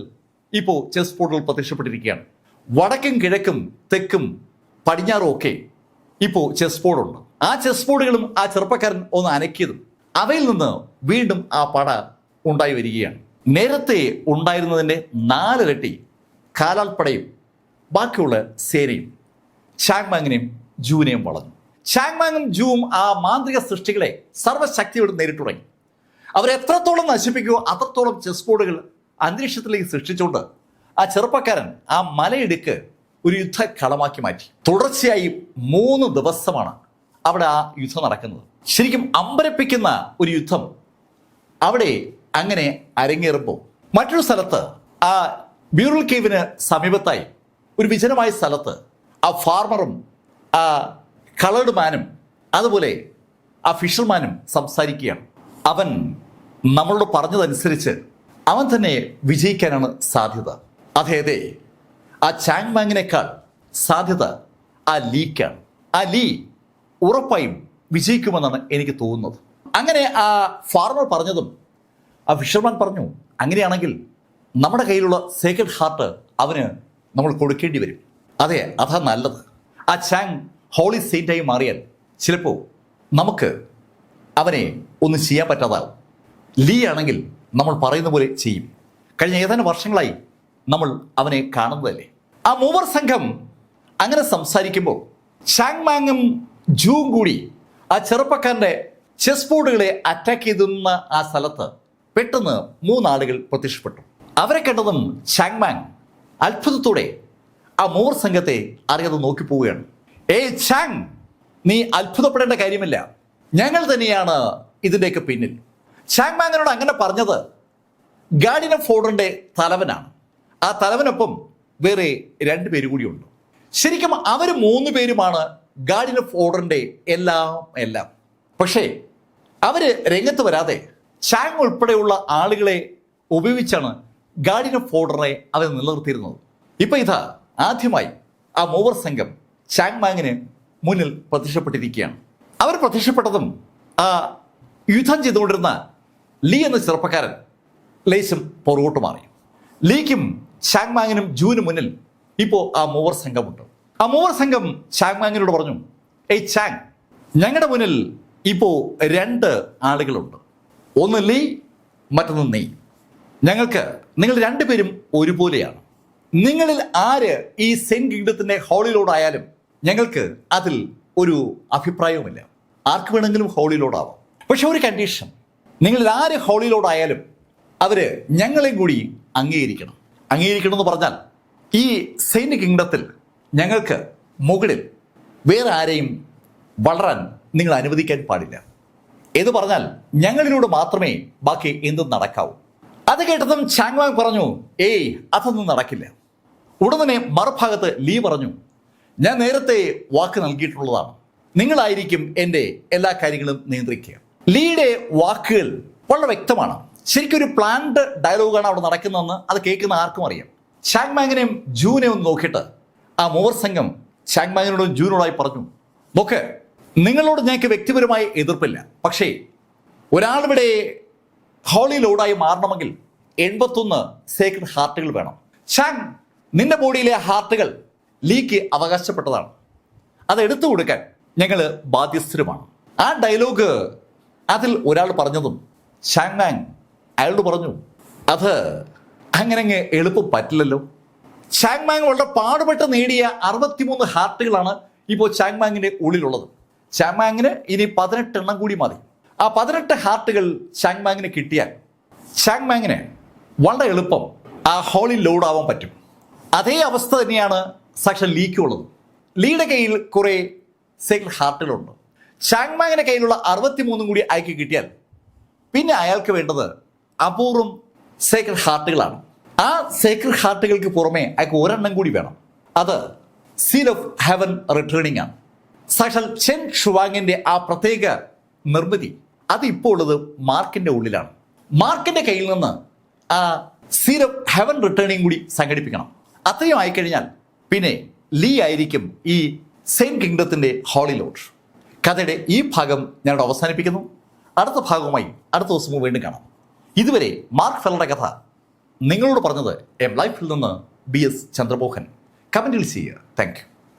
ഇപ്പോൾ ചെസ് ബോർഡുകൾ പ്രത്യക്ഷപ്പെട്ടിരിക്കുകയാണ്. വടക്കും കിഴക്കും തെക്കും പടിഞ്ഞാറും ഒക്കെ ഇപ്പോൾ ചെസ് ബോർഡുണ്ട്. ആ ചെസ് ബോർഡുകളും ആ ചെറുപ്പക്കാരൻ ഒന്ന് അനക്കിയതും അവയിൽ നിന്ന് വീണ്ടും ആ പട ഉണ്ടായി വരികയാണ്. നേരത്തെ ഉണ്ടായിരുന്നതിൻ്റെ 4 ഇരട്ടി കാലാൾപ്പടയും ബാക്കിയുള്ള സേനയും ഷാങ് മാങ്ങിനെയും ജൂവിനെയും വളഞ്ഞു. ഷാങ് മാങ്ങും ജൂവും ആ മാന്ത്രിക സൃഷ്ടികളെ സർവ്വശക്തിയോട് നേരിട്ട് തുടങ്ങി. അവരെത്രത്തോളം നശിപ്പിക്കുമോ അത്രത്തോളം ചെസ് ബോർഡുകൾ അന്തരീക്ഷത്തിലേക്ക് സൃഷ്ടിച്ചുകൊണ്ട് ആ ചെറുപ്പക്കാരൻ ആ മലയിടുക്ക് ഒരു യുദ്ധക്കളമാക്കി മാറ്റി. തുടർച്ചയായി 3 ദിവസമാണ് അവിടെ ആ യുദ്ധം നടക്കുന്നത്. ശരിക്കും അമ്പരപ്പിക്കുന്ന ഒരു യുദ്ധം അവിടെ അങ്ങനെ അരങ്ങേറുമ്പോൾ മറ്റൊരു സ്ഥലത്ത് ആ ബ്യൂറൽ കേവിന് സമീപത്തായി ഒരു വിജനമായ സ്ഥലത്ത് ആ ഫാർമറും ആ കളേർഡ് മാനും അതുപോലെ ആ ഫിഷർമാനും സംസാരിക്കുകയാണ്. അവൻ നമ്മളോട് പറഞ്ഞതനുസരിച്ച് അവൻ തന്നെ വിജയിക്കാനാണ് സാധ്യത. അതെ അതെ, ആ ചാങ് മാങ്ങിനേക്കാൾ സാധ്യത ആ ലീക്കാണ്. ആ ലീ ഉറപ്പായും വിജയിക്കുമെന്നാണ് എനിക്ക് തോന്നുന്നത്. അങ്ങനെ ആ ഫാർമർ പറഞ്ഞതും ആ ഫിഷർമാൻ പറഞ്ഞു, അങ്ങനെയാണെങ്കിൽ നമ്മുടെ കയ്യിലുള്ള സേക്രഡ് ഹാർട്ട് അവന് നമ്മൾ കൊടുക്കേണ്ടി വരും. അതെ, അതാ നല്ലത്. ആ ചാങ് ഹോളി സെയിൻ്റായി മാറിയാൽ ചിലപ്പോൾ നമുക്ക് അവനെ ഒന്നും ചെയ്യാൻ പറ്റാതാവും. ലീ ആണെങ്കിൽ നമ്മൾ പറയുന്ന പോലെ ചെയ്യും. കഴിഞ്ഞ ഏതാനും വർഷങ്ങളായി നമ്മൾ അവനെ കാണുന്നതല്ലേ. ആ മൂവർ സംഘം അങ്ങനെ സംസാരിക്കുമ്പോൾ ചാങ് മാങ്ങും ജൂവും കൂടി ആ ചെറുപ്പക്കാരൻ്റെ ചെസ് ബോർഡുകളെ അറ്റാക്ക് ചെയ്തുന്ന ആ സ്ഥലത്ത് പെട്ടെന്ന് 3 ആളുകൾ പ്രത്യക്ഷപ്പെട്ടു. അവരെ കണ്ടതും ചാങ് മാങ് അത്ഭുതത്തോടെ ആ മൂവർ സംഘത്തെ അറിയാതെ നോക്കിപ്പോവുകയാണ്. ഏയ് ചാങ്, നീ അത്ഭുതപ്പെടേണ്ട കാര്യമില്ല, ഞങ്ങൾ തന്നെയാണ് ഇതിൻ്റെയൊക്കെ പിന്നിൽ. ചാങ് മാങ്ങിനോട് അങ്ങനെ പറഞ്ഞത് ഗാർഡിയൻ ഓഫ് ഓർഡറിൻ്റെ തലവനാണ്. ആ തലവനൊപ്പം വേറെ 2 പേര് കൂടിയുണ്ട്. ശരിക്കും അവർ 3 പേരുമാണ് ഗാർഡിയൻ ഓഫ് ഓർഡറിൻ്റെ എല്ലാം. പക്ഷേ അവർ രംഗത്ത് വരാതെ ചാങ് ഉൾപ്പെടെയുള്ള ആളുകളെ ഉപയോഗിച്ചാണ് ഗാർഡിയൻ ഓഫ് ഓർഡറിനെ അവർ നിലനിർത്തിയിരുന്നത്. ഇപ്പം ഇതാ ആദ്യമായി ആ മൂവർ സംഘം ചാങ് മാങ്ങിന് മുന്നിൽ പ്രത്യക്ഷപ്പെട്ടിരിക്കുകയാണ്. അവർ പ്രത്യക്ഷപ്പെട്ടതും ആ യുദ്ധം ചെയ്തുകൊണ്ടിരുന്ന ലീ എന്ന ചെറുപ്പക്കാരൻ ലേശം പുറകോട്ട് മാറി. ലീക്കും ചാങ് മാങ്ങിനും ജൂവിനും മുന്നിൽ ഇപ്പോൾ ആ മൂവർ സംഘമുണ്ട്. ആ മൂവർ സംഘം ചാങ് മാങ്ങിനോട് പറഞ്ഞു, ഏയ് ചാങ്, ഞങ്ങളുടെ മുന്നിൽ ഇപ്പോൾ 2 ആളുകളുണ്ട്. ഒന്ന് ലീ, മറ്റൊന്ന് നീ. ഞങ്ങൾക്ക് നിങ്ങൾ 2 പേരും ഒരുപോലെയാണ്. നിങ്ങളിൽ ആര് ഈ സെയിന്റ് കിങ്ഡത്തിൻ്റെ ഹോളി ലോർഡ് ആയാലും ഞങ്ങൾക്ക് അതിൽ ഒരു അഭിപ്രായവുമില്ല. ആർക്ക് വേണമെങ്കിലും ഹോളി ലോർഡ് ആവാം. പക്ഷെ ഒരു കണ്ടീഷൻ, നിങ്ങളിൽ ആര് ഹോളി ലോർഡ് ആയാലും അവർ ഞങ്ങളെയും കൂടി അംഗീകരിക്കണം എന്ന് പറഞ്ഞാൽ ഈ സെയിന്റ് കിങ്ഡത്തിൽ ഞങ്ങൾക്ക് മുകളിൽ വേറെ ആരെയും വളരാൻ നിങ്ങൾ അനുവദിക്കാൻ പാടില്ല എന്ന് പറഞ്ഞാൽ ഞങ്ങളിലൂടെ മാത്രമേ ബാക്കി എന്തും നടക്കാവൂ. അത് കേട്ടതും ചാങ് മാങ് പറഞ്ഞു, ഏയ് അതൊന്നും നടക്കില്ല. ഉടനെ മറുഭാഗത്ത് ലീ പറഞ്ഞു, ഞാൻ നേരത്തെ വാക്ക് നൽകിയിട്ടുള്ളതാണ്, നിങ്ങളായിരിക്കും എൻ്റെ എല്ലാ കാര്യങ്ങളും നിയന്ത്രിക്കുക. ലീയുടെ വാക്കുകൾ വളരെ വ്യക്തമാണ്. ശരിക്കും ഒരു പ്ലാൻഡ് ഡയലോഗാണ് അവിടെ നടക്കുന്നതെന്ന് അത് കേൾക്കുന്ന ആർക്കും അറിയാം. ചാങ് മാങ്ങിനെയും ജൂവിനെയും ഒന്ന് നോക്കിയിട്ട് ആ മൂവർ സംഘം ചാങ് മാങ്ങിനോടും ജൂവിനോടായി പറഞ്ഞു, നോക്ക്, നിങ്ങളോട് ഞങ്ങൾക്ക് വ്യക്തിപരമായി എതിർപ്പില്ല, പക്ഷേ ഒരാളിവിടെ ഹോളി ലോർഡായി മാറണമെങ്കിൽ 81 സേക്രഡ് ഹാർട്ടുകൾ വേണം. ചാങ്, നിന്റെ ബോഡിയിലെ ഹാർട്ടുകൾ ലീക്ക് അവകാശപ്പെട്ടതാണ്, അത് എടുത്തു കൊടുക്കാൻ ഞങ്ങൾ ബാധ്യസ്ഥരുമാണ്. ആ ഡയലോഗ് അതിൽ ഒരാൾ പറഞ്ഞതും ചാങ് മാങ് അയാളോട് പറഞ്ഞു, അത് അങ്ങനെ എളുപ്പം പറ്റില്ലല്ലോ. ചാങ് മാങ് വളരെ പാടുപെട്ട് നേടിയ 63 ഹാർട്ടുകളാണ് ഇപ്പോൾ ചാങ് മാങ്ങിൻ്റെ ഉള്ളിലുള്ളത്. ചാങ് മാങ്ങിന് ഇനി 18 എണ്ണം കൂടി മതി. ആ 18 ഹാർട്ടുകൾ ചാങ് മാങ്ങിന് കിട്ടിയാൽ ചാങ് മാങ്ങിന് വളരെ എളുപ്പം ആ ഹോളി ലോർഡ് ആവാൻ പറ്റും. അതേ അവസ്ഥ തന്നെയാണ് സാക്ഷാൽ ലീക്കുള്ളത്. ലീയുടെ കയ്യിൽ കുറേ സേക്രഡ് ഹാർട്ടുകളുണ്ട്. ചാങ് മാങ്ങിൻ്റെ കയ്യിലുള്ള 63 കൂടി അയക്ക് കിട്ടിയാൽ പിന്നെ അയാൾക്ക് വേണ്ടത് അപൂർവം സേക്രഡ് ഹാർട്ടുകളാണ്. ആ സേക്രഡ് ഹാർട്ടുകൾക്ക് പുറമെ അയാൾക്ക് 1 എണ്ണം കൂടി വേണം. അത് സീൽ ഓഫ് ഹെവൻ റിട്ടേണിംഗ് ആണ്. സാക്ഷാൽ ചെൻ ഷുവാങ്ങിൻ്റെ ആ പ്രത്യേക നിർമ്മിതി അത് ഇപ്പോൾ ഉള്ളത് മാർക്കിൻ്റെ ഉള്ളിലാണ്. മാർക്കിൻ്റെ കയ്യിൽ നിന്ന് ആ സീൽ ഓഫ് ഹെവൻ റിട്ടേണിംഗ് കൂടി സംഘടിപ്പിക്കണം. അത്രയും ആയിക്കഴിഞ്ഞാൽ പിന്നെ ലീ ആയിരിക്കും ഈ സെയിന്റ് കിങ്ഡത്തിൻ്റെ ഹോളി ലോർഡ്. കഥയുടെ ഈ ഭാഗം ഞാനിവിടെ അവസാനിപ്പിക്കുന്നു. അടുത്ത ഭാഗവുമായി അടുത്ത ദിവസം വീണ്ടും കാണാം. ഇതുവരെ മാർക്ക് ഫെല്ലറുടെ കഥ നിങ്ങളോട് പറഞ്ഞത് എം ലൈഫിൽ നിന്ന് BS ചന്ദ്രമോഹൻ. കമൻറ്റിൽ ചെയ്യുക. Thank you.